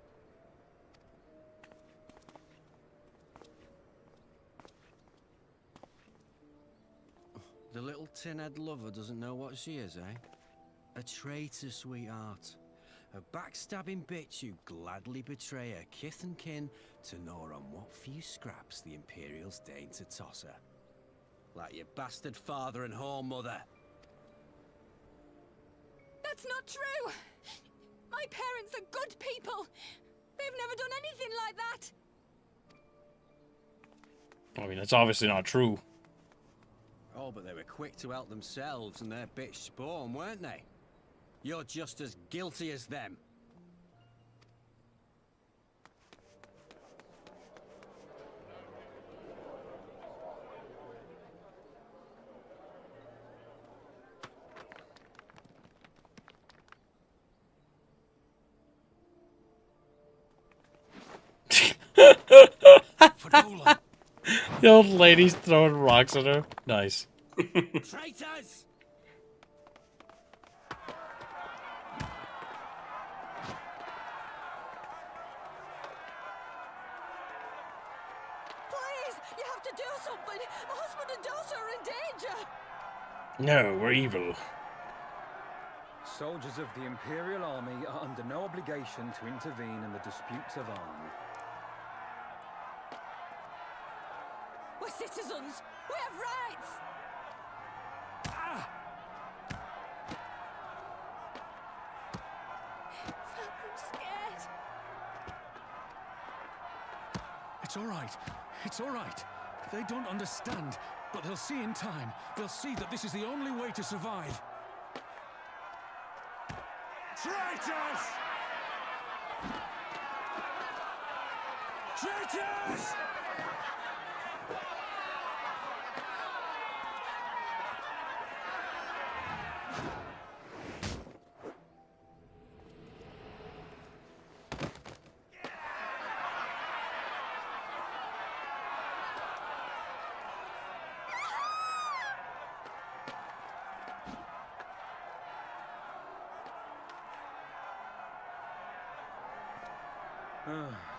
The little tin-head lover doesn't know what she is, eh? A traitor, sweetheart. A backstabbing bitch who'd gladly betray her kith and kin to gnaw on what few scraps the Imperials deign to toss her. Like your bastard father and whore mother. That's not true! My parents are good people! They've never done anything like that! I mean, it's obviously not true. Oh, but they were quick to help themselves and their bitch spawn, weren't they? You're just as guilty as them. The old lady's throwing rocks at her. Nice. Traitors! Please, you have to do something. My husband and daughter are in danger. No, we're evil. Soldiers of the Imperial Army are under no obligation to intervene in the disputes of arms. We're citizens. We have rights. I'm scared. It's all right. It's all right. They don't understand, but they'll see in time. They'll see that this is the only way to survive. Traitors! Traitors!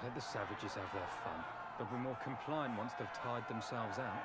Let the savages have their fun. They'll be more compliant once they've tired themselves out.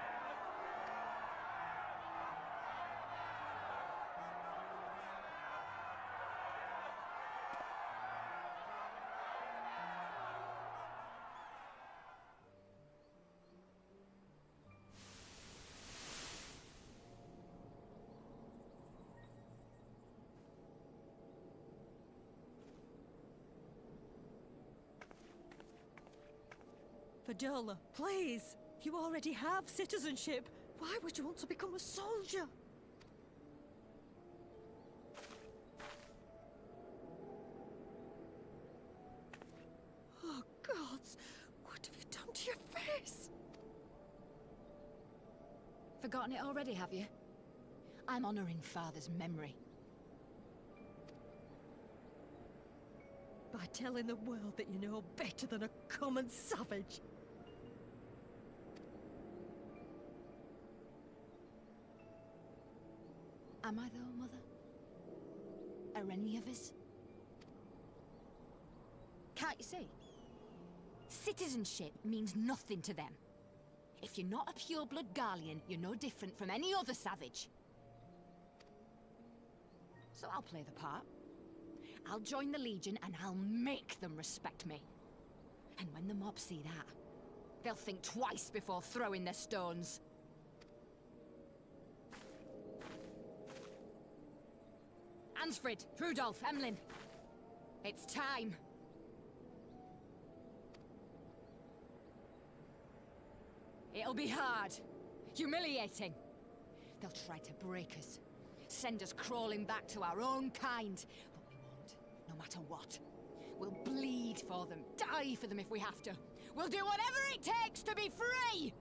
Fadola, please! You already have citizenship. Why would you want to become a soldier? Oh, gods! What have you done to your face? Forgotten it already, have you? I'm honoring Father's memory. By telling the world that you know better than a common savage. Am I though, Mother? Are any of us? Can't you see? Citizenship means nothing to them. If you're not a pure-blood Garlean, you're no different from any other savage. So I'll play the part. I'll join the Legion and I'll make them respect me. And when the mob see that, they'll think twice before throwing their stones. Ansfrid, Rudolph, Emlyn. It's time. It'll be hard. Humiliating. They'll try to break us. Send us crawling back to our own kind. But we won't, no matter what. We'll bleed for them, die for them if we have to. We'll do whatever it takes to be free!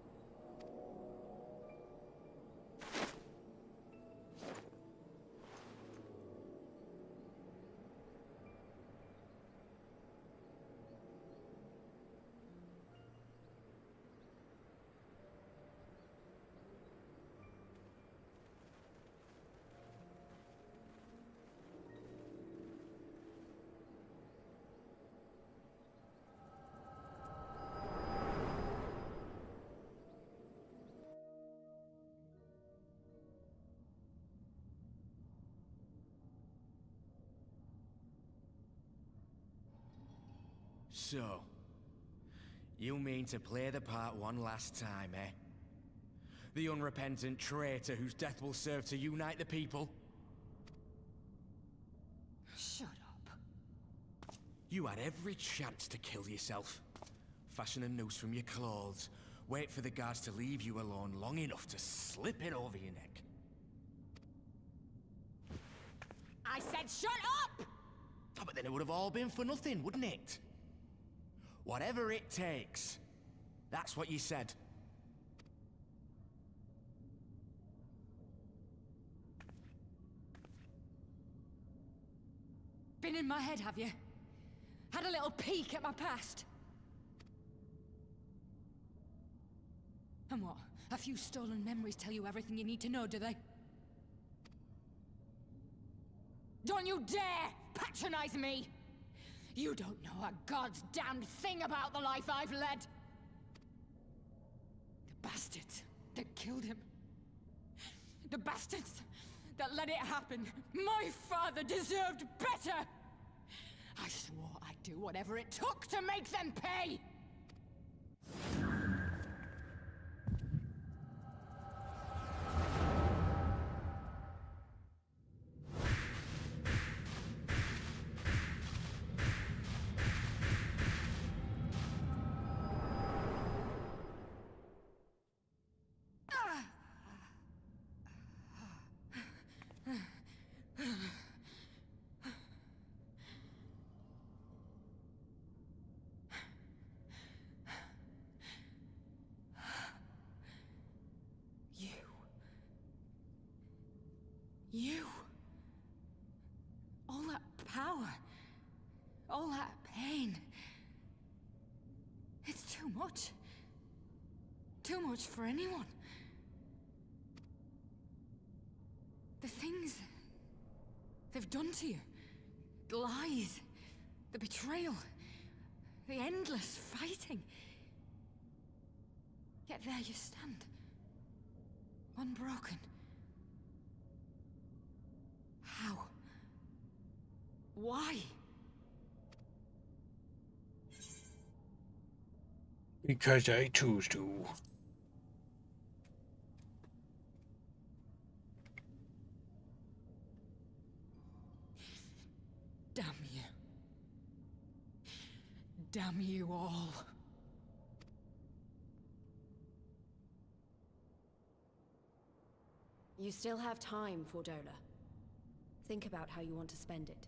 So, you mean to play the part one last time, eh? The unrepentant traitor whose death will serve to unite the people? Shut up. You had every chance to kill yourself. Fashion a noose from your clothes, wait for the guards to leave you alone long enough to slip it over your neck. I said shut up! Oh, but then it would have all been for nothing, wouldn't it? Whatever it takes. That's what you said. Been in my head, have you? Had a little peek at my past? And what? A few stolen memories tell you everything you need to know, do they? Don't you dare patronize me! You don't know a god's damned thing about the life I've led! The bastards that killed him. The bastards that let it happen. My father deserved better! I swore I'd do whatever it took to make them pay! power, all that pain. It's too much. Too much for anyone. The things they've done to you. The lies. The betrayal. The endless fighting. Yet there you stand. Unbroken. How? Why? Because I choose to. Damn you. Damn you all. You still have time, Fordola. Think about how you want to spend it.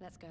Let's go.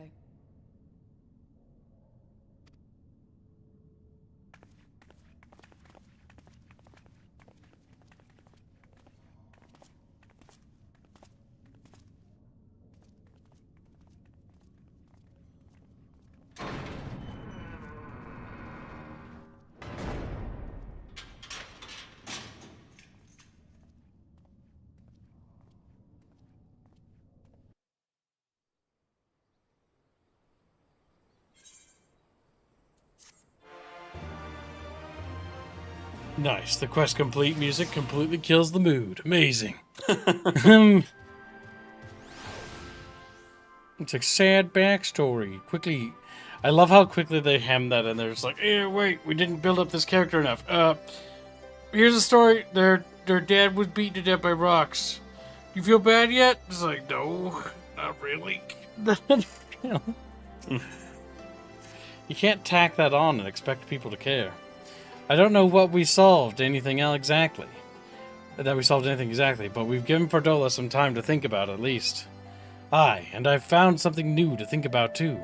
Nice. The quest complete music completely kills the mood. Amazing. It's a sad backstory. Quickly, I love how quickly they hem that in there. It's like, eh, wait, we didn't build up this character enough. Here's a story. Their dad was beaten to death by rocks. You feel bad yet? It's like, no, not really. You can't tack that on and expect people to care. I don't know what we solved anything exactly. That we solved anything exactly, but we've given Fordola some time to think about at least. Aye, and I've found something new to think about too.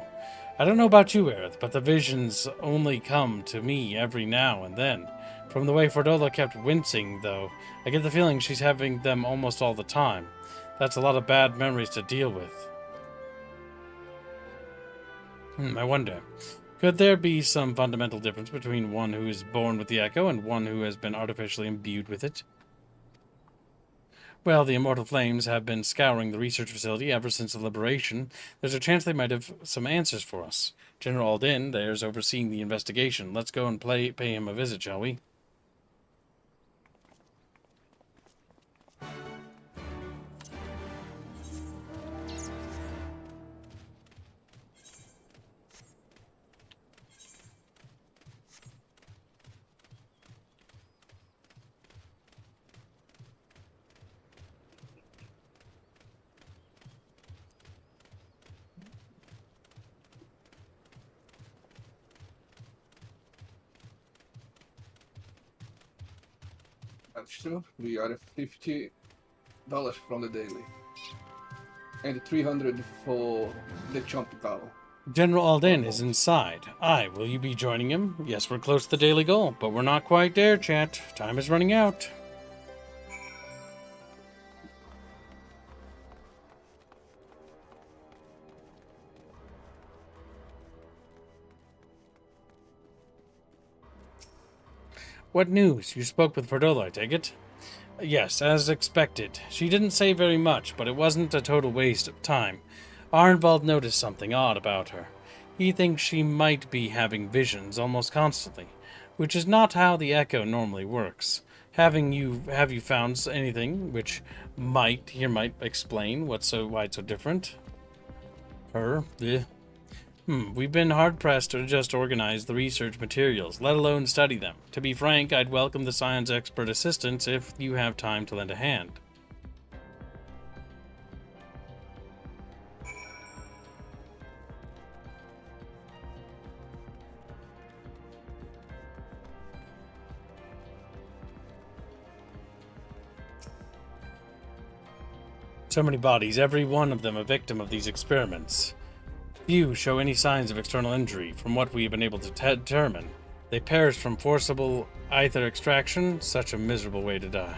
I don't know about you, Aerith, but the visions only come to me every now and then. From the way Fordola kept wincing, though, I get the feeling she's having them almost all the time. That's a lot of bad memories to deal with. I wonder, could there be some fundamental difference between one who is born with the Echo and one who has been artificially imbued with it? Well, the Immortal Flames have been scouring the research facility ever since the liberation. There's a chance they might have some answers for us. General Aldin, there's overseeing the investigation. Let's go and pay him a visit, shall we? So we are at $50 from the daily. And 300 for the chomp cow. General Aldin is inside. Aye, will you be joining him? Yes, we're close to the daily goal, but we're not quite there, chat. Time is running out. What news? You spoke with Fordola, I take it? Yes, as expected. She didn't say very much, but it wasn't a total waste of time. Arnvald noticed something odd about her. He thinks she might be having visions almost constantly, which is not how the Echo normally works. Have you found anything which might explain why it's so different? We've been hard-pressed to just organize the research materials, let alone study them. To be frank, I'd welcome the science expert assistance if you have time to lend a hand. So many bodies, every one of them a victim of these experiments. Few show any signs of external injury, from what we have been able to determine. They perished from forcible ether extraction, such a miserable way to die.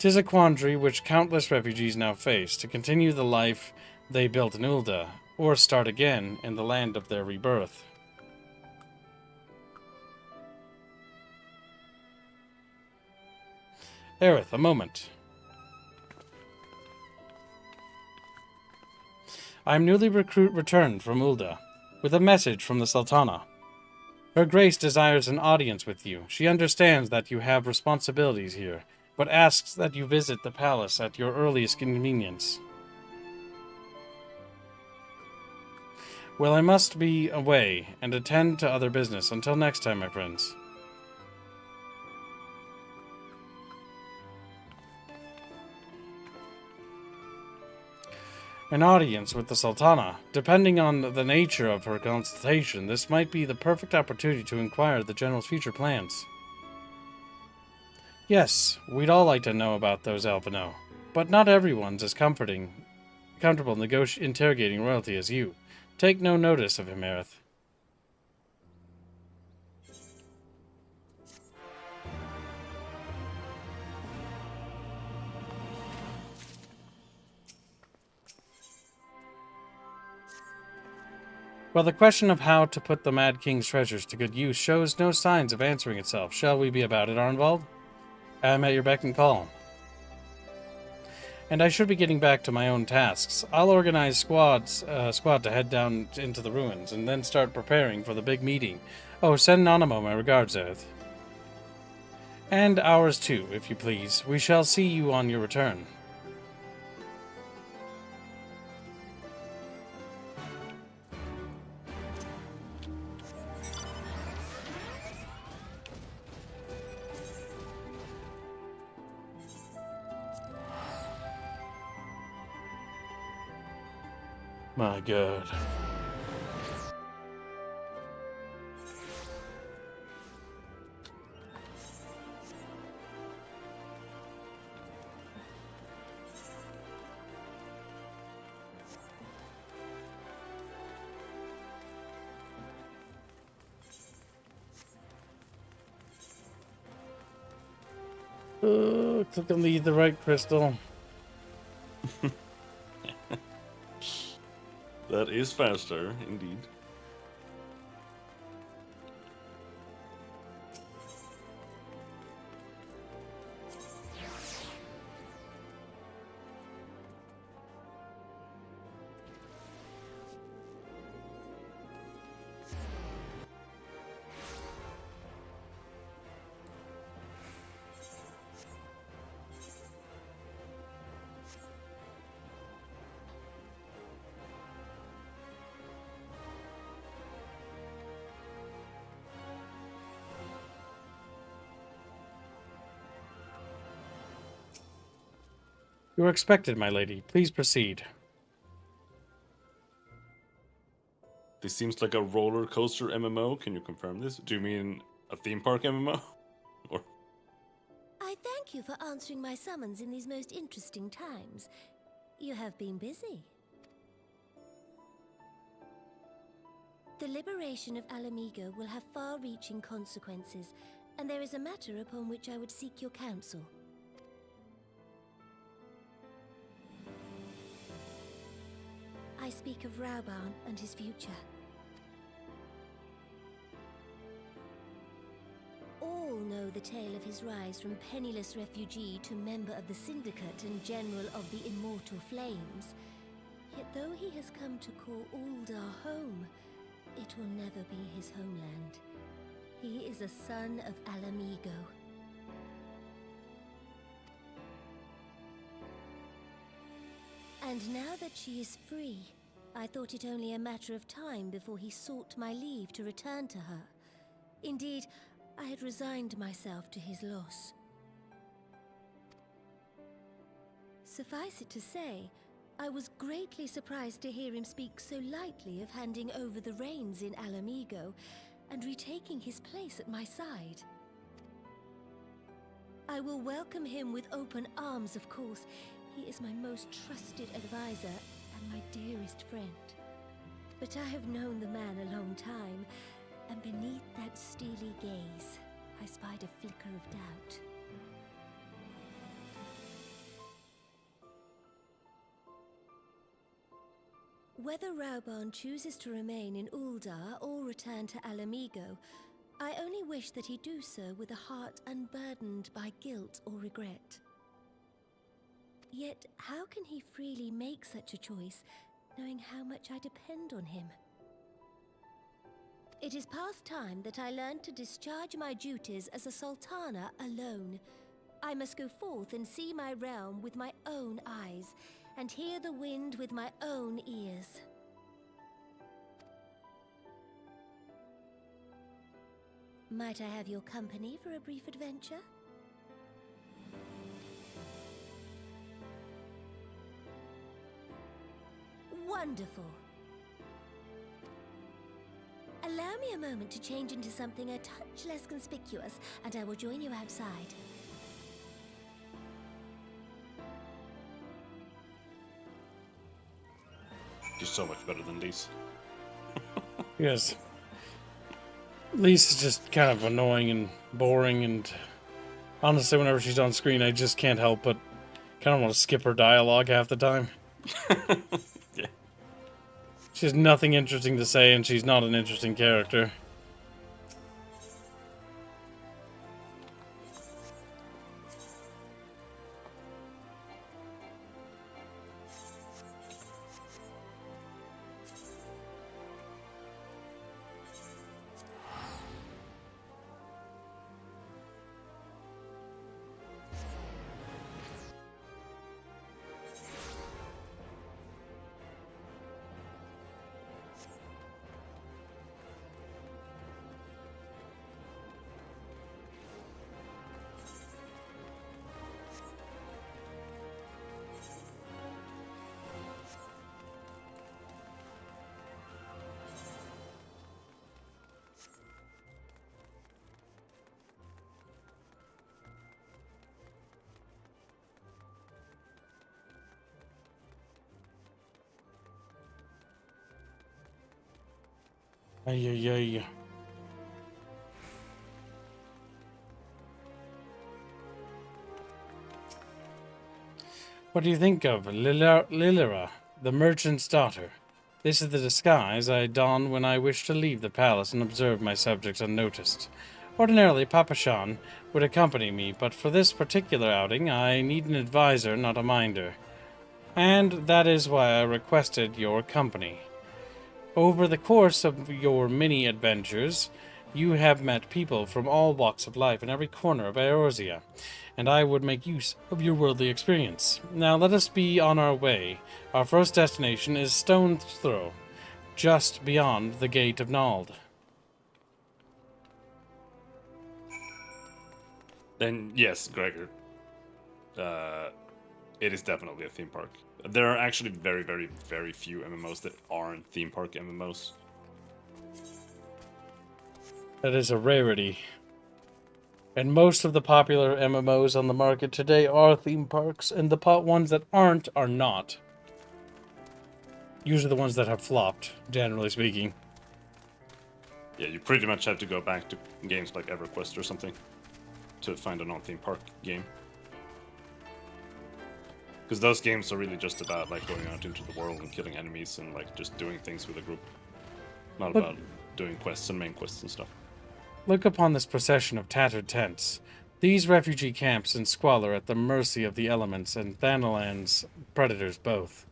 'Tis a quandary which countless refugees now face, to continue the life they built in Ul'dah, or start again in the land of their rebirth. Aerith, a moment. I am newly returned from Ul'dah, with a message from the Sultana. Her Grace desires an audience with you. She understands that you have responsibilities here, but asks that you visit the palace at your earliest convenience. Well, I must be away and attend to other business. Until next time, my friends. An audience with the Sultana. Depending on the nature of her consultation, this might be the perfect opportunity to inquire the General's future plans. Yes, we'd all like to know about those Alphino, but not everyone's as comfortable interrogating royalty as you. Take no notice of him, Aerith. Well, the question of how to put the Mad King's treasures to good use shows no signs of answering itself. Shall we be about it, Arnvald? I am at your beck and call. And I should be getting back to my own tasks. I'll organize squad to head down into the ruins, and then start preparing for the big meeting. Oh, send Nanamo my regards, Aerith. And ours too, if you please. We shall see you on your return. My God. Oh, took him to eat the right crystal. That is faster, indeed. You are expected, my lady. Please proceed. This seems like a roller coaster MMO. Can you confirm this? Do you mean a theme park MMO? Or I thank you for answering my summons in these most interesting times. You have been busy. The liberation of Alamigo will have far-reaching consequences, and there is a matter upon which I would seek your counsel. I speak of Rauban and his future. All know the tale of his rise from penniless refugee to member of the Syndicate and General of the Immortal Flames. Yet though he has come to call Ul'dah home, it will never be his homeland. He is a son of Alamigo. And now that she is free, I thought it only a matter of time before he sought my leave to return to her. Indeed, I had resigned myself to his loss. Suffice it to say, I was greatly surprised to hear him speak so lightly of handing over the reins in Alamigo and retaking his place at my side. I will welcome him with open arms, of course. He is my most trusted advisor and my dearest friend. But I have known the man a long time, and beneath that steely gaze, I spied a flicker of doubt. Whether Rauban chooses to remain in Uldar or return to Alamigo, I only wish that he do so with a heart unburdened by guilt or regret. Yet, how can he freely make such a choice, knowing how much I depend on him? It is past time that I learned to discharge my duties as a sultana alone. I must go forth and see my realm with my own eyes, and hear the wind with my own ears. Might I have your company for a brief adventure? Wonderful. Allow me a moment to change into something a touch less conspicuous, and I will join you outside. She's so much better than Lise. Yes. Lise is just kind of annoying and boring, and honestly, whenever she's on screen, I just can't help but kind of want to skip her dialogue half the time. Yeah. She has nothing interesting to say, and she's not an interesting character. Ay, ay, ay. What do you think of Lilira, the merchant's daughter? This is the disguise I don when I wish to leave the palace and observe my subjects unnoticed. Ordinarily, Papashan would accompany me, but for this particular outing, I need an advisor, not a minder. And that is why I requested your company. Over the course of your many adventures, you have met people from all walks of life in every corner of Eorzea, and I would make use of your worldly experience. Now let us be on our way. Our first destination is stone's throw, just beyond the gate of Nald. Then yes, Gregor. It is definitely a theme park. There are actually very, very, very few MMOs that aren't theme park MMOs. That is a rarity. And most of the popular MMOs on the market today are theme parks, and the ones that aren't are not. Usually the ones that have flopped, generally speaking. Yeah, you pretty much have to go back to games like EverQuest or something to find a non-theme park game. Because those games are really just about like going out into the world and killing enemies and like just doing things with a group. Not about doing quests and main quests and stuff. Look upon this procession of tattered tents. These refugee camps in squalor at the mercy of the elements and Thanalan's predators both.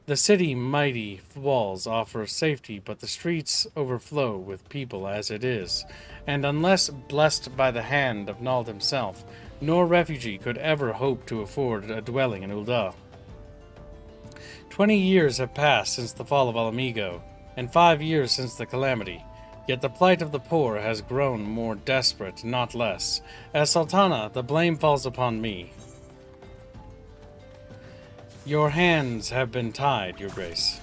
The city mighty walls offer safety, but the streets overflow with people as it is. And unless blessed by the hand of Nald himself, no refugee could ever hope to afford a dwelling in Ul'dah. 20 years have passed since the fall of Alamigo, and 5 years since the calamity. Yet the plight of the poor has grown more desperate, not less. As Sultana, the blame falls upon me. Your hands have been tied, Your Grace.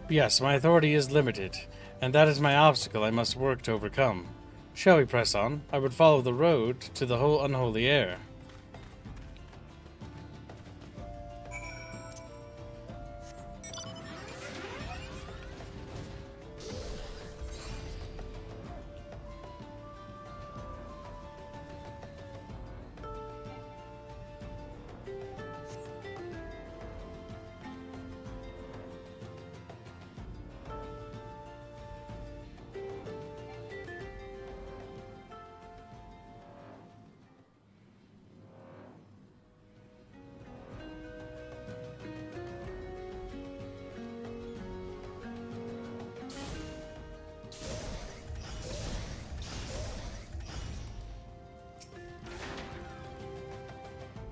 Yes, my authority is limited, and that is my obstacle I must work to overcome. Shall we press on? I would follow the road to the whole unholy air.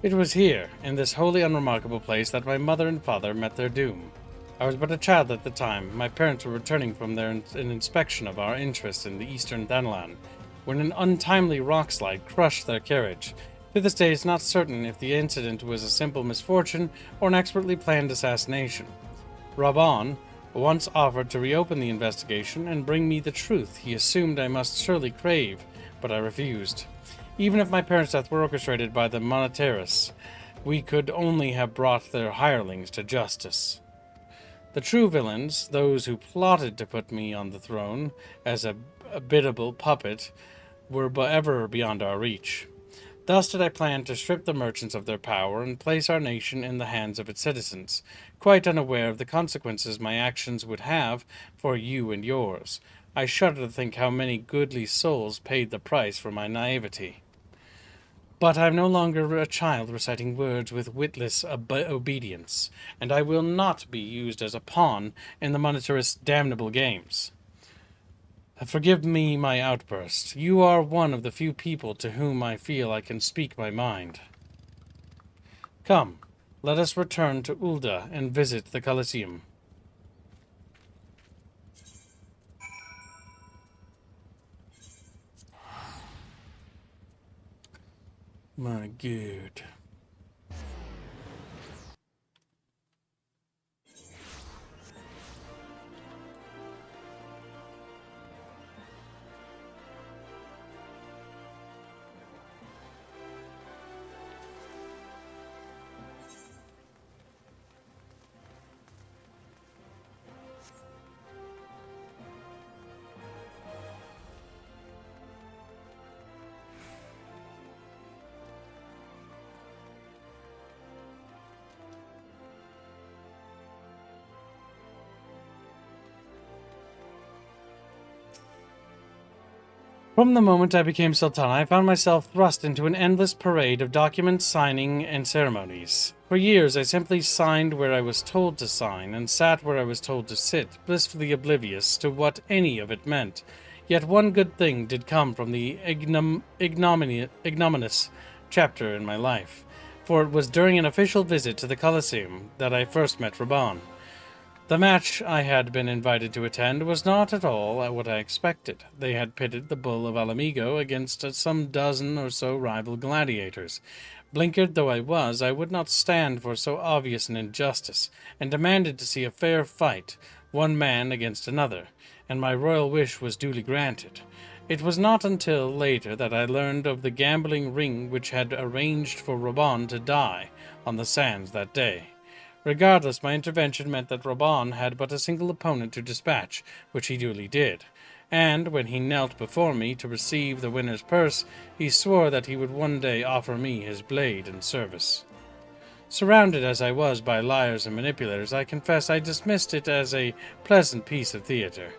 It was here, in this wholly unremarkable place, that my mother and father met their doom. I was but a child at the time. My parents were returning from an inspection of our interests in the eastern Danlan, when an untimely rockslide crushed their carriage. To this day, it's not certain if the incident was a simple misfortune or an expertly planned assassination. Raban once offered to reopen the investigation and bring me the truth he assumed I must surely crave, but I refused. Even if my parents' death were orchestrated by the monetarists, we could only have brought their hirelings to justice. The true villains, those who plotted to put me on the throne as a biddable puppet, were ever beyond our reach. Thus did I plan to strip the merchants of their power and place our nation in the hands of its citizens, quite unaware of the consequences my actions would have for you and yours. I shudder to think how many goodly souls paid the price for my naivety. But I am no longer a child reciting words with witless obedience, and I will not be used as a pawn in the monetarist's damnable games. Forgive me my outburst. You are one of the few people to whom I feel I can speak my mind. Come, let us return to Ulda and visit the Colosseum. My God. From the moment I became Sultan, I found myself thrust into an endless parade of document signing and ceremonies. For years, I simply signed where I was told to sign and sat where I was told to sit, blissfully oblivious to what any of it meant. Yet one good thing did come from the ignominious chapter in my life, for it was during an official visit to the Colosseum that I first met Raban. The match I had been invited to attend was not at all what I expected. They had pitted the Bull of Alamigo against some dozen or so rival gladiators. Blinkered though I was, I would not stand for so obvious an injustice, and demanded to see a fair fight, one man against another, and my royal wish was duly granted. It was not until later that I learned of the gambling ring which had arranged for Raban to die on the sands that day. Regardless, my intervention meant that Raban had but a single opponent to dispatch, which he duly did, and when he knelt before me to receive the winner's purse, he swore that he would one day offer me his blade in service. Surrounded as I was by liars and manipulators, I confess I dismissed it as a pleasant piece of theater.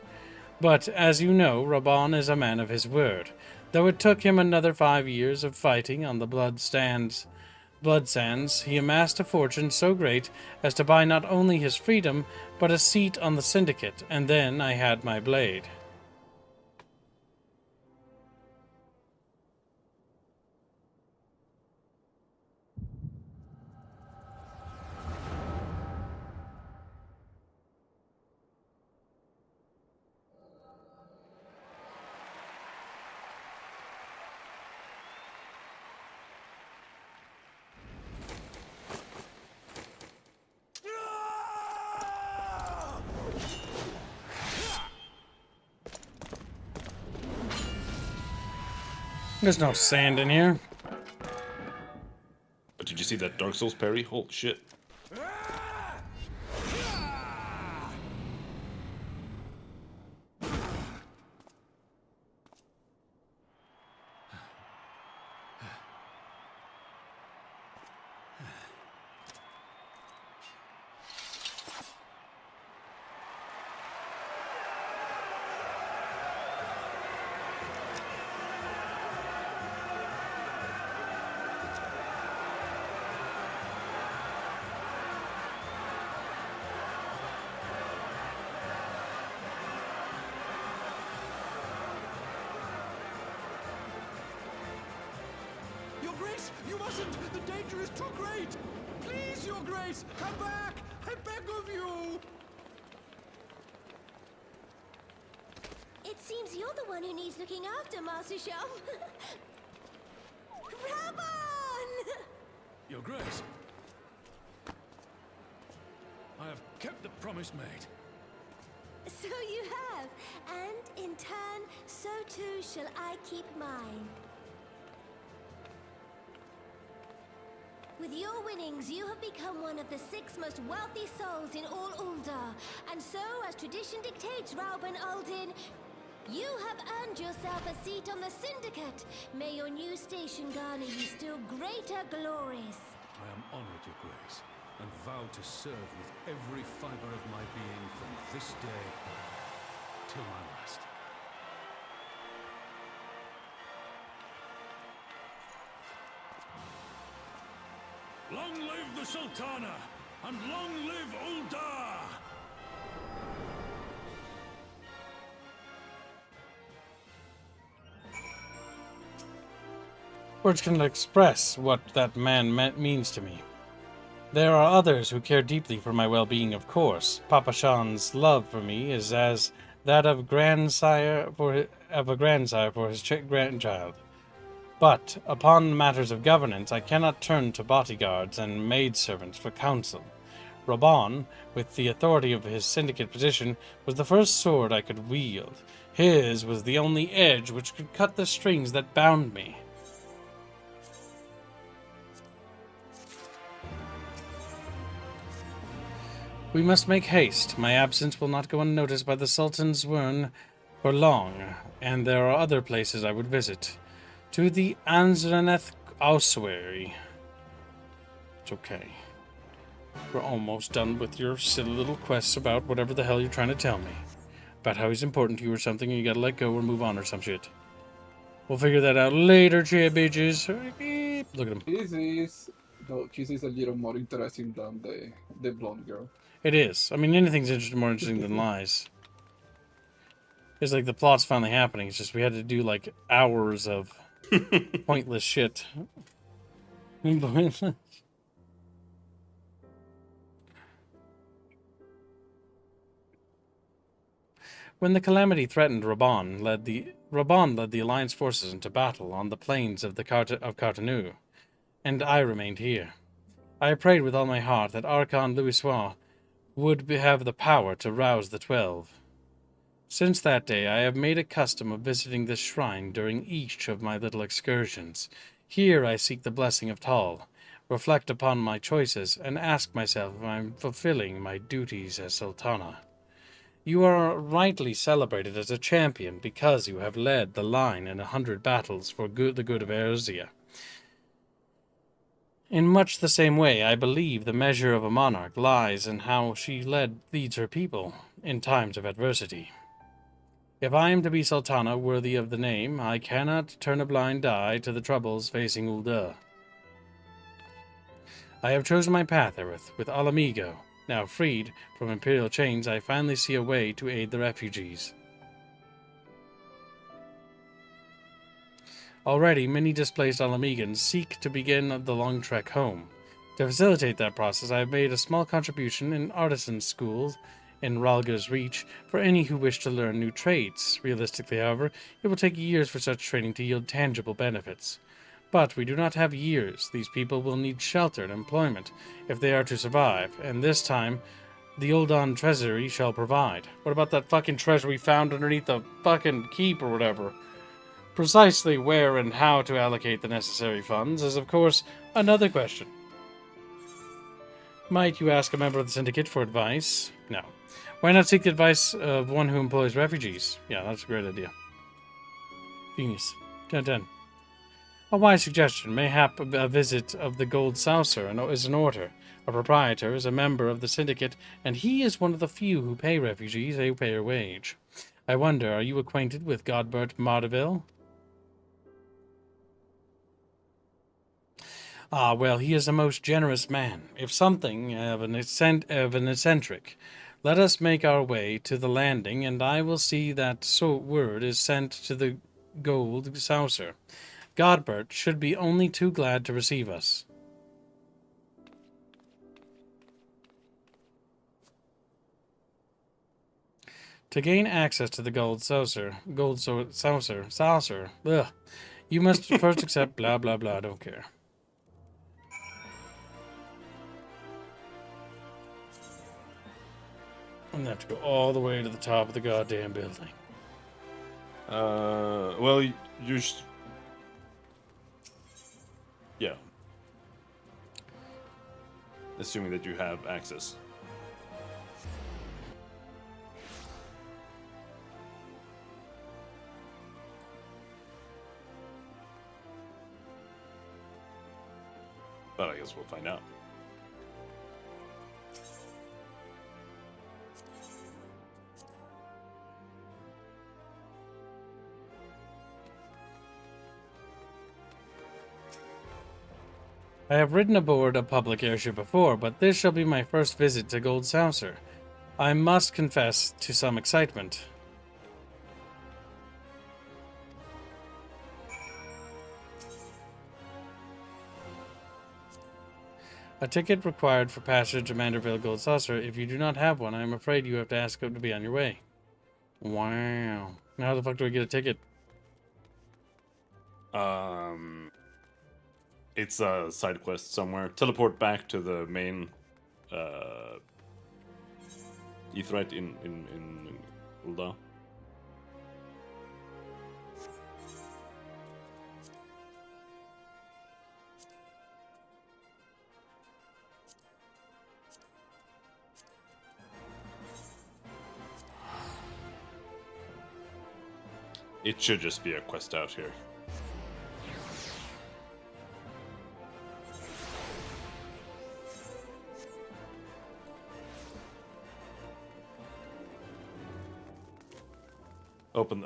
But, as you know, Raban is a man of his word. Though it took him another 5 years of fighting on the blood sands, he amassed a fortune so great as to buy not only his freedom, but a seat on the syndicate, and then I had my blade. There's no sand in here. But did you see that Dark Souls parry? Holy shit. Grace! You mustn't! The danger is too great! Please, Your Grace, come back! I beg of you! It seems you're the one who needs looking after, Master Sham. Rabon! Your Grace, I have kept the promise made. So you have, and in turn, so too shall I keep mine. With your winnings, you have become one of the 6 most wealthy souls in all Uldar, and so, as tradition dictates, Rauben Aldin, you have earned yourself a seat on the Syndicate. May your new station garner you still greater glories. I am honored, Your Grace, and vow to serve with every fiber of my being from this day till my last. Long live the Sultana, and long live Uldar! Words cannot express what that man means to me. There are others who care deeply for my well-being, of course. Papa Shan's love for me is as that of a grandsire for his grandchild. But upon matters of governance, I cannot turn to bodyguards and maidservants for counsel. Raban, with the authority of his syndicate position, was the first sword I could wield. His was the only edge which could cut the strings that bound me. We must make haste. My absence will not go unnoticed by the Sultan's Wern for long, and there are other places I would visit. To the Anzraneth Ossuary. It's okay. We're almost done with your silly little quests about whatever the hell you're trying to tell me. About how he's important to you or something and you gotta let go or move on or some shit. We'll figure that out later, bitches. Look at him. This is a little more interesting than the blonde girl. It is. I mean, anything's more interesting than lies. It's like the plot's finally happening. It's just we had to do like hours of pointless shit. When the calamity threatened, Raban led the Alliance forces into battle on the plains of Cartanu, and I remained here. I prayed with all my heart that Archon Louisoix would have the power to rouse the 12. Since that day, I have made a custom of visiting this shrine during each of my little excursions. Here I seek the blessing of Tal, reflect upon my choices, and ask myself if I am fulfilling my duties as Sultana. You are rightly celebrated as a champion because you have led the line in 100 battles for the good of Erzia. In much the same way, I believe the measure of a monarch lies in how she leads her people in times of adversity. If I am to be Sultana worthy of the name, I cannot turn a blind eye to the troubles facing Uldar. I have chosen my path, Aerith, with Alamigo. Now freed from imperial chains, I finally see a way to aid the refugees. Already, many displaced Alamegans seek to begin the long trek home. To facilitate that process, I have made a small contribution in artisan schools in Ralga's Reach for any who wish to learn new trades. Realistically, however, it will take years for such training to yield tangible benefits. But we do not have years. These people will need shelter and employment if they are to survive, and this time, the Uldan Treasury shall provide. What about that fucking treasure we found underneath the fucking keep or whatever? Precisely where and how to allocate the necessary funds is, of course, another question. Might you ask a member of the Syndicate for advice? No. Why not seek the advice of one who employs refugees? Yeah, that's a great idea. Genius. 10/10. A wise suggestion. Mayhap a visit of the Gold Saucer is in order. A proprietor is a member of the Syndicate, and he is one of the few who pay refugees a fair wage. I wonder, are you acquainted with Godbert Mardeville? Ah, well, he is a most generous man, if something of an eccentric. Let us make our way to the landing, and I will see that word is sent to the Gold Saucer. Godbert should be only too glad to receive us. To gain access to the saucer, ugh, you must first accept blah blah blah, don't care. I'm gonna have to go all the way to the top of the goddamn building. Well, you yeah. Assuming that you have access. But I guess we'll find out. I have ridden aboard a public airship before, but this shall be my first visit to Gold Saucer. I must confess to some excitement. A ticket required for passage to Manderville Gold Saucer. If you do not have one, I am afraid you have to ask to be on your way. Wow. Now how the fuck do I get a ticket? It's a side quest somewhere. Teleport back to the main Etherite in Ulda. It should just be a quest out here.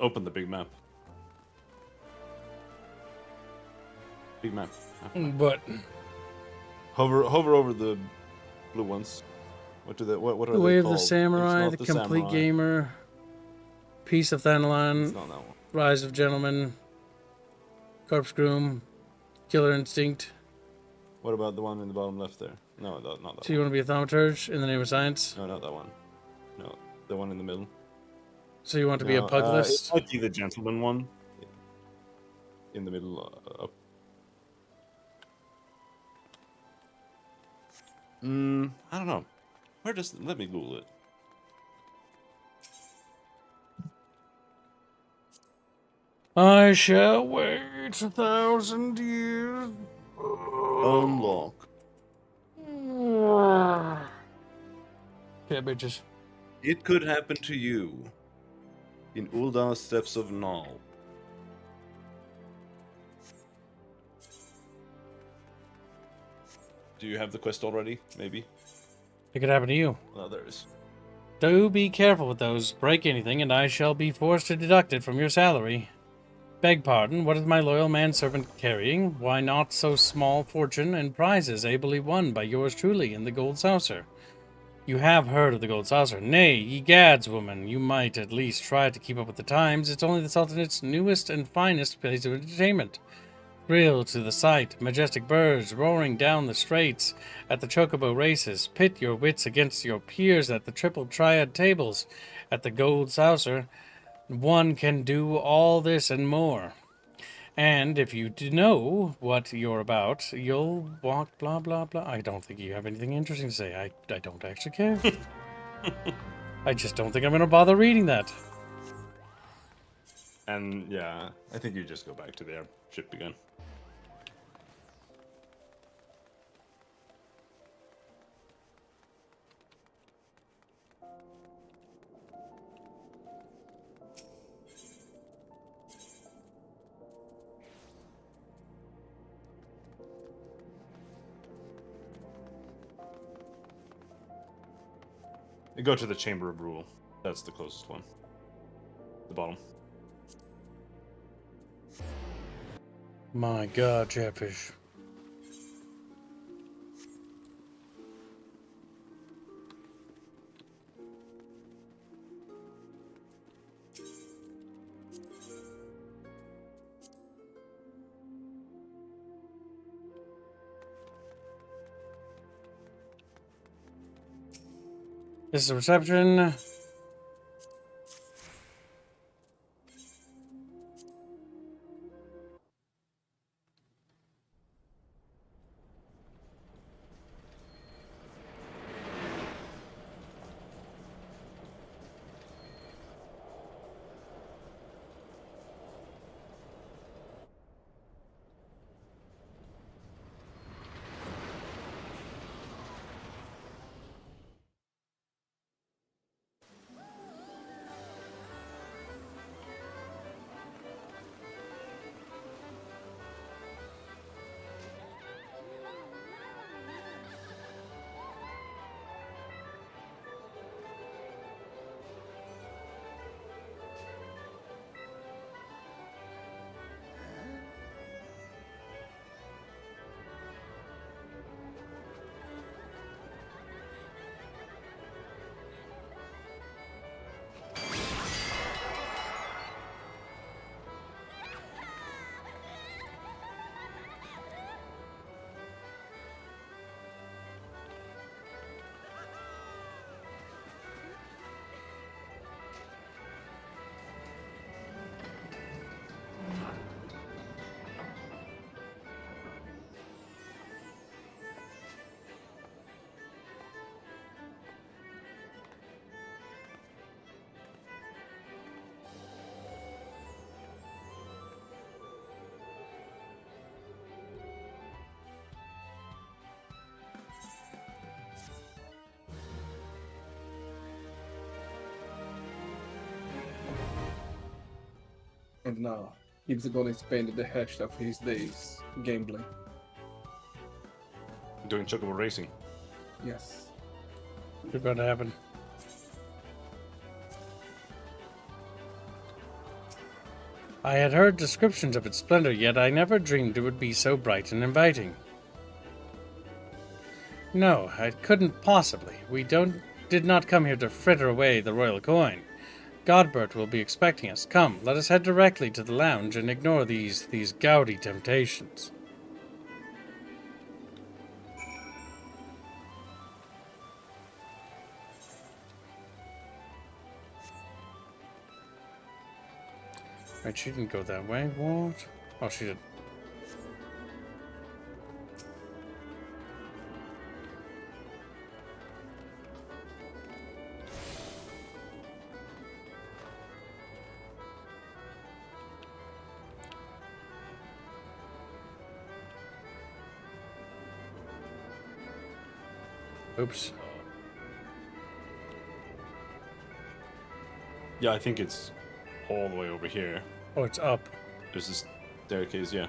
Open the big map. Big map. But hover over the blue ones. What are the they Way of called? the Samurai, It's the not Complete Samurai. Gamer, Piece of Thanalan, It's not that one. Rise of Gentlemen, Corpse Groom, Killer Instinct. What about the one in the bottom left there? No, not that So you want to be a thaumaturge in the name of science? one. No, not that one. No, the one in the middle. So you want to be a It pugilist? might be the gentleman one. In the middle. Up. I don't know. Let me Google it. I shall wait 1,000 years. Unlock. Yeah, bitches. It could happen to you. In Ulda Steps of Null. Do you have the quest already? Maybe? It could happen to you. Well, there is. Do be careful with those. Break anything, and I shall be forced to deduct it from your salary. Beg pardon, what is my loyal manservant carrying? Why not so small fortune and prizes ably won by yours truly in the Gold Saucer? You have heard of the Gold Saucer. Nay, ye gads, woman, you might at least try to keep up with the times. It's only the Sultanate's newest and finest place of entertainment. Thrill to the sight, majestic birds roaring down the straits at the chocobo races. Pit your wits against your peers at the triple triad tables. At the Gold Saucer, one can do all this and more. And if you know what you're about, you'll walk blah blah blah. I don't think you have anything interesting to say. I don't actually care. I just don't think I'm going to bother reading that. And yeah, I think you just go back to the airship again. You go to the Chamber of Rule. That's the closest one. The bottom. My God, Chatfish. This is a reception. And now, he's gonna spend the rest of his days gambling. Doing chocobo racing. Yes. What's about to happen? I had heard descriptions of its splendor, yet I never dreamed it would be so bright and inviting. No, it couldn't possibly. We did not come here to fritter away the royal coin. Godbert will be expecting us. Come, let us head directly to the lounge and ignore these gaudy temptations. Right, she didn't go that way. What? Oh, she did. Oops. Yeah, I think it's all the way over here. Oh, it's up. There's this staircase, yeah.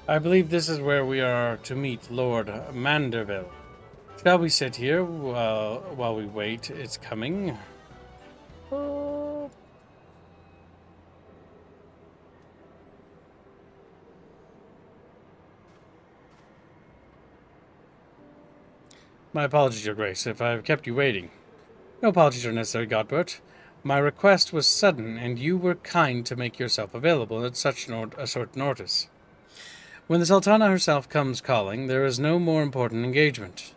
I believe this is where we are to meet Lord Manderville. Shall we sit here while we wait? It's coming. My apologies, Your Grace, if I have kept you waiting. No apologies are necessary, Godbert. My request was sudden, and you were kind to make yourself available at such a short notice. When the Sultana herself comes calling, there is no more important engagement.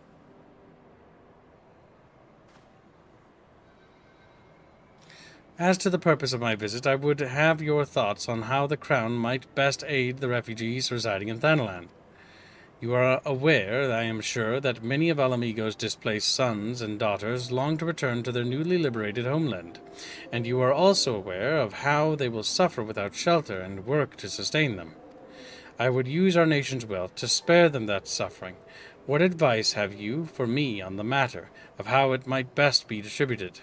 As to the purpose of my visit, I would have your thoughts on how the Crown might best aid the refugees residing in Thanalan. You are aware, I am sure, that many of Alamigo's displaced sons and daughters long to return to their newly liberated homeland, and you are also aware of how they will suffer without shelter and work to sustain them. I would use our nation's wealth to spare them that suffering. What advice have you for me on the matter of how it might best be distributed?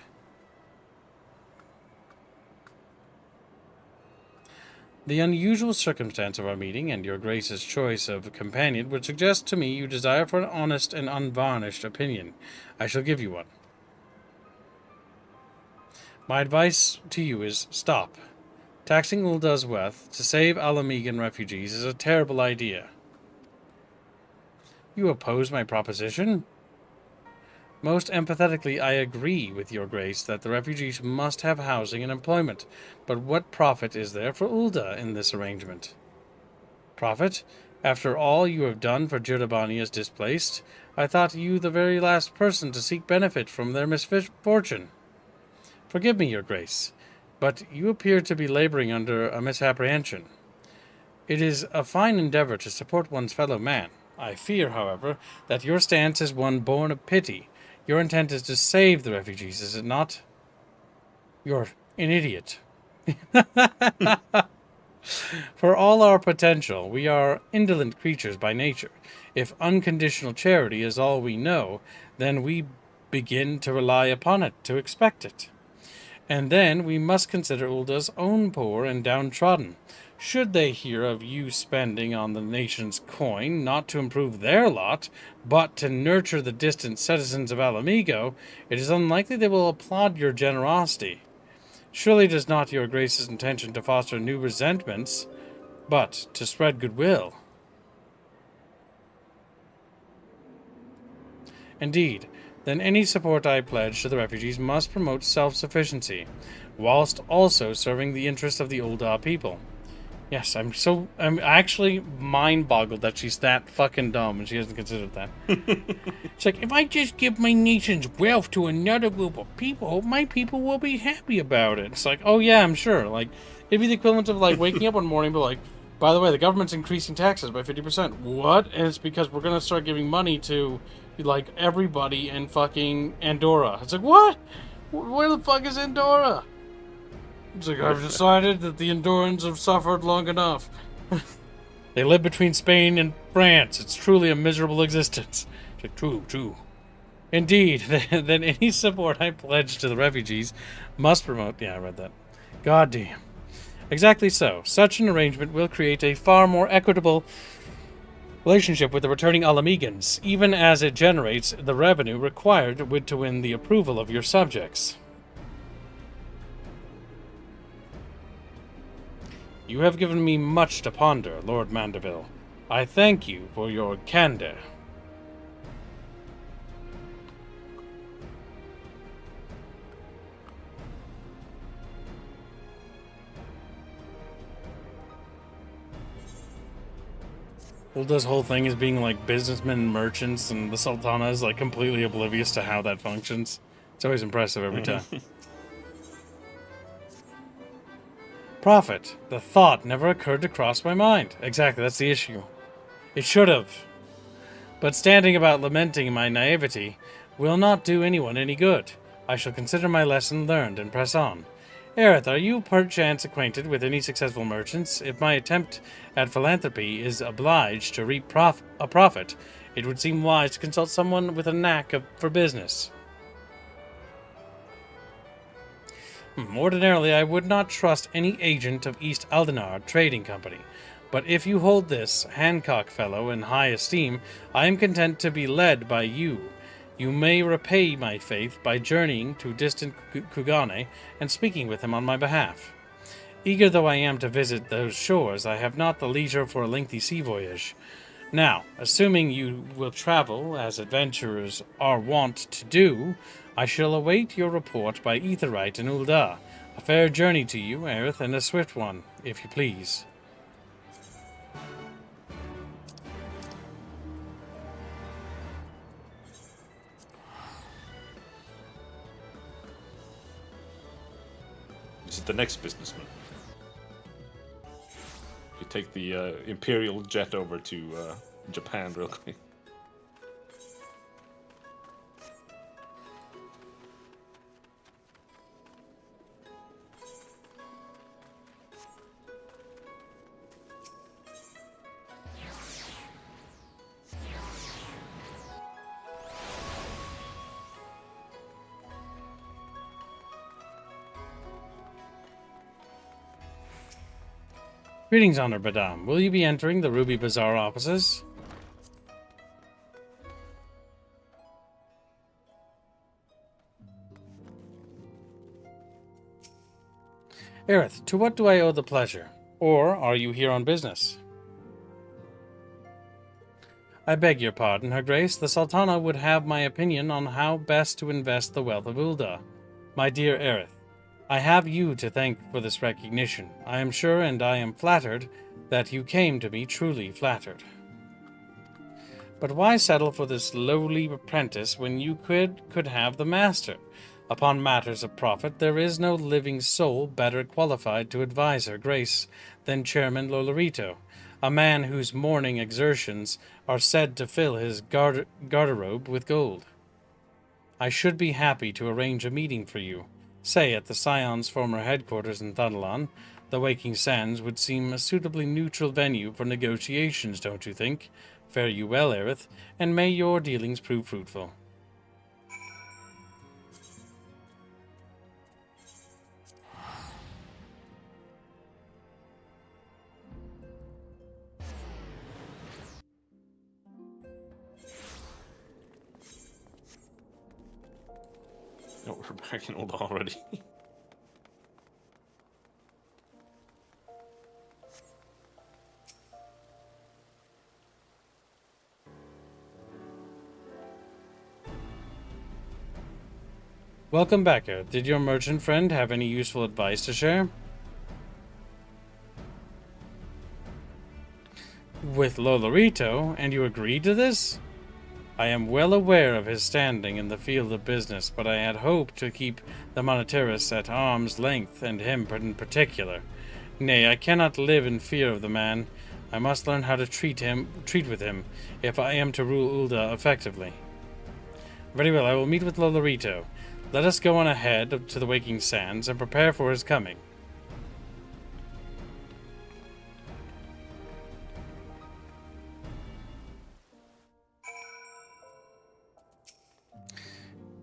The unusual circumstance of our meeting and your Grace's choice of companion would suggest to me you desire for an honest and unvarnished opinion. I shall give you one. My advice to you is stop. Taxing Ulda's wealth to save Alamegan refugees is a terrible idea. You oppose my proposition? Most empathetically, I agree with your grace that the refugees must have housing and employment, but what profit is there for Ulda in this arrangement? Profit? After all you have done for Giordabania's displaced, I thought you the very last person to seek benefit from their misfortune. Forgive me, your grace, but you appear to be laboring under a misapprehension. It is a fine endeavor to support one's fellow man. I fear, however, that your stance is one born of pity. Your intent is to save the refugees, is it not? You're an idiot. For all our potential, we are indolent creatures by nature. If unconditional charity is all we know, then we begin to rely upon it, to expect it. And then we must consider Ulda's own poor and downtrodden. Should they hear of you spending on the nation's coin, not to improve their lot, but to nurture the distant citizens of Alamigo, it is unlikely they will applaud your generosity. Surely it is not your grace's intention to foster new resentments, but to spread goodwill. Indeed, then any support I pledge to the refugees must promote self-sufficiency, whilst also serving the interests of the Ulda people. Yes, I'm actually mind-boggled that she's that fucking dumb and she hasn't considered that. It's like, if I just give my nation's wealth to another group of people, my people will be happy about it. It's like, oh yeah, I'm sure. Like, it'd be the equivalent of like waking up one morning and be like, by the way, the government's increasing taxes by 50%. What? And it's because we're gonna start giving money to like everybody in fucking Andorra. It's like, what? Where the fuck is Andorra? It's like, I've decided that the Andorrans have suffered long enough. They live between Spain and France. It's truly a miserable existence. It's like, true. Indeed, then any support I pledge to the refugees must promote... Yeah, I read that. God damn. Exactly so. Such an arrangement will create a far more equitable relationship with the returning Alamegans, even as it generates the revenue required to win the approval of your subjects. You have given me much to ponder, Lord Mandeville. I thank you for your candor. Ulda's whole thing is being like businessmen and merchants, and the Sultana is like completely oblivious to how that functions. It's always impressive every time. Profit. The thought never occurred to cross my mind. Exactly, that's the issue. It should have. But standing about lamenting my naivety will not do anyone any good. I shall consider my lesson learned and press on. Aerith, are you perchance acquainted with any successful merchants? If my attempt at philanthropy is obliged to reap a profit, it would seem wise to consult someone with a knack for business. Ordinarily, I would not trust any agent of East Aldenar Trading Company, but if you hold this Hancock fellow in high esteem, I am content to be led by you. You may repay my faith by journeying to distant Kugane and speaking with him on my behalf. Eager though I am to visit those shores, I have not the leisure for a lengthy sea voyage. Now, assuming you will travel as adventurers are wont to do, I shall await your report by Etherite and Ulda. A fair journey to you, Aerith, and a swift one, if you please. This is the next businessman. You take the Imperial jet over to Japan real quick. Greetings, Honored Madame. Will you be entering the Ruby Bazaar offices? Aerith, to what do I owe the pleasure? Or are you here on business? I beg your pardon, Her Grace. The Sultana would have my opinion on how best to invest the wealth of Ulda. My dear Aerith, I have you to thank for this recognition. I am sure and I am flattered that you came to me, truly flattered. But why settle for this lowly apprentice when you could have the master? Upon matters of profit, there is no living soul better qualified to advise Her Grace than Chairman Lolorito, a man whose morning exertions are said to fill his garderobe with gold. I should be happy to arrange a meeting for you, say at the Scion's former headquarters in Thanalan. The Waking Sands would seem a suitably neutral venue for negotiations, don't you think? Fare you well, Aerith, and may your dealings prove fruitful. Oh, we're back in Ulda already. Welcome back, Aerith. Did your merchant friend have any useful advice to share? With Lolorito, and you agreed to this? I am well aware of his standing in the field of business, but I had hoped to keep the Monetaris at arm's length, and him in particular. Nay, I cannot live in fear of the man. I must learn how to treat with him, if I am to rule Ulda effectively. Very well, I will meet with Lolorito. Let us go on ahead to the Waking Sands and prepare for his coming.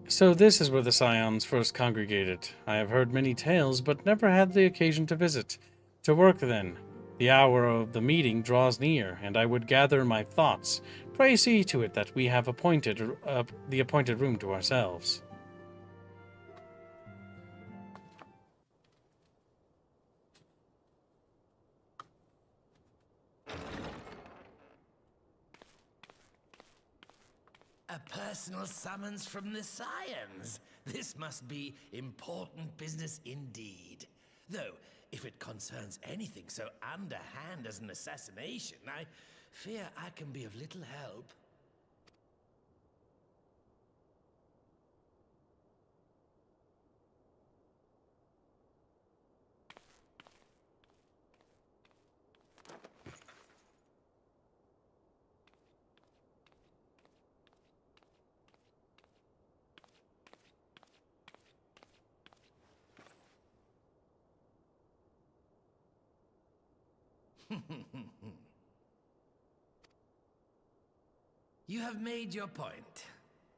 So this is where the Scions first congregated. I have heard many tales, but never had the occasion to visit. To work, then. The hour of the meeting draws near, and I would gather my thoughts. Pray see to it that we have the appointed room to ourselves. A personal summons from the Scions. This must be important business indeed. Though, if it concerns anything so underhand as an assassination, I fear I can be of little help. You have made your point.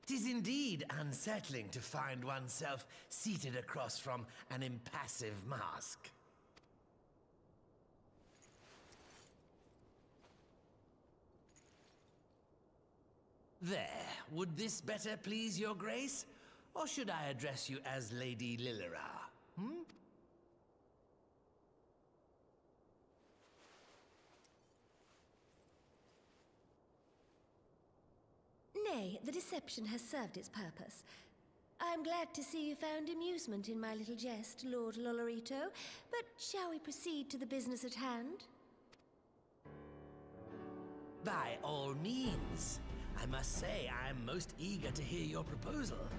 'Tis indeed unsettling to find oneself seated across from an impassive mask. There, would this better please your grace? Or should I address you as Lady Lilira? Nay, the deception has served its purpose. I am glad to see you found amusement in my little jest, Lord Lolorito, but shall we proceed to the business at hand? By all means. I must say I am most eager to hear your proposal.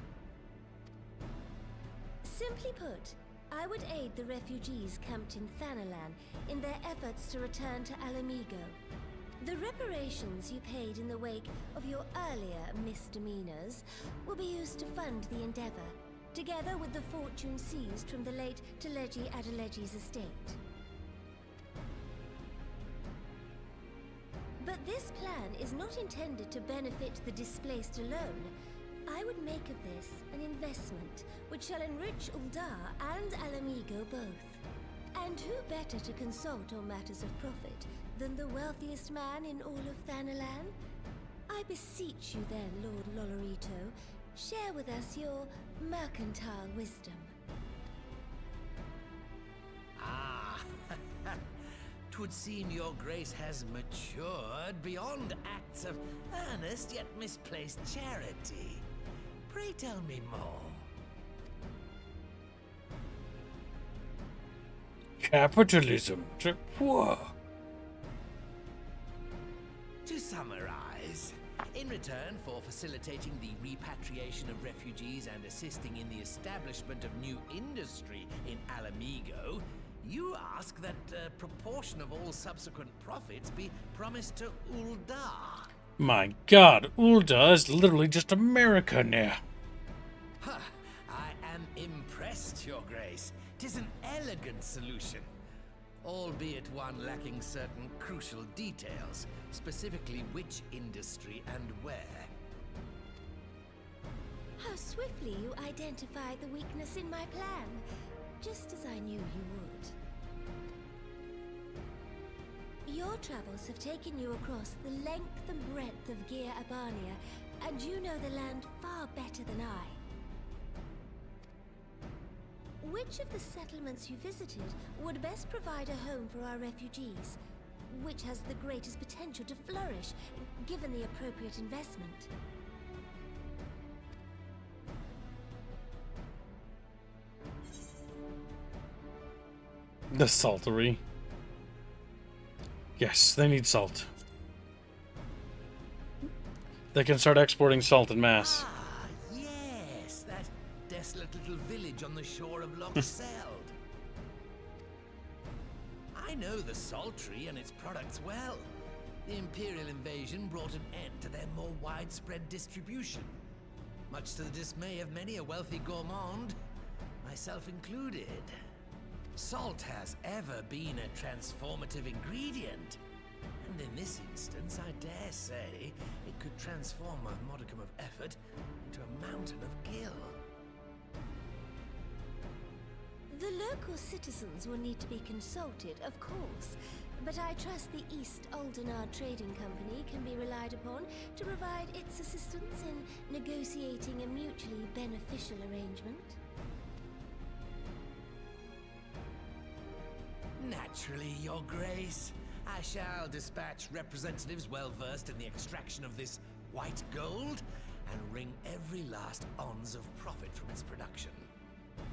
Simply put, I would aid the refugees camped in Thanalan in their efforts to return to Alamigo. The reparations you paid in the wake of your earlier misdemeanors will be used to fund the endeavor, together with the fortune seized from the late Teleji Adeleji's estate. But this plan is not intended to benefit the displaced alone. I would make of this an investment which shall enrich Ulda and Alamigo both. And who better to consult on matters of profit than the wealthiest man in all of Thanalan? I beseech you then, Lord Lolorito, share with us your mercantile wisdom. 'Twould seem your grace has matured beyond acts of earnest yet misplaced charity. Pray tell me more. Capitalism. Whoa. To summarize, in return for facilitating the repatriation of refugees and assisting in the establishment of new industry in Alamigo, you ask that a proportion of all subsequent profits be promised to Ul'dah. My god, Ul'dah is literally just America now. Huh, I am impressed, your grace. 'Tis an elegant solution, albeit one lacking certain crucial details, specifically which industry and where. How swiftly you identified the weakness in my plan, just as I knew you would. Your travels have taken you across the length and breadth of Gir Abania, and you know the land far better than I. Which of the settlements you visited would best provide a home for our refugees? Which has the greatest potential to flourish, given the appropriate investment? The saltery. Yes, they need salt. They can start exporting salt in mass. Ah, yes, that desolate little village on the shore of Loch Seld. I know the Saltery and its products well. The Imperial invasion brought an end to their more widespread distribution, much to the dismay of many a wealthy gourmand, myself included. Salt has ever been a transformative ingredient, and in this instance, I dare say, it could transform a modicum of effort into a mountain of gil. The local citizens will need to be consulted, of course, but I trust the East Aldenard Trading Company can be relied upon to provide its assistance in negotiating a mutually beneficial arrangement. Naturally, Your Grace. I shall dispatch representatives well versed in the extraction of this white gold and wring every last ounce of profit from its production.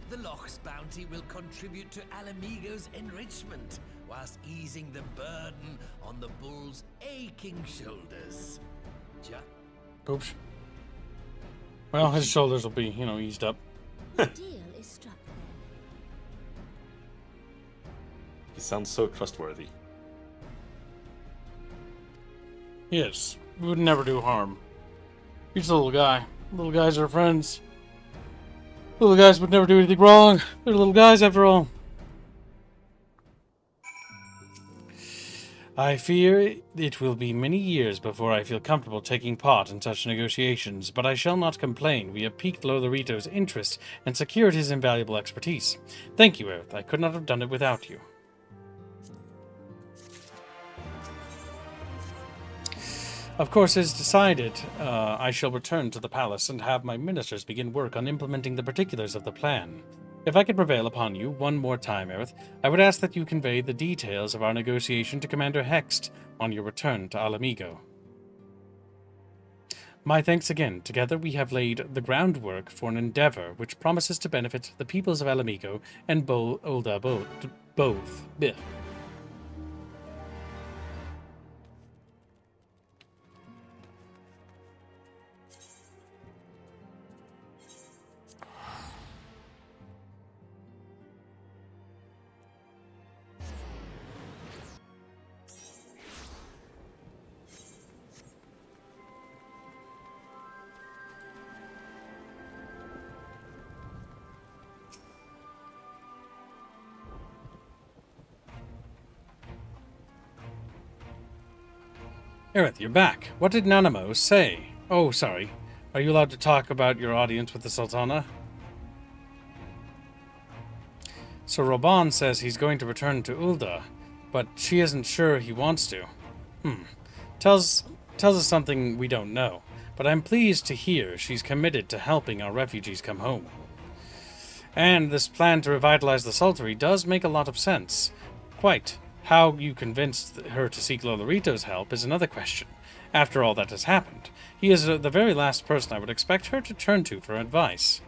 The Loch's bounty will contribute to Alamigo's enrichment, whilst easing the burden on the bull's aching shoulders. Oops. Well, his shoulders will be, eased up. The deal is struck then. He sounds so trustworthy. Yes, we would never do harm. He's a little guy. Little guys are friends. Little guys would never do anything wrong. They're little guys after all. I fear it will be many years before I feel comfortable taking part in such negotiations, but I shall not complain. We have piqued Lotharito's interest and secured his invaluable expertise. Thank you, Aerith. I could not have done it without you. Of course, as decided, I shall return to the palace and have my ministers begin work on implementing the particulars of the plan. If I could prevail upon you one more time, Aerith, I would ask that you convey the details of our negotiation to Commander Hext on your return to Alamigo. My thanks again. Together we have laid the groundwork for an endeavor which promises to benefit the peoples of Alamigo and Ul'dah both. Blech. Aerith, you're back. What did Nanamo say? Oh, sorry. Are you allowed to talk about your audience with the Sultana? So Roban says he's going to return to Ul'dah, but she isn't sure he wants to. Tells us something we don't know, but I'm pleased to hear she's committed to helping our refugees come home. And this plan to revitalize the Saltery does make a lot of sense. Quite. How you convinced her to seek Lolorito's help is another question. After all that has happened, he is the very last person I would expect her to turn to for advice.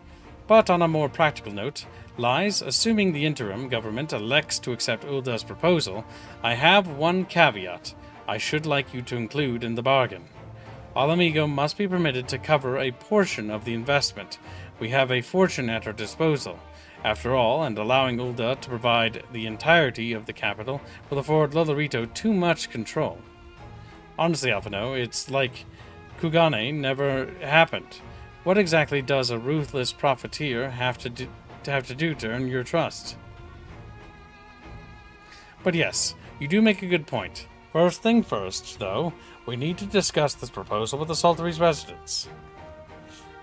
But on a more practical note, Lies, assuming the interim government elects to accept Ulda's proposal, I have one caveat I should like you to include in the bargain. Alamigo must be permitted to cover a portion of the investment. We have a fortune at our disposal. After all, and allowing Ulda to provide the entirety of the capital will afford Lolorito too much control. Honestly, Alphino, it's like Kugane never happened. What exactly does a ruthless profiteer have to do to earn your trust? But yes, you do make a good point. First thing first, though, we need to discuss this proposal with the Saltery's residents.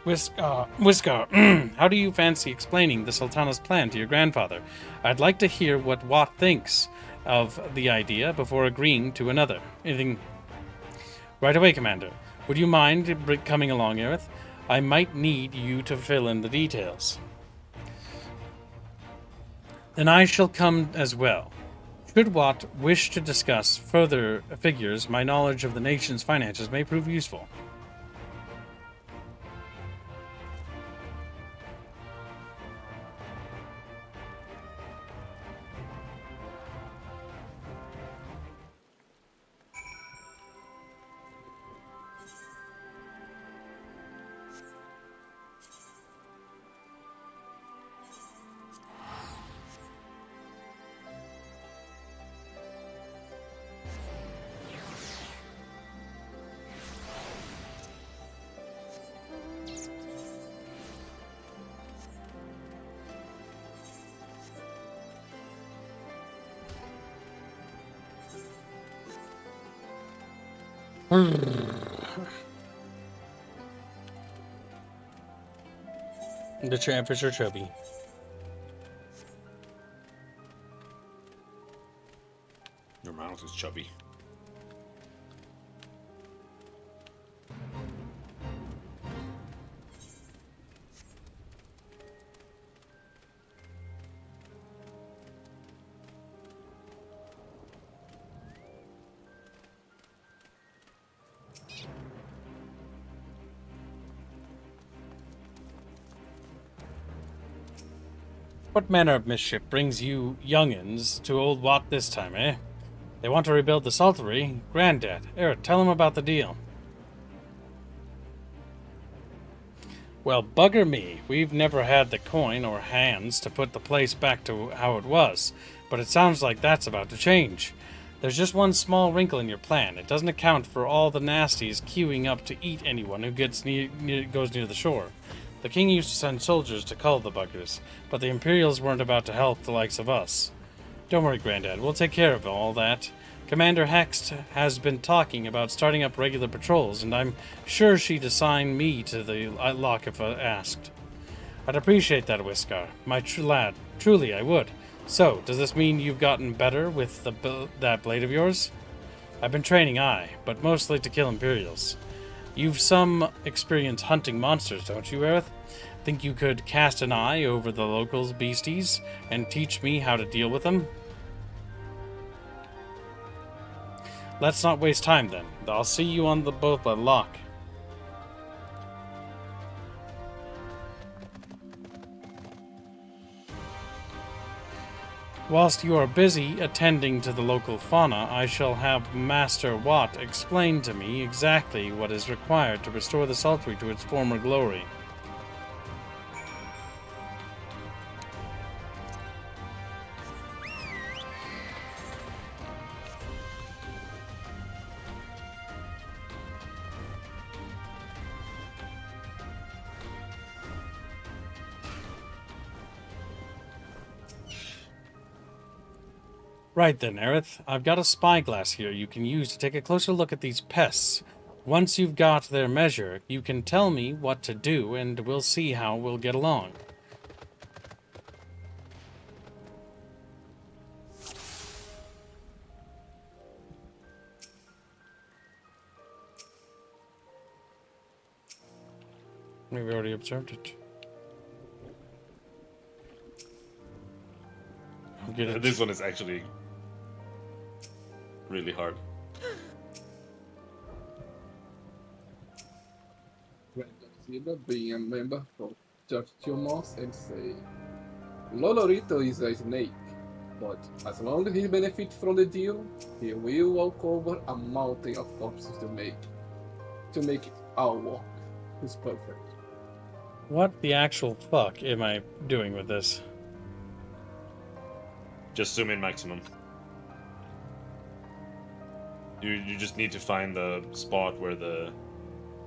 Whisker, how do you fancy explaining the Sultana's plan to your grandfather? I'd like to hear what Watt thinks of the idea before agreeing to another. Anything? Right away, Commander. Would you mind coming along, Aerith? I might need you to fill in the details. Then I shall come as well. Should Watt wish to discuss further figures, my knowledge of the nation's finances may prove useful. The Chatfish are chubby. Your mouth is chubby. What manner of mischief brings you young'uns to Old Watt this time, eh? They want to rebuild the Saltery. Granddad, Eric, tell him about the deal. Well, bugger me. We've never had the coin or hands to put the place back to how it was, but it sounds like that's about to change. There's just one small wrinkle in your plan. It doesn't account for all the nasties queuing up to eat anyone who goes near the shore. The king used to send soldiers to cull the buggers, but the Imperials weren't about to help the likes of us. Don't worry, Granddad, we'll take care of all that. Commander Hext has been talking about starting up regular patrols, and I'm sure she'd assign me to the lock if asked. I'd appreciate that, Whiskar, my lad. Truly, I would. So, does this mean you've gotten better with that blade of yours? I've been training, but mostly to kill Imperials. You've some experience hunting monsters, don't you, Aerith? Think you could cast an eye over the local beasties and teach me how to deal with them? Let's not waste time then. I'll see you on the boat by lock. Whilst you are busy attending to the local fauna, I shall have Master Watt explain to me exactly what is required to restore the Saltery to its former glory. Right then, Aerith. I've got a spyglass here you can use to take a closer look at these pests. Once you've got their measure, you can tell me what to do, and we'll see how we'll get along. Maybe we already observed it. This one is actually really hard. Random being a member for 32 months and say, Lolorito is a snake, but as long as he benefits from the deal, he will walk over a mountain of corpses to make it our walk. It's perfect. What the actual fuck am I doing with this? Just zoom in maximum. You just need to find the spot where the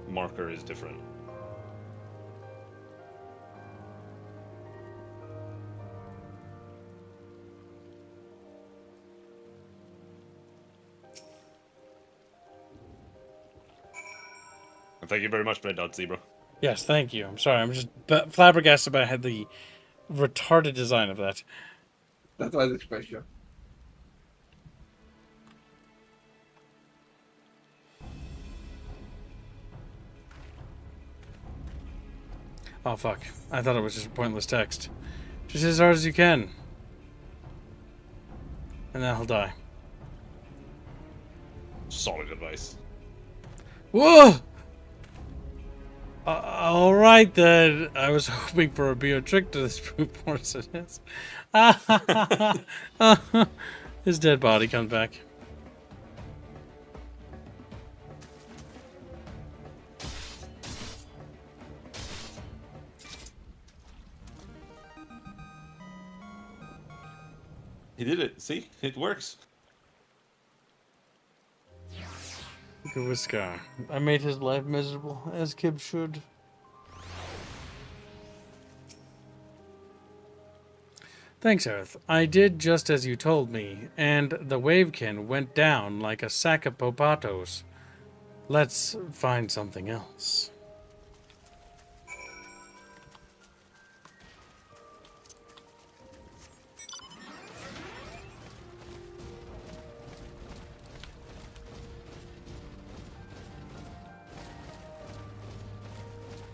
marker is different. And thank you very much, Red Dot Zebra. Yes, thank you. I'm sorry. I'm just flabbergasted by the retarded design of that. That was special. Oh, fuck. I thought it was just pointless text. Just as hard as you can. And then he'll die. Solid advice. Whoa! Alright then. I was hoping for a bio trick to this brute force it is. His dead body comes back. He did it. See? It works. Look at Whisker. I made his life miserable, as Kib should. Thanks, Earth. I did just as you told me, and the wavekin went down like a sack of potatoes. Let's find something else.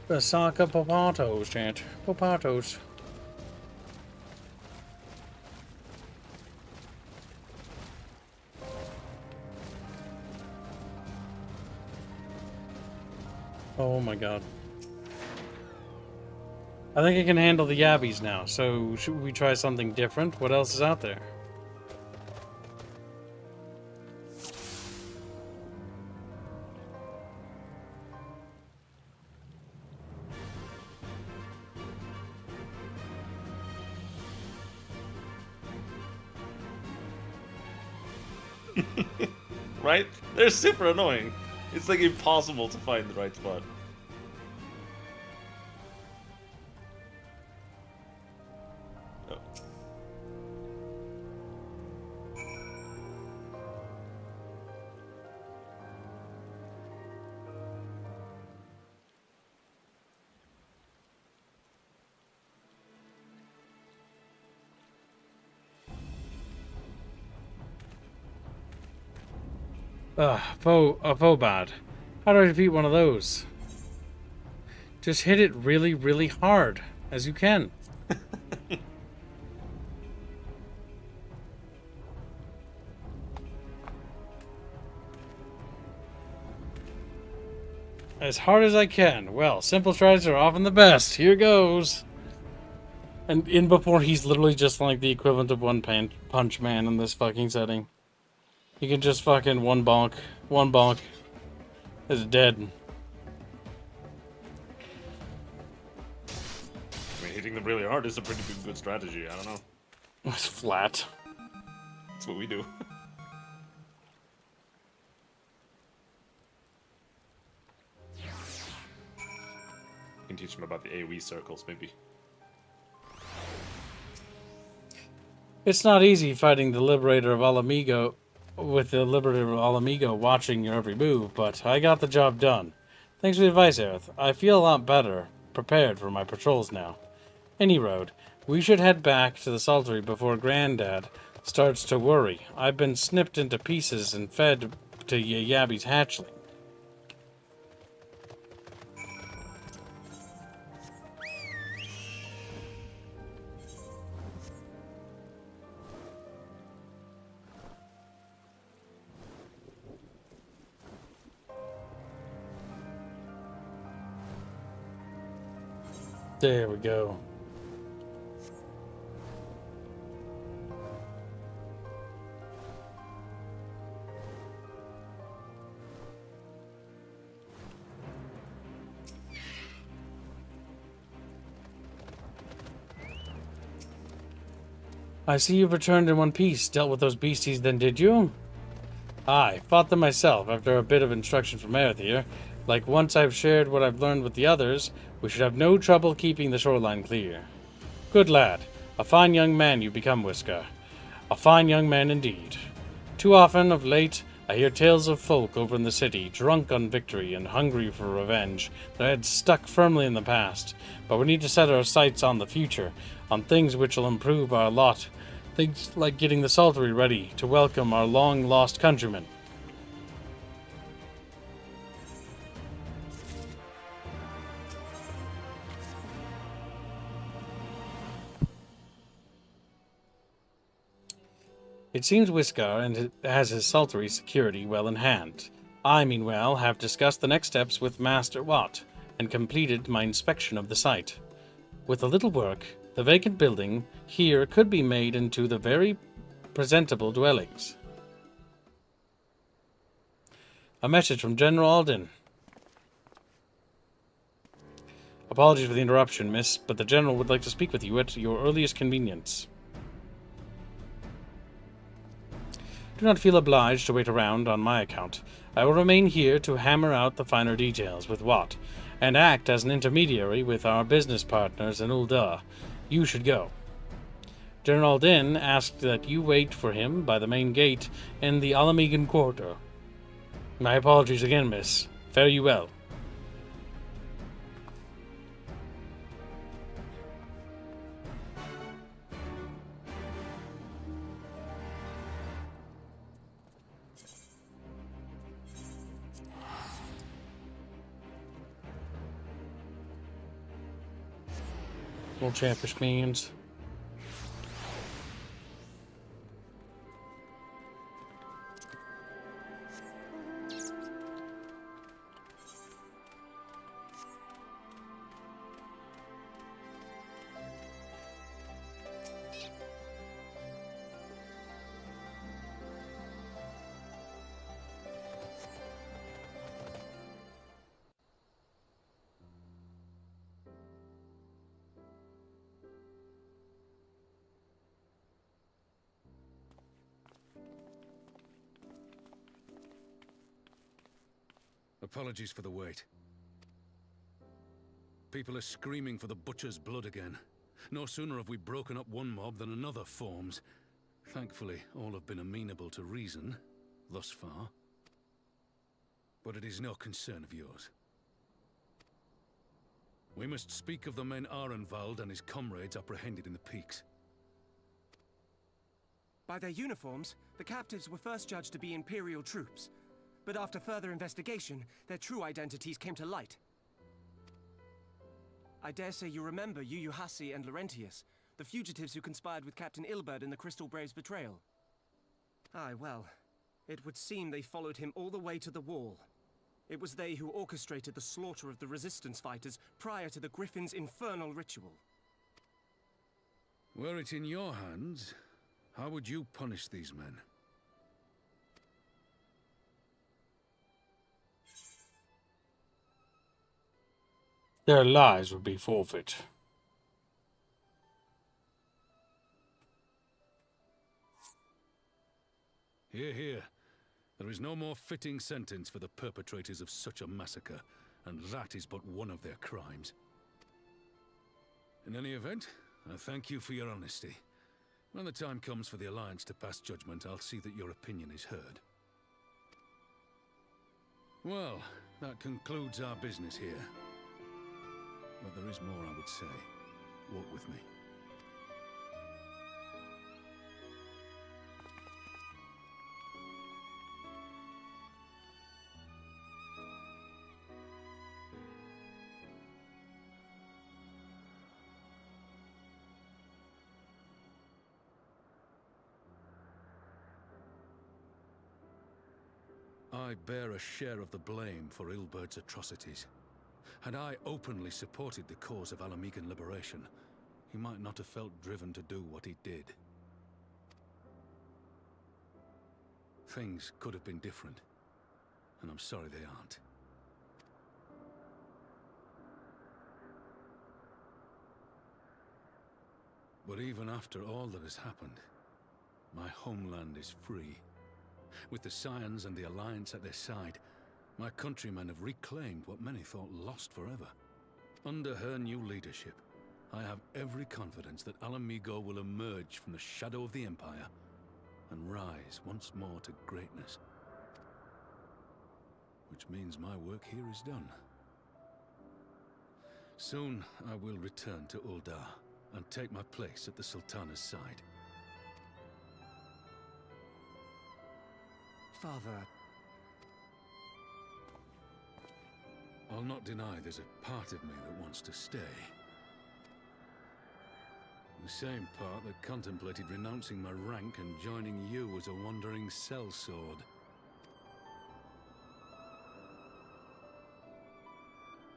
The sack of potatoes, chat. Potatoes. Oh my god. I think I can handle the yabbies now, so should we try something different? What else is out there? Right? They're super annoying. It's like impossible to find the right spot. Oh. Bad. How do I defeat one of those? Just hit it really, really hard, as you can. As hard as I can. Well, simple tries are often the best. Here goes. And in before, he's literally just like the equivalent of One Punch Man in this fucking setting. You can just fucking one bonk, is dead. I mean, hitting them really hard is a pretty good strategy. I don't know. It's flat. That's what we do. Can teach them about the AoE circles, maybe. It's not easy fighting the Liberator of Alamigo with the Liberator of Alamigo watching your every move, but I got the job done. Thanks for the advice, Aerith. I feel a lot better prepared for my patrols now. Any road, we should head back to the Saltery before Granddad starts to worry. I've been snipped into pieces and fed to Yabby's hatchling. There we go. I see you've returned in one piece. Dealt with those beasties then, did you? Aye, fought them myself after a bit of instruction from Aerith here. Like, once I've shared what I've learned with the others, we should have no trouble keeping the shoreline clear. Good lad. A fine young man you've become, Whisker. A fine young man indeed. Too often, of late, I hear tales of folk over in the city, drunk on victory and hungry for revenge, their heads stuck firmly in the past. But we need to set our sights on the future, on things which will improve our lot. Things like getting the Saltery ready to welcome our long-lost countrymen. It seems Whisker has his Saltery security well in hand. I, meanwhile, have discussed the next steps with Master Watt, and completed my inspection of the site. With a little work, the vacant building here could be made into the very presentable dwellings. A message from General Alden. Apologies for the interruption, miss, but the General would like to speak with you at your earliest convenience. Do not feel obliged to wait around on my account. I will remain here to hammer out the finer details with Watt, and act as an intermediary with our business partners in Ul'dah. You should go. General Alden asked that you wait for him by the main gate in the Alamegan Quarter. My apologies again, miss. Fare you well. Little Chatfish means. Apologies for the wait. People are screaming for the butcher's blood again. No sooner have we broken up one mob than another forms. Thankfully, all have been amenable to reason, thus far. But it is no concern of yours. We must speak of the men Arenvald and his comrades apprehended in the peaks. By their uniforms, the captives were first judged to be Imperial troops. But after further investigation, their true identities came to light. I dare say you remember Yuyuhasi and Laurentius, the fugitives who conspired with Captain Ilberd in the Crystal Brave's betrayal. Aye, well, it would seem they followed him all the way to the wall. It was they who orchestrated the slaughter of the resistance fighters prior to the Griffin's infernal ritual. Were it in your hands, how would you punish these men? Their lives would be forfeit. Hear, hear. There is no more fitting sentence for the perpetrators of such a massacre, and that is but one of their crimes. In any event, I thank you for your honesty. When the time comes for the Alliance to pass judgment, I'll see that your opinion is heard. Well, that concludes our business here. But there is more I would say. Walk with me. I bear a share of the blame for Ilberd's atrocities. Had I openly supported the cause of Alamegan liberation, he might not have felt driven to do what he did. Things could have been different, and I'm sorry they aren't. But even after all that has happened, my homeland is free. With the Scions and the Alliance at their side, my countrymen have reclaimed what many thought lost forever. Under her new leadership, I have every confidence that Alamigo will emerge from the shadow of the Empire and rise once more to greatness. Which means my work here is done. Soon I will return to Uldar and take my place at the Sultana's side. Father... I'll not deny there's a part of me that wants to stay. The same part that contemplated renouncing my rank and joining you as a wandering sellsword.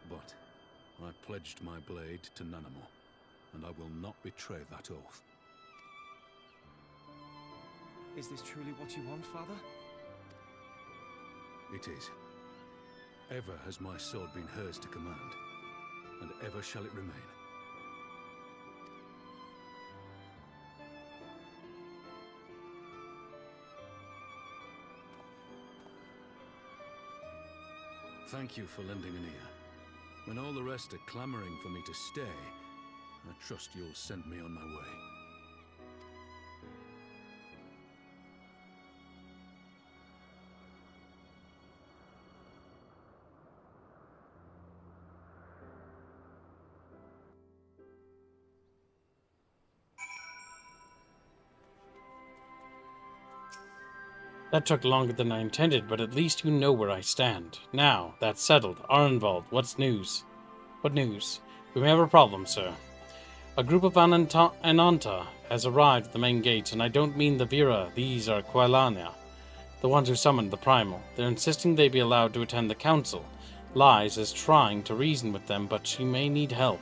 But I pledged my blade to Nanamo, and I will not betray that oath. Is this truly what you want, Father? It is. Ever has my sword been hers to command, and ever shall it remain. Thank you for lending an ear. When all the rest are clamoring for me to stay, I trust you'll send me on my way. That took longer than I intended, but at least you know where I stand. Now, that's settled. Arnvald, what's news? What news? We may have a problem, sir. A group of Ananta has arrived at the main gates, and I don't mean the Vira. These are Quailania, the ones who summoned the Primal. They're insisting they be allowed to attend the council. Lies is trying to reason with them, but she may need help.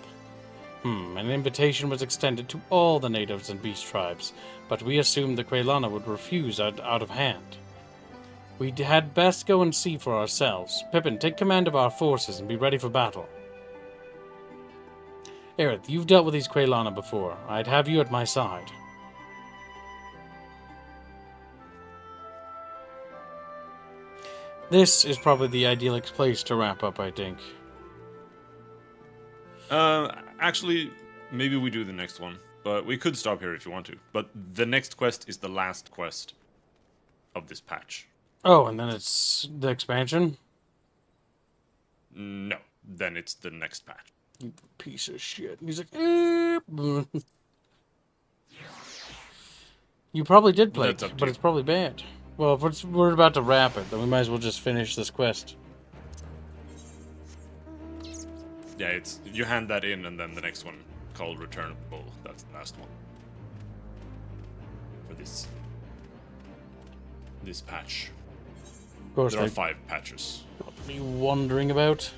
An invitation was extended to all the natives and beast tribes, but we assumed the Quailana would refuse out of hand. We had best go and see for ourselves. Pippin, take command of our forces and be ready for battle. Aerith, you've dealt with these Quailana before. I'd have you at my side. This is probably the ideal place to wrap up, I think. Actually, maybe we do the next one. But we could stop here if you want to. But the next quest is the last quest of this patch. Oh, and then it's the expansion? No, then it's the next patch. You piece of shit. And he's like, You probably did play it, but it's probably bad. Well, if we're about to wrap it, then we might as well just finish this quest. Yeah, it's you hand that in, and then the next one called Return of the Bull. That's the last one for this patch. Of course, there are 5 patches. What are you wondering about?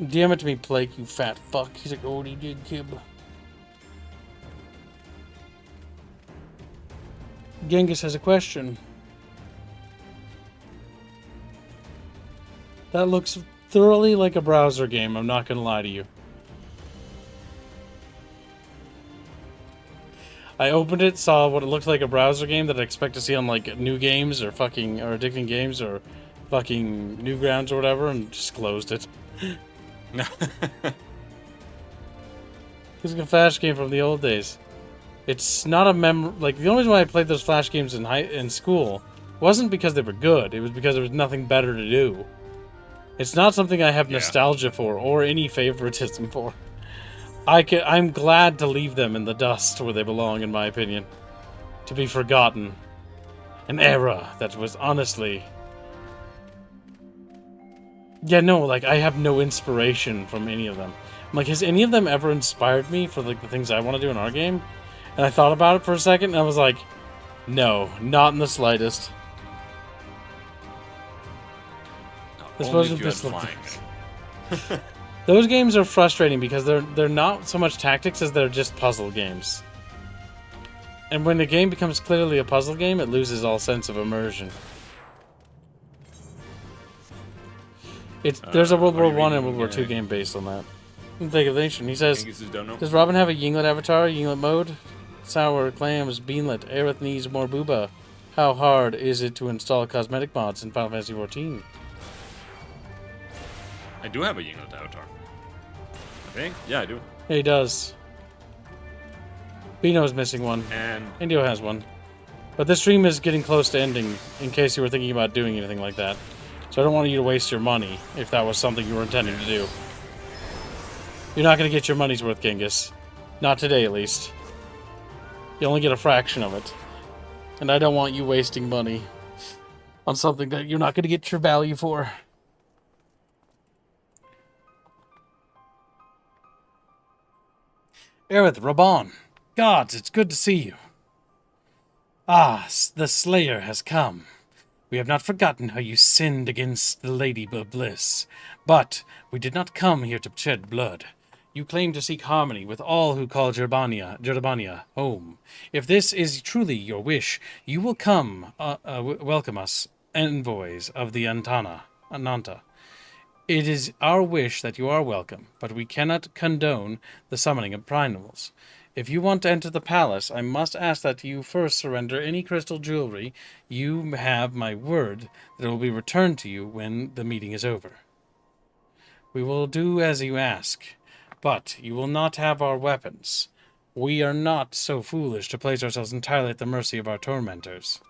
Damn it to me, Blake, you fat fuck. He's like, oh, he did, kib. Genghis has a question. That looks thoroughly like a browser game, I'm not gonna lie to you. I opened it, saw what it looked like a browser game that I expect to see on like New Games or Addicting Games or fucking Newgrounds or whatever, and just closed it. It's like a Flash game from the old days. It's not a like the only reason why I played those Flash games in school wasn't because they were good. It was because there was nothing better to do. It's not something I have nostalgia for or any favoritism for. I'm glad to leave them in the dust where they belong, in my opinion. To be forgotten. An era that was honestly... Yeah, no, like, I have no inspiration from any of them. Like, has any of them ever inspired me for, like, the things I want to do in our game? And I thought about it for a second, and I was like, no, not in the slightest. Only if you had flying. Those games are frustrating because they're not so much tactics as they're just puzzle games. And when the game becomes clearly a puzzle game, it loses all sense of immersion. There's a World War I and World War II game based on that. Think of the nation. He says, does Robin have a Yinglet avatar, Yinglet mode? Sour, clams, beanlet, Aerith needs more booba. How hard is it to install cosmetic mods in Final Fantasy XIV? I do have a Yinglet avatar. I think? Yeah, I do. Yeah, he does. Bino's missing one. And Indio has one. But this stream is getting close to ending, in case you were thinking about doing anything like that. So I don't want you to waste your money, if that was something you were intending to do. You're not going to get your money's worth, Genghis. Not today, at least. You only get a fraction of it. And I don't want you wasting money on something that you're not going to get your value for. Aerith, Raban. Gods, it's good to see you. Ah, the Slayer has come. We have not forgotten how you sinned against the Lady of Bliss. But we did not come here to shed blood. You claim to seek harmony with all who call Germania home. If this is truly your wish, you will come welcome us, envoys of the Ananta. It is our wish that you are welcome, but we cannot condone the summoning of primals. If you want to enter the palace, I must ask that you first surrender any crystal jewelry. You have my word that it will be returned to you when the meeting is over. We will do as you ask, but you will not have our weapons. We are not so foolish to place ourselves entirely at the mercy of our tormentors.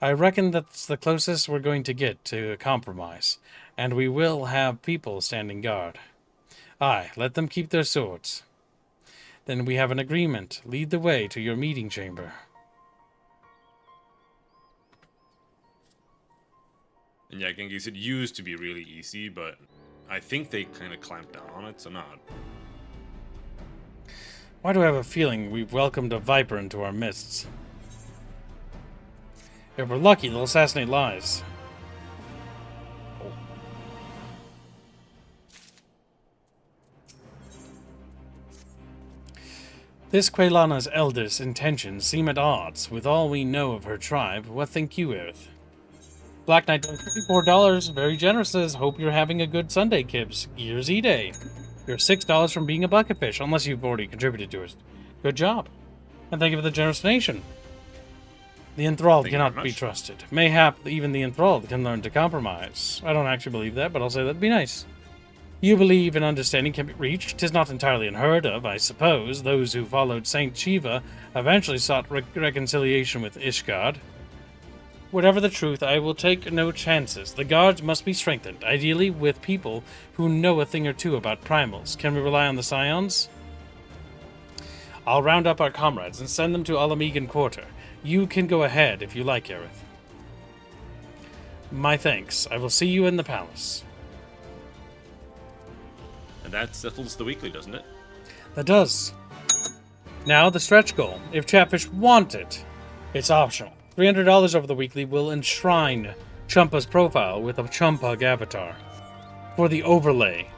I reckon that's the closest we're going to get to a compromise, and we will have people standing guard. Aye, let them keep their swords. Then we have an agreement. Lead the way to your meeting chamber. And yeah, Genghis, it used to be really easy, but I think they kind of clamped down on it, so not. Why do I have a feeling we've welcomed a viper into our midst? If we're lucky, they'll assassinate lies. This Quelana's eldest intentions seem at odds with all we know of her tribe. What think you, Aerith? Black Knight, $54. Very generous, says, hope you're having a good Sunday, Kibs. Gears E-Day. You're $6 from being a bucket fish, unless you've already contributed to it. Good job. And thank you for the generous donation. The enthralled cannot be trusted. Mayhap even the enthralled can learn to compromise. I don't actually believe that, but I'll say that'd be nice. You believe an understanding can be reached. 'Tis not entirely unheard of, I suppose. Those who followed Saint Shiva eventually sought reconciliation with Ishgard. Whatever the truth, I will take no chances. The guards must be strengthened, ideally with people who know a thing or two about primals. Can we rely on the Scions? I'll round up our comrades and send them to Alamegan Quarter. You can go ahead if you like, Aerith. My thanks. I will see you in the palace. And that settles the weekly, doesn't it? That does. Now the stretch goal. If Chatfish want it, it's optional. $300 over the weekly will enshrine Chumpa's profile with a Chumpug avatar for the overlay.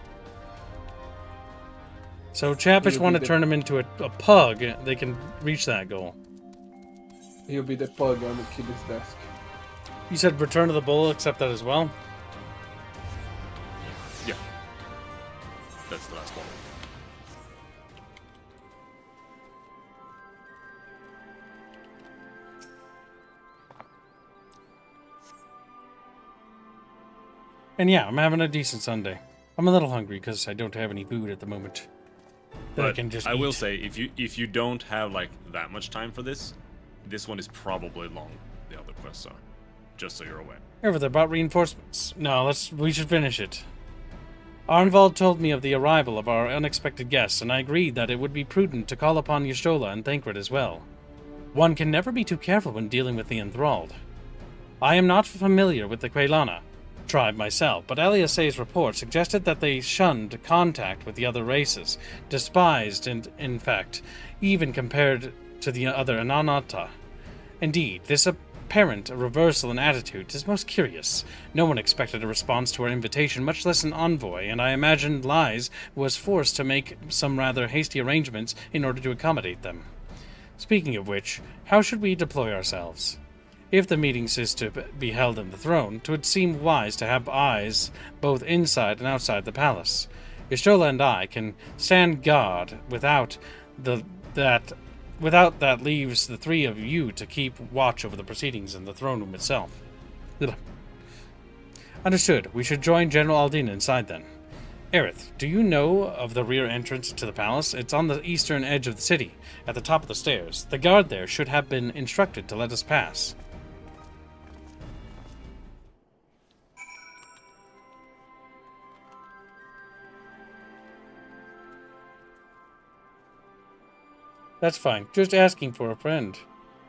So Chatfish want to turn him into a pug, they can reach that goal. He'll be the pug on the kid's desk. You said Return of the Bull, accept that as well? Yeah. That's the last one. And yeah, I'm having a decent Sunday. I'm a little hungry because I don't have any food at the moment. But I will say, if you don't have like that much time for this one is probably long. The other quests are, just so you're aware. Over there about reinforcements. No, we should finish it. Arnvald told me of the arrival of our unexpected guests, and I agreed that it would be prudent to call upon Y'shtola and Thancred as well. One can never be too careful when dealing with the enthralled. I am not familiar with the Quelana tribe myself, but Eliasay's report suggested that they shunned contact with the other races, despised and, in fact, even compared to the other Ananata. Indeed, this apparent reversal in attitude is most curious. No one expected a response to our invitation, much less an envoy, and I imagine Lies was forced to make some rather hasty arrangements in order to accommodate them. Speaking of which, how should we deploy ourselves? If the meeting is to be held in the throne, it would seem wise to have eyes both inside and outside the palace. Ishola and I can stand guard without that leaves the three of you to keep watch over the proceedings in the throne room itself. Ugh. Understood. We should join General Aldin inside then. Aerith, do you know of the rear entrance to the palace? It's on the eastern edge of the city, at the top of the stairs. The guard there should have been instructed to let us pass. That's fine. Just asking for a friend.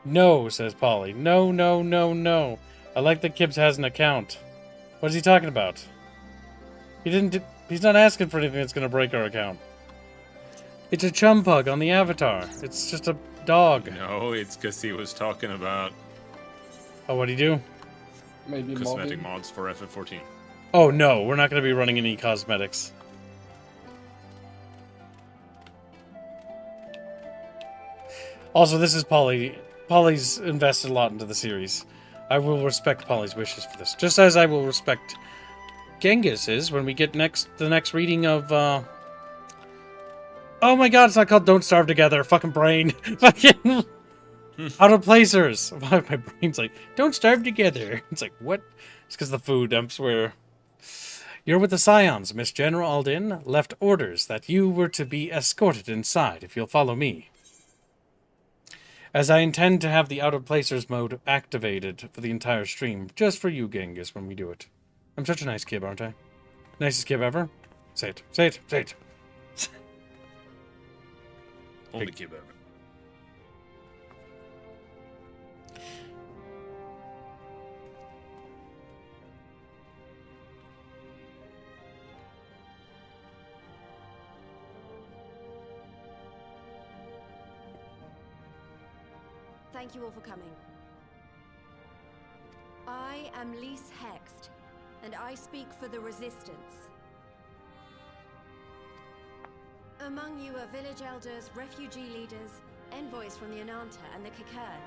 No, says Polly. No, no, no, no. I like that Kibbs has an account. What is he talking about? He's not asking for anything that's going to break our account. It's a chum pug on the avatar. It's just a dog. No, it's because he was talking about... Oh, what'd he do? Maybe cosmetic mods for FF14. Oh, no. We're not going to be running any cosmetics. Also, this is Polly. Polly's invested a lot into the series. I will respect Polly's wishes for this. Just as I will respect Genghis's when we get the next reading of, Oh my god, it's not called Don't Starve Together. Fucking brain. Fucking... Out of placers. My brain's like, Don't Starve Together. It's like, what? It's because the food, I swear. You're with the Scions. Miss General Aldin left orders that you were to be escorted inside if you'll follow me. As I intend to have the Out of Placers mode activated for the entire stream, just for you, Genghis, when we do it. I'm such a nice kid, aren't I? Nicest kid ever? Say it. Say it. Say it. Only kid ever. Thank you all for coming. I am Lise Hext, and I speak for the Resistance. Among you are village elders, refugee leaders, envoys from the Ananta and the Kikern.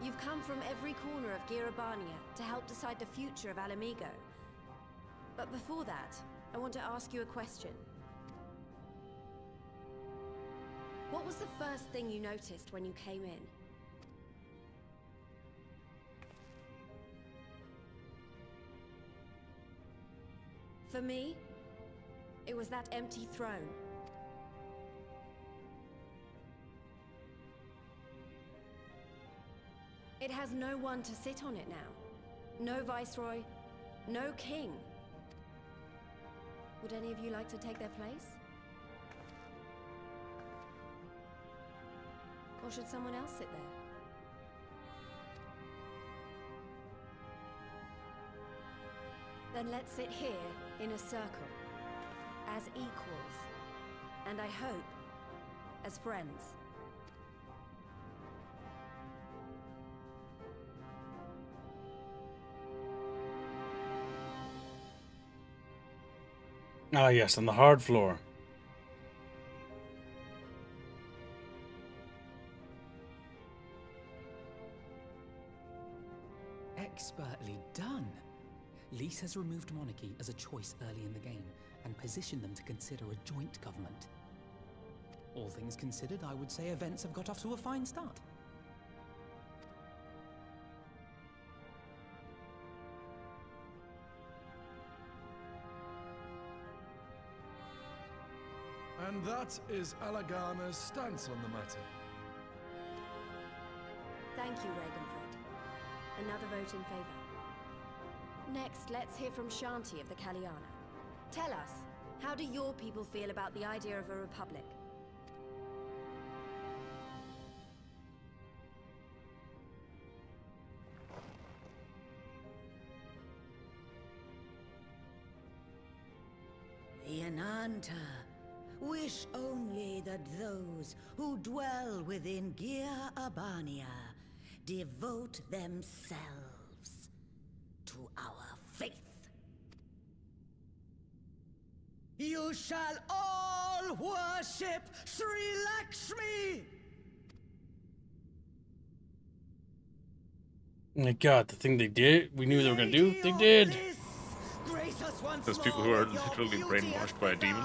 You've come from every corner of Girabania to help decide the future of Alamigo. But before that, I want to ask you a question. What was the first thing you noticed when you came in? For me, it was that empty throne. It has no one to sit on it now. No viceroy, no king. Would any of you like to take their place? Or should someone else sit there? Then let's sit here in a circle, as equals, and I hope, as friends. Ah, yes, on the hard floor. Expertly done. Lise has removed monarchy as a choice early in the game and positioned them to consider a joint government. All things considered, I would say events have got off to a fine start. And that is Alagana's stance on the matter. Thank you, Ragenford. Another vote in favor. Next, let's hear from Shanti of the Kaliana. Tell us, how do your people feel about the idea of a republic? The Ananta wish only that those who dwell within Gir Abania devote themselves to our faith. You shall all worship Sri Lakshmi! Oh my god, the thing they did, we knew they were gonna do, they did. Those people who are literally brainwashed by a demon.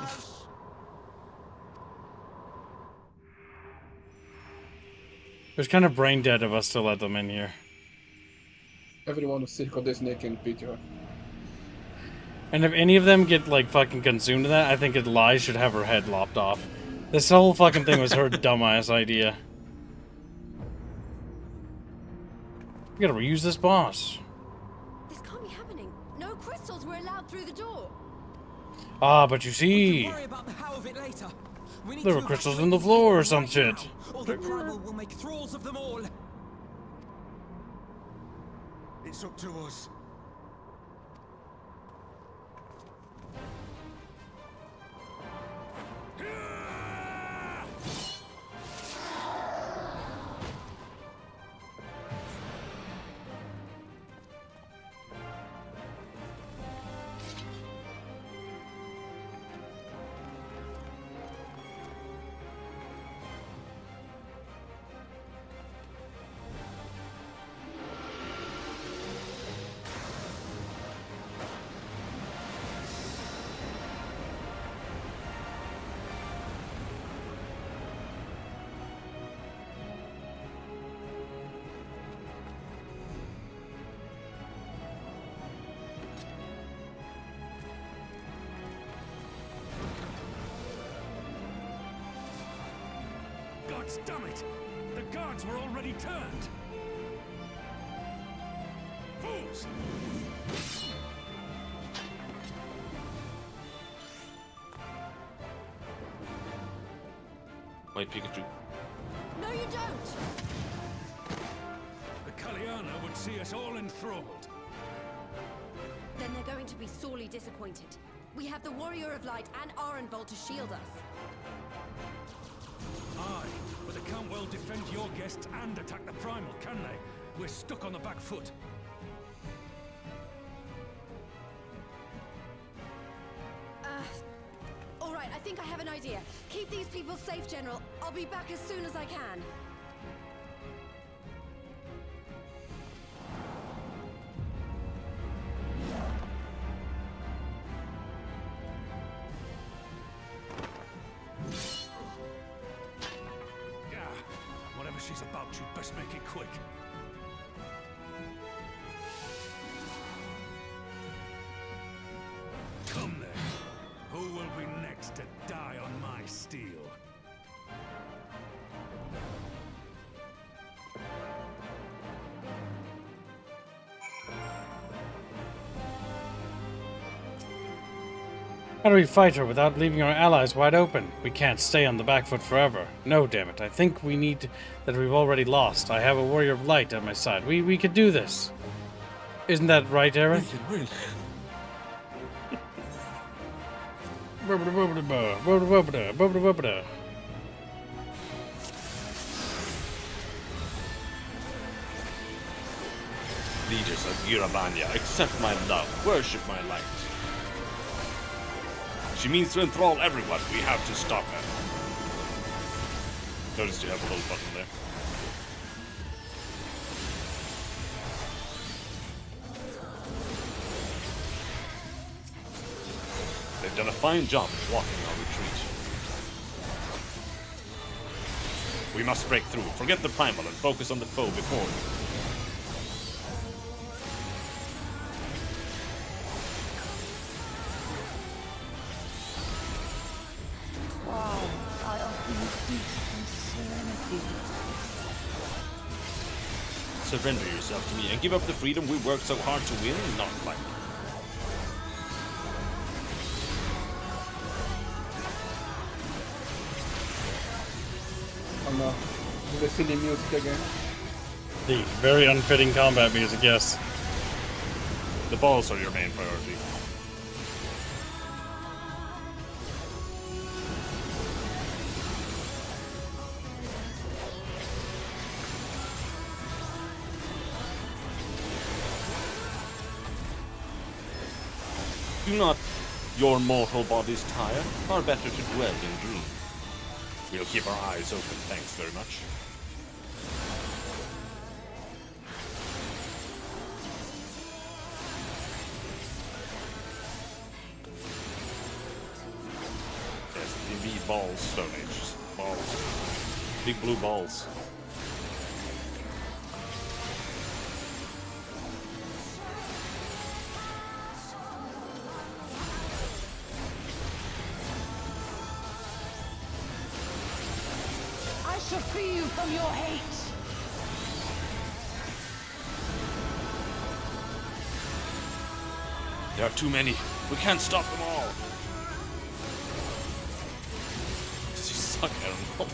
It was kind of brain dead of us to let them in here. Everyone will circle this snake and beat her. And if any of them get, like, fucking consumed in that, I think Eli should have her head lopped off. This whole fucking thing was her dumbass idea. We gotta reuse this boss. This can't be happening. No crystals were allowed through the door. Ah, but you see, Worry about the how of it later. We need there to were crystals in the floor or some shit. or the primal will make thralls of them all. It's up to us. Gods damn it! The guards were already turned! Fools! Wait, Pikachu. No, you don't! The Kalyana would see us all enthralled. Then they're going to be sorely disappointed. We have the Warrior of Light and Arenvold to shield us. Aye, but they can't well defend your guests and attack the Primal, can they? We're stuck on the back foot. Alright, I think I have an idea. Keep these people safe, General. I'll be back as soon as I can. Whatever she's about, you'd best make it quick. Come then. Who will be next to die on my steel? How do we fight her without leaving our allies wide open? We can't stay on the back foot forever. No, damn it. I think we need that we've already lost. I have a Warrior of Light at my side. We could do this. Isn't that right, Eric? Leaders of Giravanya, accept my love, worship my light. She means to enthrall everyone. We have to stop her. Notice you have a little button there. They've done a fine job of blocking our retreat. We must break through. Forget the primal and focus on the foe before them. Surrender yourself to me and give up the freedom we worked so hard to win, not like. Oh no, the silly music again. The very unfitting combat music, yes. The balls are your main priority. Do not your mortal bodies tire? Far better to dwell in dream. We'll keep our eyes open, thanks very much. Yes, indeed, balls, Stone Age. Balls. Big blue balls. I shall free you from your hate. There are too many. We can't stop them all. You suck, Animal.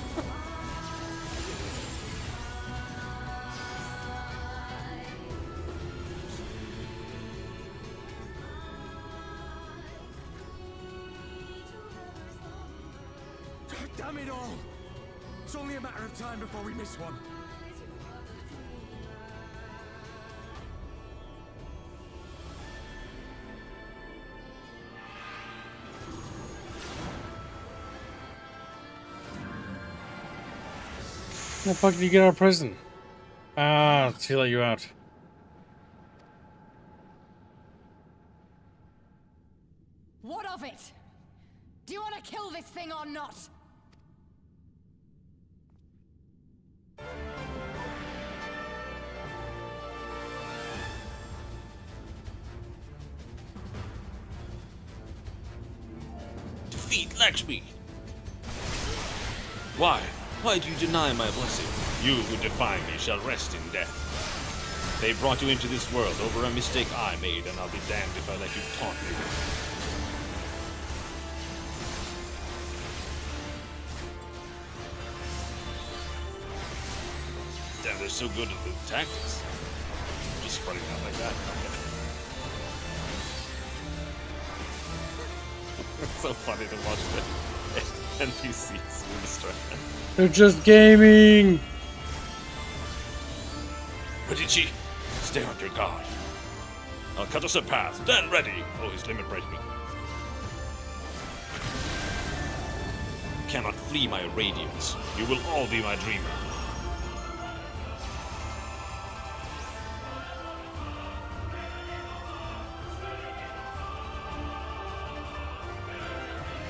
Damn it all! It's only a matter of time before we miss one. How the fuck did you get out of prison? Ah, she let you out. What of it? Do you want to kill this thing or not? Defeat Lakshmi! Why? Why do you deny my blessing? You who defy me shall rest in death. They brought you into this world over a mistake I made, and I'll be damned if I let you taunt me with it. Damn, they're so good at the tactics. Just spreading out like that. It's so funny to watch the NPCs in the story. They're just gaming! Medici, stay on your guard. I'll cut us a path. Stand ready. Oh, his limit break me. You cannot flee my radiance. You will all be my dreamer.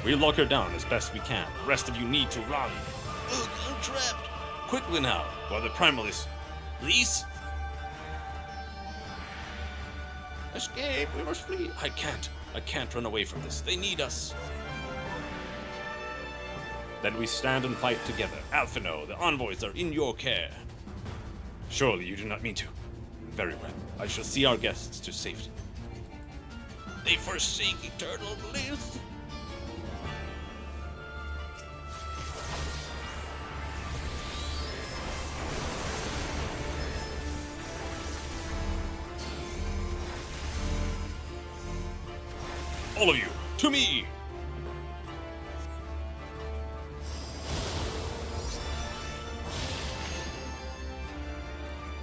We'll lock her down as best we can. The rest of you need to run. Ugh, I'm trapped. Quickly now, while the primal is... Please? Escape, we must flee. I can't run away from this. They need us. Then we stand and fight together. Alphino, the envoys are in your care. Surely you do not mean to. Very well. I shall see our guests to safety. They forsake eternal bliss. All of you, to me!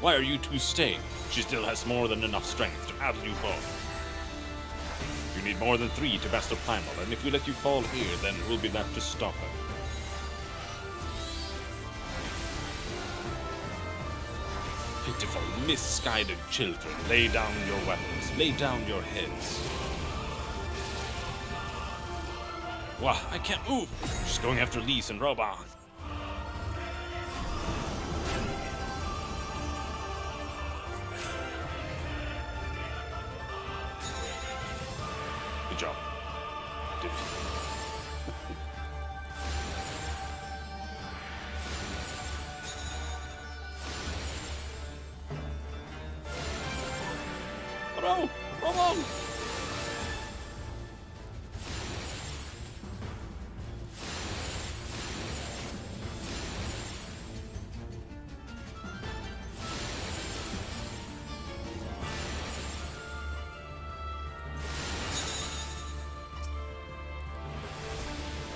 Why are you two staying? She still has more than enough strength to outdo you both. You need more than 3 to best a primal, and if we let you fall here, then we'll be left to stop her. Pitiful, misguided children, lay down your weapons, lay down your heads. Wow, I can't move! She's going after Lise and Roban. Good job. Did it. Oh no! Roban!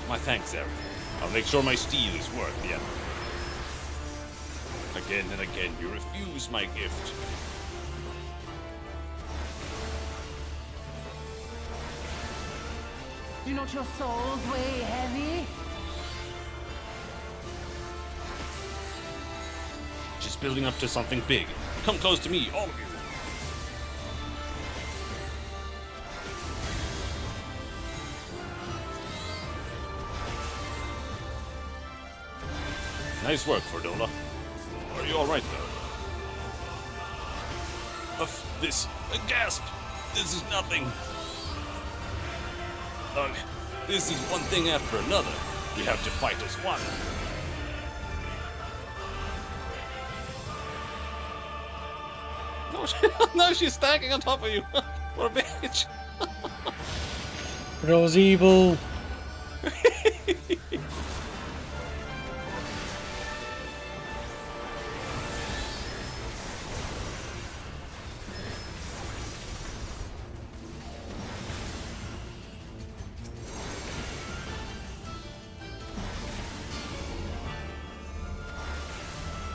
My thanks, Eric. I'll make sure my steel is worth the effort. Again and again, you refuse my gift. Do not your souls weigh heavy? She's building up to something big. Come close to me, all of you. Nice work, Fordola. Are you alright, though? This... gasp! This is nothing! Ugh, this is one thing after another. We have to fight as one. No, she's stacking on top of you. What a bitch. Fordola's evil.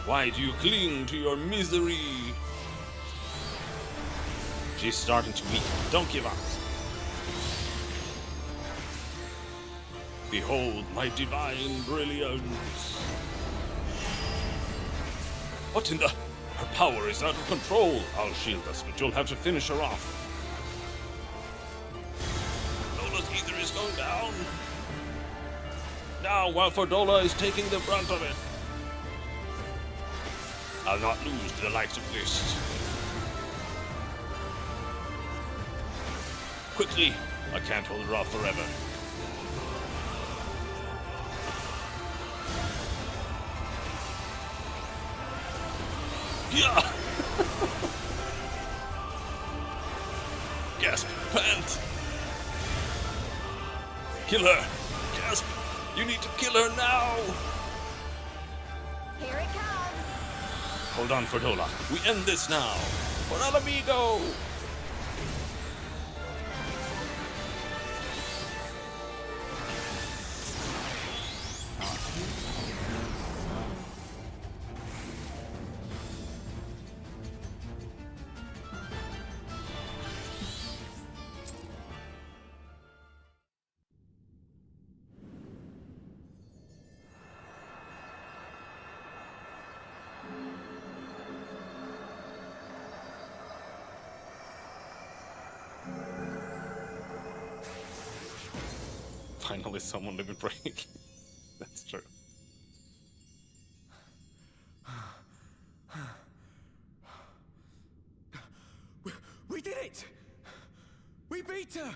Why do you cling to your misery? She's starting to weaken. Don't give up. Behold my divine brilliance. What in the... Her power is out of control. I'll shield us, but you'll have to finish her off. Dola's ether is going down. Now, while Fordola is taking the brunt of it. I'll not lose to the likes of this. Quickly! I can't hold her off forever. Yeah! Gasp! Pant! Kill her! Gasp! You need to kill her now! Here it comes! Hold on, Fordola. We end this now. For El Amigo! Finally, someone living break. That's true. We did it! We beat her!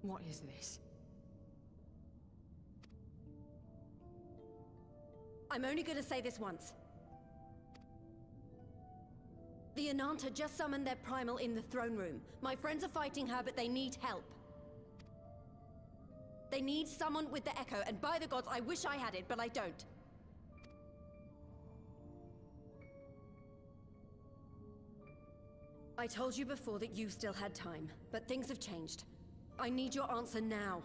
What is this? I'm only gonna say this once. The Ananta just summoned their primal in the throne room. My friends are fighting her, but they need help. They need someone with the Echo, and by the gods, I wish I had it, but I don't. I told you before that you still had time, but things have changed. I need your answer now.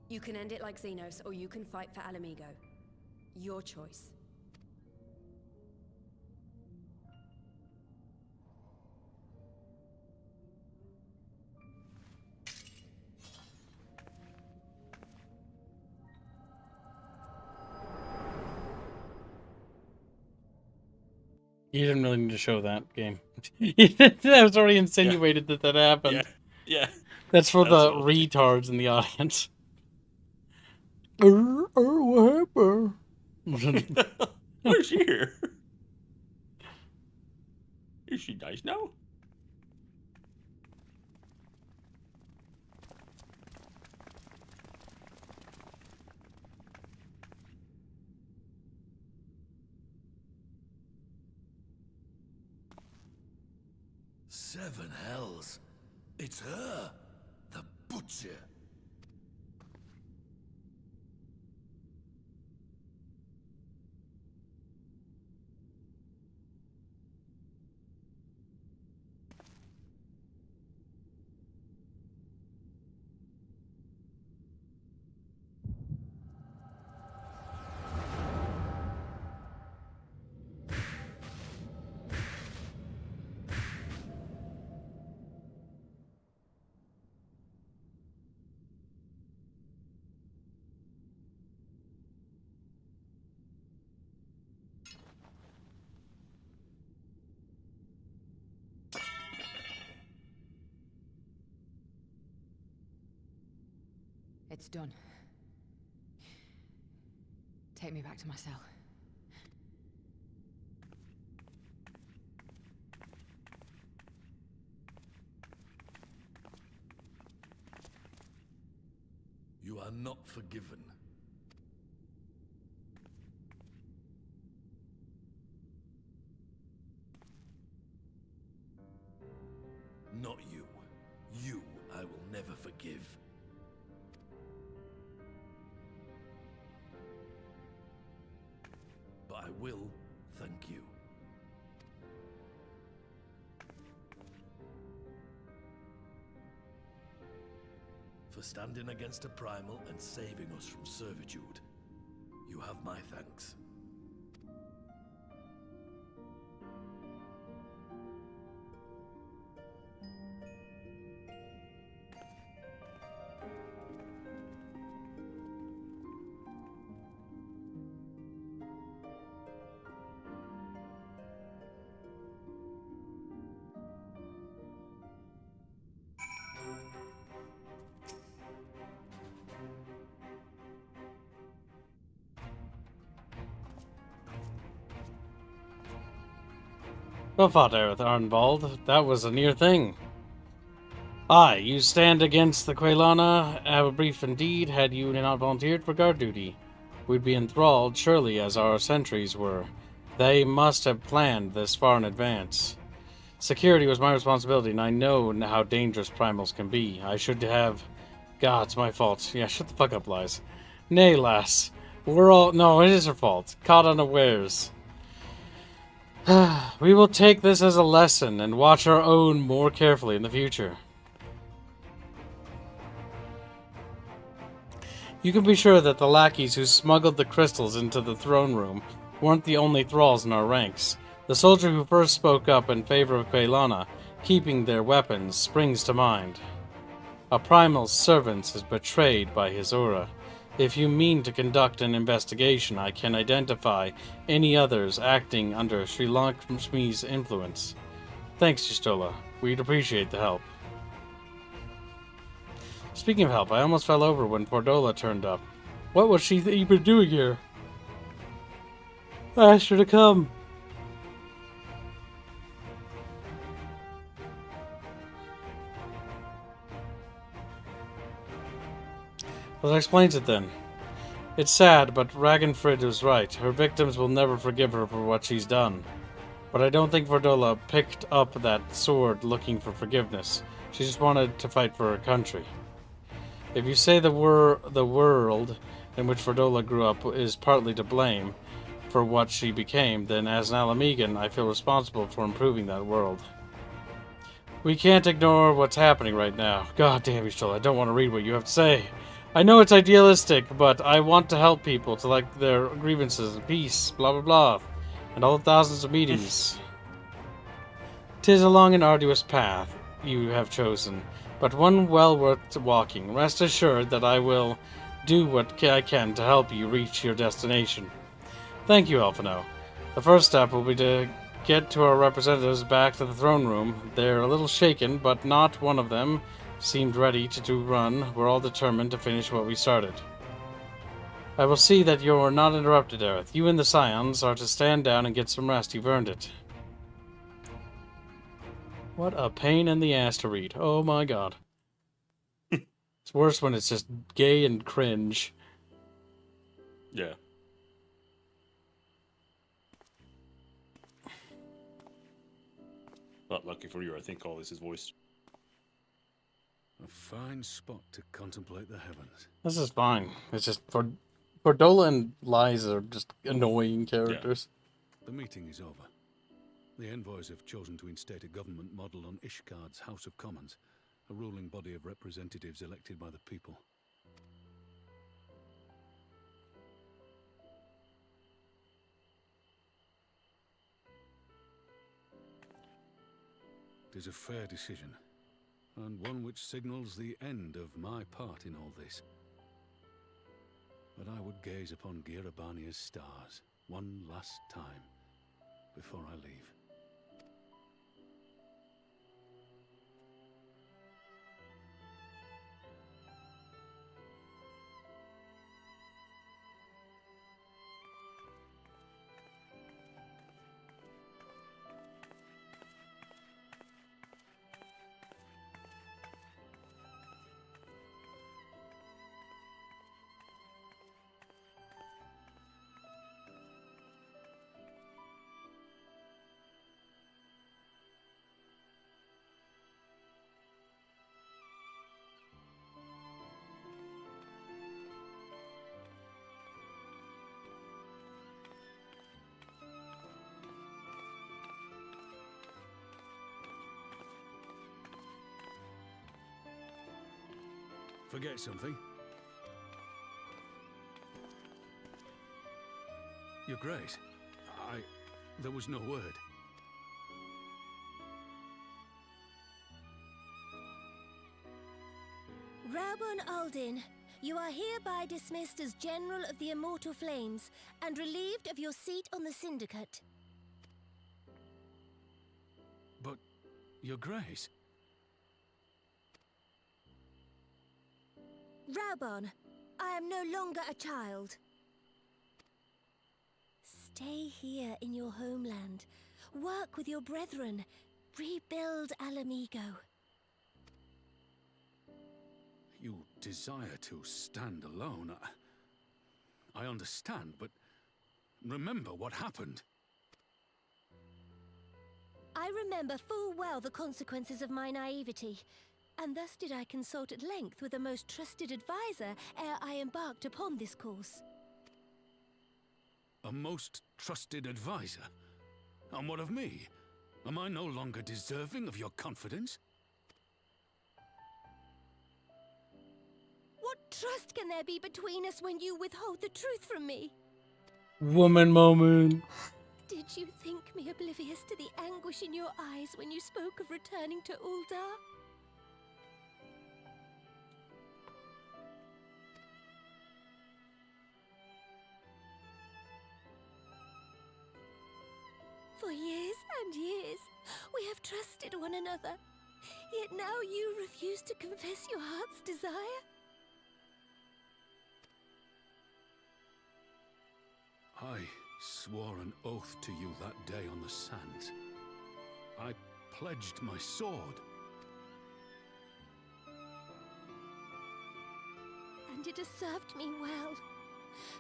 You can end it like Xenos, or you can fight for Al Amigo. Your choice. You didn't really need to show that game. That was already insinuated that happened. Yeah. That's for the retards in the audience. What happened? Where's she here? Is she nice now? Seven hells. It's her, the butcher. It's done. Take me back to my cell. You are not forgiven. Not you. You I will never forgive. But I will thank you. For standing against a primal and saving us from servitude. You have my thanks. Well fought, Aerith Arnvald. That was a near thing. Aye, you stand against the Quaylana. Have a brief indeed. Had you not volunteered for guard duty, we'd be enthralled, surely, as our sentries were. They must have planned this far in advance. Security was my responsibility, and I know how dangerous primals can be. I should have... God, it's my fault. Yeah, shut the fuck up, Lies. Nay, lass. We're all... No, it is her fault. Caught unawares. We will take this as a lesson and watch our own more carefully in the future. You can be sure that the lackeys who smuggled the crystals into the throne room weren't the only thralls in our ranks. The soldier who first spoke up in favor of Quaylana keeping their weapons springs to mind. A primal's servant is betrayed by his aura. If you mean to conduct an investigation, I can identify any others acting under Sri Lakshmi's influence. Thanks, Jistola. We'd appreciate the help. Speaking of help, I almost fell over when Fordola turned up. What was she even doing here? I asked her to come. Well, that explains it then. It's sad, but Ragnfrid was right. Her victims will never forgive her for what she's done. But I don't think Fordola picked up that sword looking for forgiveness. She just wanted to fight for her country. If you say the world in which Fordola grew up is partly to blame for what she became, then as an Alamegan, I feel responsible for improving that world. We can't ignore what's happening right now. God damn you, Stola, I don't want to read what you have to say. I know it's idealistic, but I want to help people to like their grievances and peace, blah blah blah, and all the thousands of meetings. 'Tis a long and arduous path you have chosen, but one well worth walking. Rest assured that I will do what I can to help you reach your destination. Thank you, Elfino. The first step will be to get to our representatives back to the throne room. They're a little shaken, but not one of them seemed ready to run. We're all determined to finish what we started. I will see that you're not interrupted, Aerith. You and the Scions are to stand down and get some rest. You've earned it. What a pain in the ass to read. Oh my god. It's worse when it's just gay and cringe. Yeah. But lucky for you, I think all this is voiced. A fine spot to contemplate the heavens. This is fine. It's just Fordola and Lies are just annoying characters. The meeting is over. The envoys have chosen to instate a government model on Ishgard's House of Commons, a ruling body of representatives elected by the people. It is a fair decision, and one which signals the end of my part in all this. But I would gaze upon Girabania's stars one last time before I leave. Forget something? Your Grace, there was no word. Raubon Aldin, you are hereby dismissed as General of the Immortal Flames and relieved of your seat on the Syndicate. But, Your Grace... Raubon, I am no longer a child. Stay here in your homeland. Work with your brethren. Rebuild Alamigo. You desire to stand alone. I understand, but remember what happened. I remember full well the consequences of my naivety, and thus did I consult at length with a most trusted advisor ere I embarked upon this course. A most trusted advisor? And what of me? Am I no longer deserving of your confidence? What trust can there be between us when you withhold the truth from me? Woman moment. Did you think me oblivious to the anguish in your eyes when you spoke of returning to Uldar? For years and years, we have trusted one another. Yet now you refuse to confess your heart's desire? I swore an oath to you that day on the sands. I pledged my sword. And it has served me well.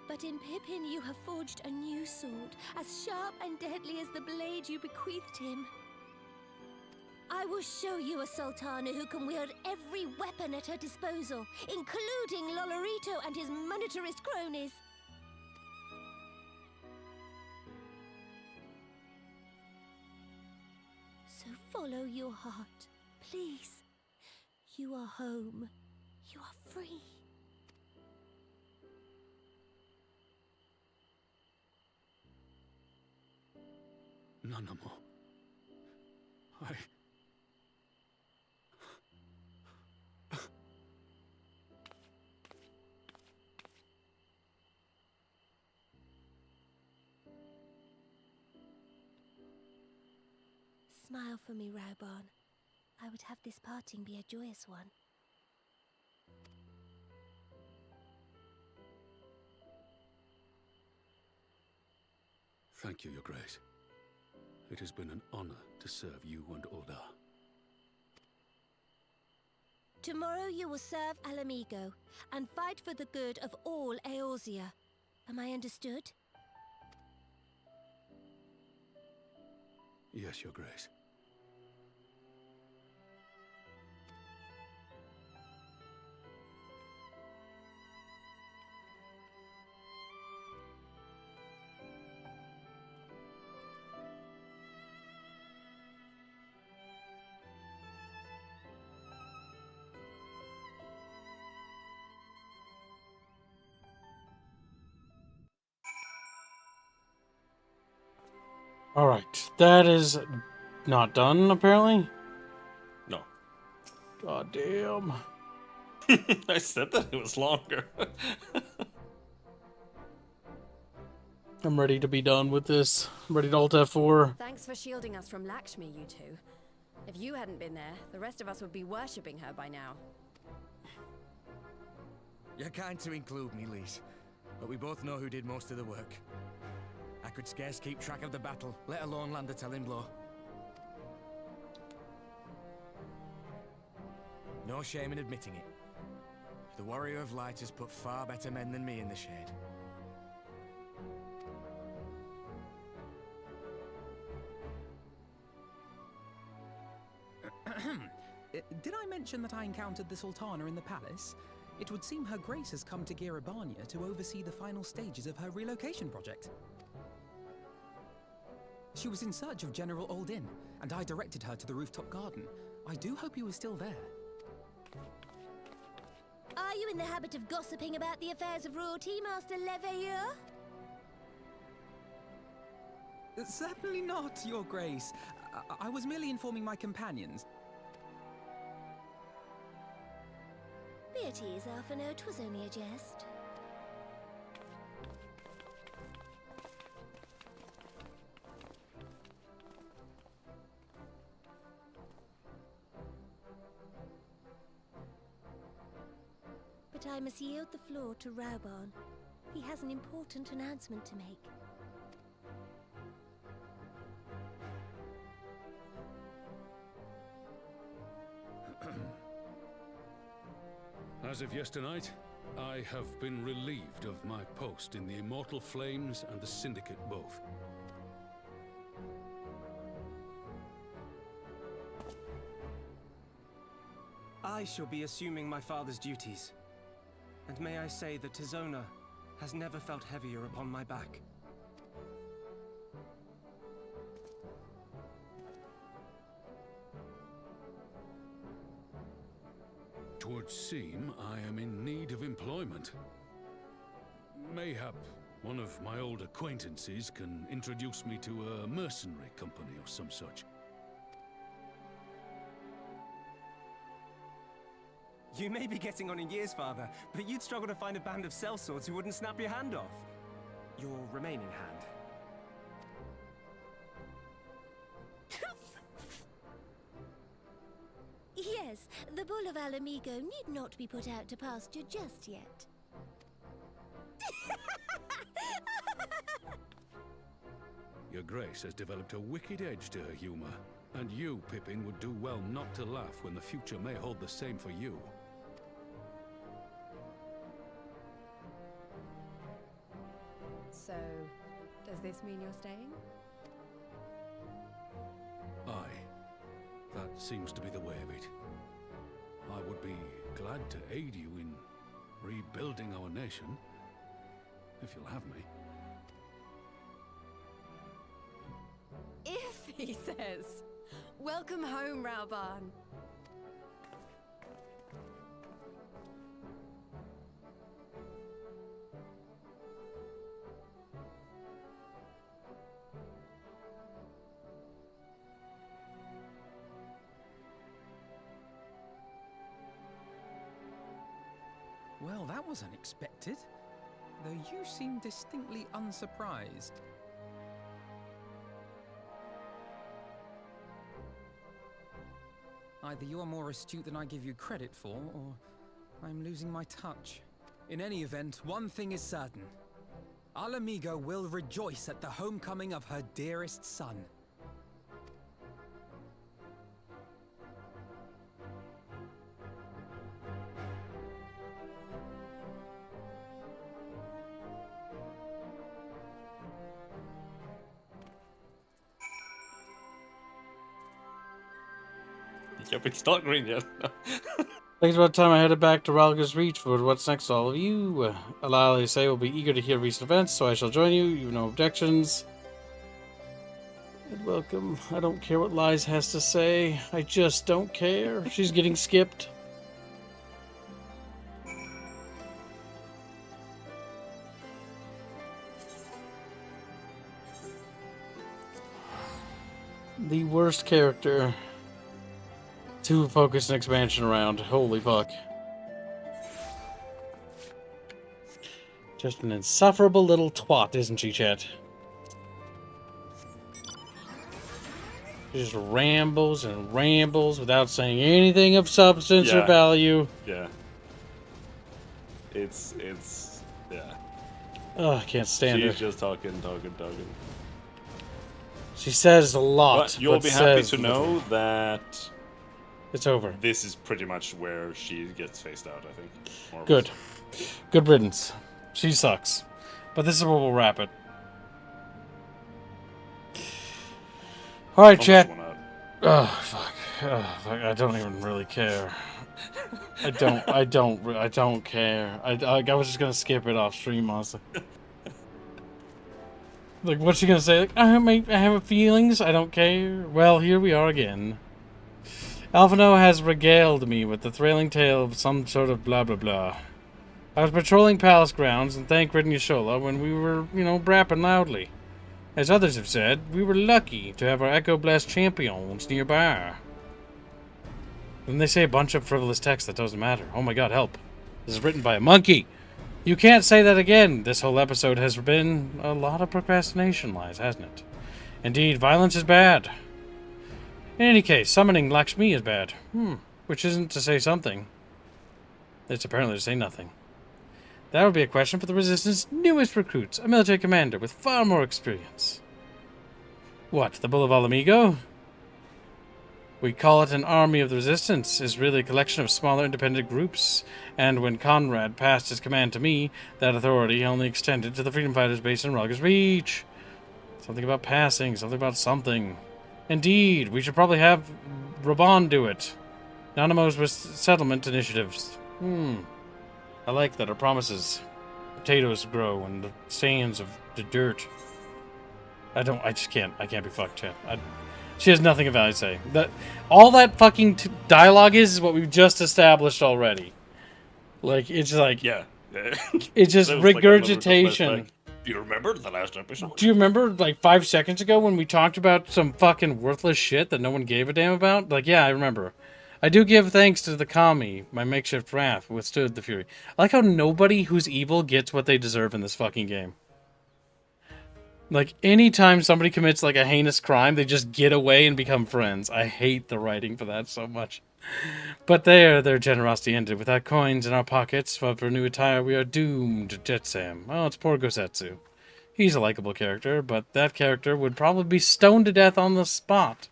But in Pippin you have forged a new sword, as sharp and deadly as the blade you bequeathed him. I will show you a Sultana who can wield every weapon at her disposal, including Lolorito and his monetarist cronies. So follow your heart, please. You are home. You are free. Nanamo. Smile for me, Raubon. I would have this parting be a joyous one. Thank you, Your Grace. It has been an honor to serve you and Uldar. Tomorrow you will serve Alamigo and fight for the good of all Eorzea. Am I understood? Yes, Your Grace. Alright, that is not done, apparently? No. God damn. I said that it was longer. I'm ready to be done with this. I'm ready to Alt F4. Thanks for shielding us from Lakshmi, you two. If you hadn't been there, the rest of us would be worshipping her by now. You're kind to include me, Lise, but we both know who did most of the work. I could scarce keep track of the battle, let alone land a telling blow. No shame in admitting it. The Warrior of Light has put far better men than me in the shade. Did I mention that I encountered the Sultana in the palace? It would seem Her Grace has come to Girabania to oversee the final stages of her relocation project. She was in search of General Oldin, and I directed her to the rooftop garden. I do hope he was still there. Are you in the habit of gossiping about the affairs of royalty, Master Leveilleur? Certainly not, Your Grace. I was merely informing my companions. Be at ease, Alphino. 'Twas only a jest. But I must yield the floor to Rauban. He has an important announcement to make. As of yesternight, I have been relieved of my post in the Immortal Flames and the Syndicate both. I shall be assuming my father's duties. And may I say that Tizona has never felt heavier upon my back. Twould seem I am in need of employment. Mayhap one of my old acquaintances can introduce me to a mercenary company or some such. You may be getting on in years, father, but you'd struggle to find a band of sellswords who wouldn't snap your hand off. Your remaining hand. Yes, the Bull of Alamigo need not be put out to pasture just yet. Your Grace has developed a wicked edge to her humor, and you, Pippin, would do well not to laugh when the future may hold the same for you. So, does this mean you're staying? Aye. That seems to be the way of it. I would be glad to aid you in rebuilding our nation, if you'll have me. If, he says. Welcome home, Rauban. Well, that was unexpected, though you seem distinctly unsurprised. Either you are more astute than I give you credit for, or I'm losing my touch. In any event, one thing is certain. Alamigo will rejoice at the homecoming of her dearest son. Yep, it's not green yet. Thanks about the time I headed back to Ralga's Reach for what's next to all of you. Alali say will be eager to hear recent events, so I shall join you. You have no objections. And welcome. I don't care what Lies has to say. I just don't care. She's getting skipped. The worst character to focus an expansion around. Holy fuck. Just an insufferable little twat, isn't she, chat? She just rambles and rambles without saying anything of substance or value. Yeah. It's, yeah. Oh, I can't stand her. She's just talking. She says a lot. But you'll be happy to know that it's over. This is pretty much where she gets phased out, I think. More Good. Good riddance. She sucks. But this is where we'll wrap it. Alright, chat. Oh, fuck. Oh, fuck. I don't even really care. I don't care. I was just gonna skip it off stream, honestly. Like, what's she gonna say? Like, I have feelings, I don't care. Well, here we are again. Alphino has regaled me with the thrilling tale of some sort of blah blah blah. I was patrolling palace grounds and thanked Ridden Yashola when we were, brapping loudly. As others have said, we were lucky to have our Echo Blast champions nearby. Then they say a bunch of frivolous text that doesn't matter. Oh my god, help. This is written by a monkey. You can't say that again. This whole episode has been a lot of procrastination lies, hasn't it? Indeed, violence is bad. In any case, summoning Lakshmi is bad. Which isn't to say something. It's apparently to say nothing. That would be a question for the Resistance' newest recruits, a military commander with far more experience. What, the Bull of Alamigo? We call it an army of the Resistance. It's really a collection of smaller independent groups. And when Conrad passed his command to me, that authority only extended to the freedom fighters based in Rogers Reach. Something about passing, something about something. Indeed, we should probably have Raban do it. Nanamo's with settlement initiatives. I like that our promises. Potatoes grow and the sands of the dirt. I just can't. I can't be fucked, chat. She has nothing of value to say. All that fucking dialogue is what we've just established already. Like, it's like... Yeah. It's just regurgitation. Do you remember the last episode? Do you remember, like, 5 seconds ago when we talked about some fucking worthless shit that no one gave a damn about? Like, yeah, I remember. I do give thanks to the Kami, my makeshift wrath, withstood the fury. I like how nobody who's evil gets what they deserve in this fucking game. Like, anytime somebody commits, like, a heinous crime, they just get away and become friends. I hate the writing for that so much. But their generosity ended. Without coins in our pockets for new attire, we are doomed to Jetsam. Oh, it's poor Gosetsu. He's a likable character, but that character would probably be stoned to death on the spot.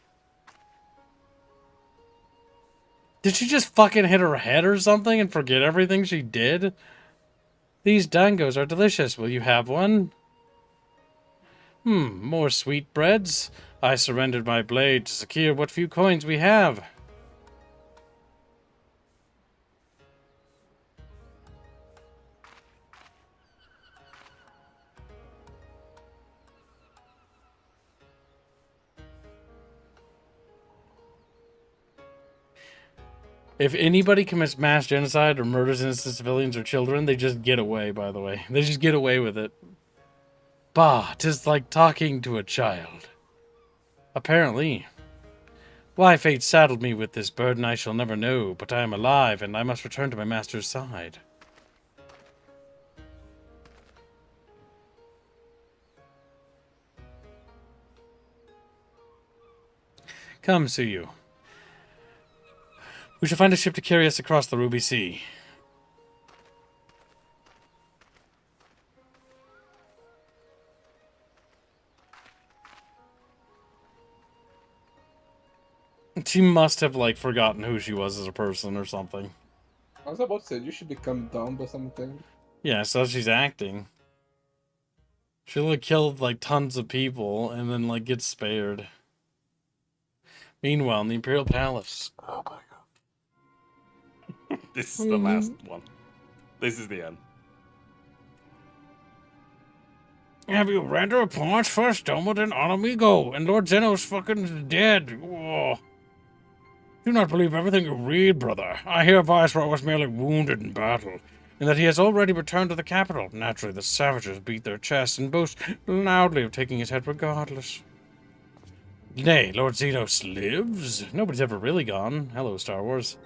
Did she just fucking hit her head or something and forget everything she did? These dangos are delicious. Will you have one? More sweetbreads. I surrendered my blade to secure what few coins we have. If anybody commits mass genocide or murders innocent civilians or children, they just get away, by the way. They just get away with it. Bah, 'tis like talking to a child. Apparently. Why fate saddled me with this burden I shall never know, but I am alive and I must return to my master's side. Come, Suyu. We shall find a ship to carry us across the Ruby Sea. She must have, like, forgotten who she was as a person or something. I was about to say, you should become dumb or something. Yeah, so she's acting. She'll have killed, like, tons of people and then, like, get spared. Meanwhile, in the Imperial Palace. Oh my god. This is the last one. This is the end. Have you read the reports? First stumbled in Amigo, and Lord Zeno's fucking dead. Whoa. Do not believe everything you read, brother. I hear Viceroy was merely wounded in battle, and that he has already returned to the capital. Naturally, the savages beat their chests and boast loudly of taking his head regardless. Nay, Lord Zenos lives? Nobody's ever really gone. Hello, Star Wars.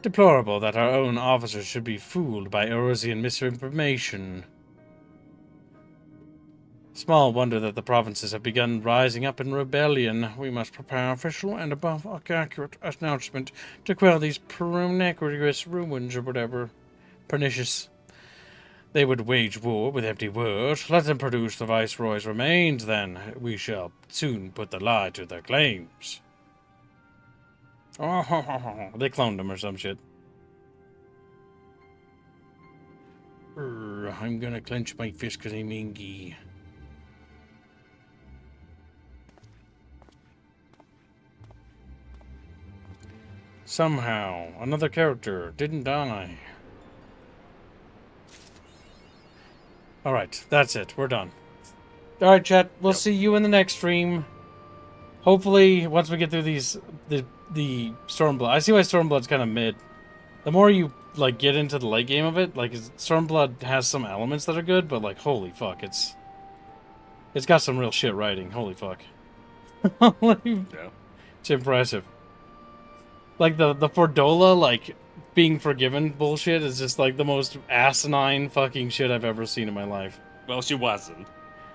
Deplorable that our own officers should be fooled by Erosian misinformation. Small wonder that the provinces have begun rising up in rebellion. We must prepare official and above accurate announcement to quell these pernicious ruins or whatever. Pernicious. They would wage war with empty words. Let them produce the Viceroy's remains, then. We shall soon put the lie to their claims. Oh, they cloned him or some shit. I'm gonna clench my fist because I'm angry. Somehow, another character didn't die. Alright, that's it. We're done. Alright, chat. We'll see you in the next stream. Hopefully, once we get through these, the Stormblood. I see why Stormblood's kind of mid. The more you, like, get into the late game of it, like, Stormblood has some elements that are good, but, like, holy fuck, it's got some real shit writing. Holy fuck. It's impressive. Like, the Fordola, like, being forgiven bullshit is just, like, the most asinine fucking shit I've ever seen in my life. Well, she wasn't.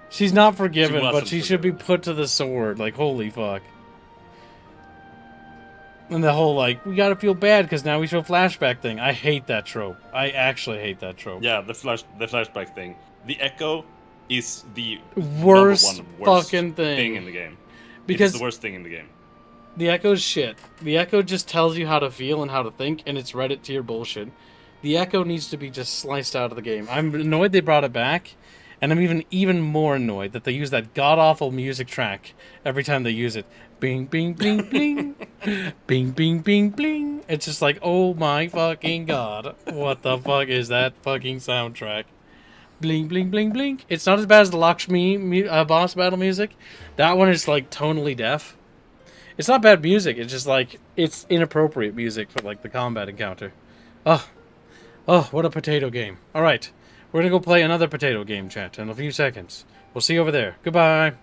She's not forgiven, She but she should be put to the sword. Like, holy fuck. And the whole, like, we gotta feel bad because now we show flashback thing. I hate that trope. I actually hate that trope. Yeah, the flashback thing. The Echo is the worst worst fucking thing in the game. Because it's the worst thing in the game. The Echo's shit. The Echo just tells you how to feel and how to think, and it's Reddit tier bullshit. The Echo needs to be just sliced out of the game. I'm annoyed they brought it back, and I'm even more annoyed that they use that god-awful music track every time they use it. Bing, bing, bing, bling. Bing, bing, bing, bling. It's just like, oh my fucking god. What the fuck is that fucking soundtrack? Bling, bling, bling, bling. It's not as bad as the Lakshmi boss battle music. That one is, like, tonally deaf. It's not bad music. It's just, like, it's inappropriate music for, like, the combat encounter. Oh, what a potato game. All right. We're going to go play another potato game, chat, in a few seconds. We'll see you over there. Goodbye.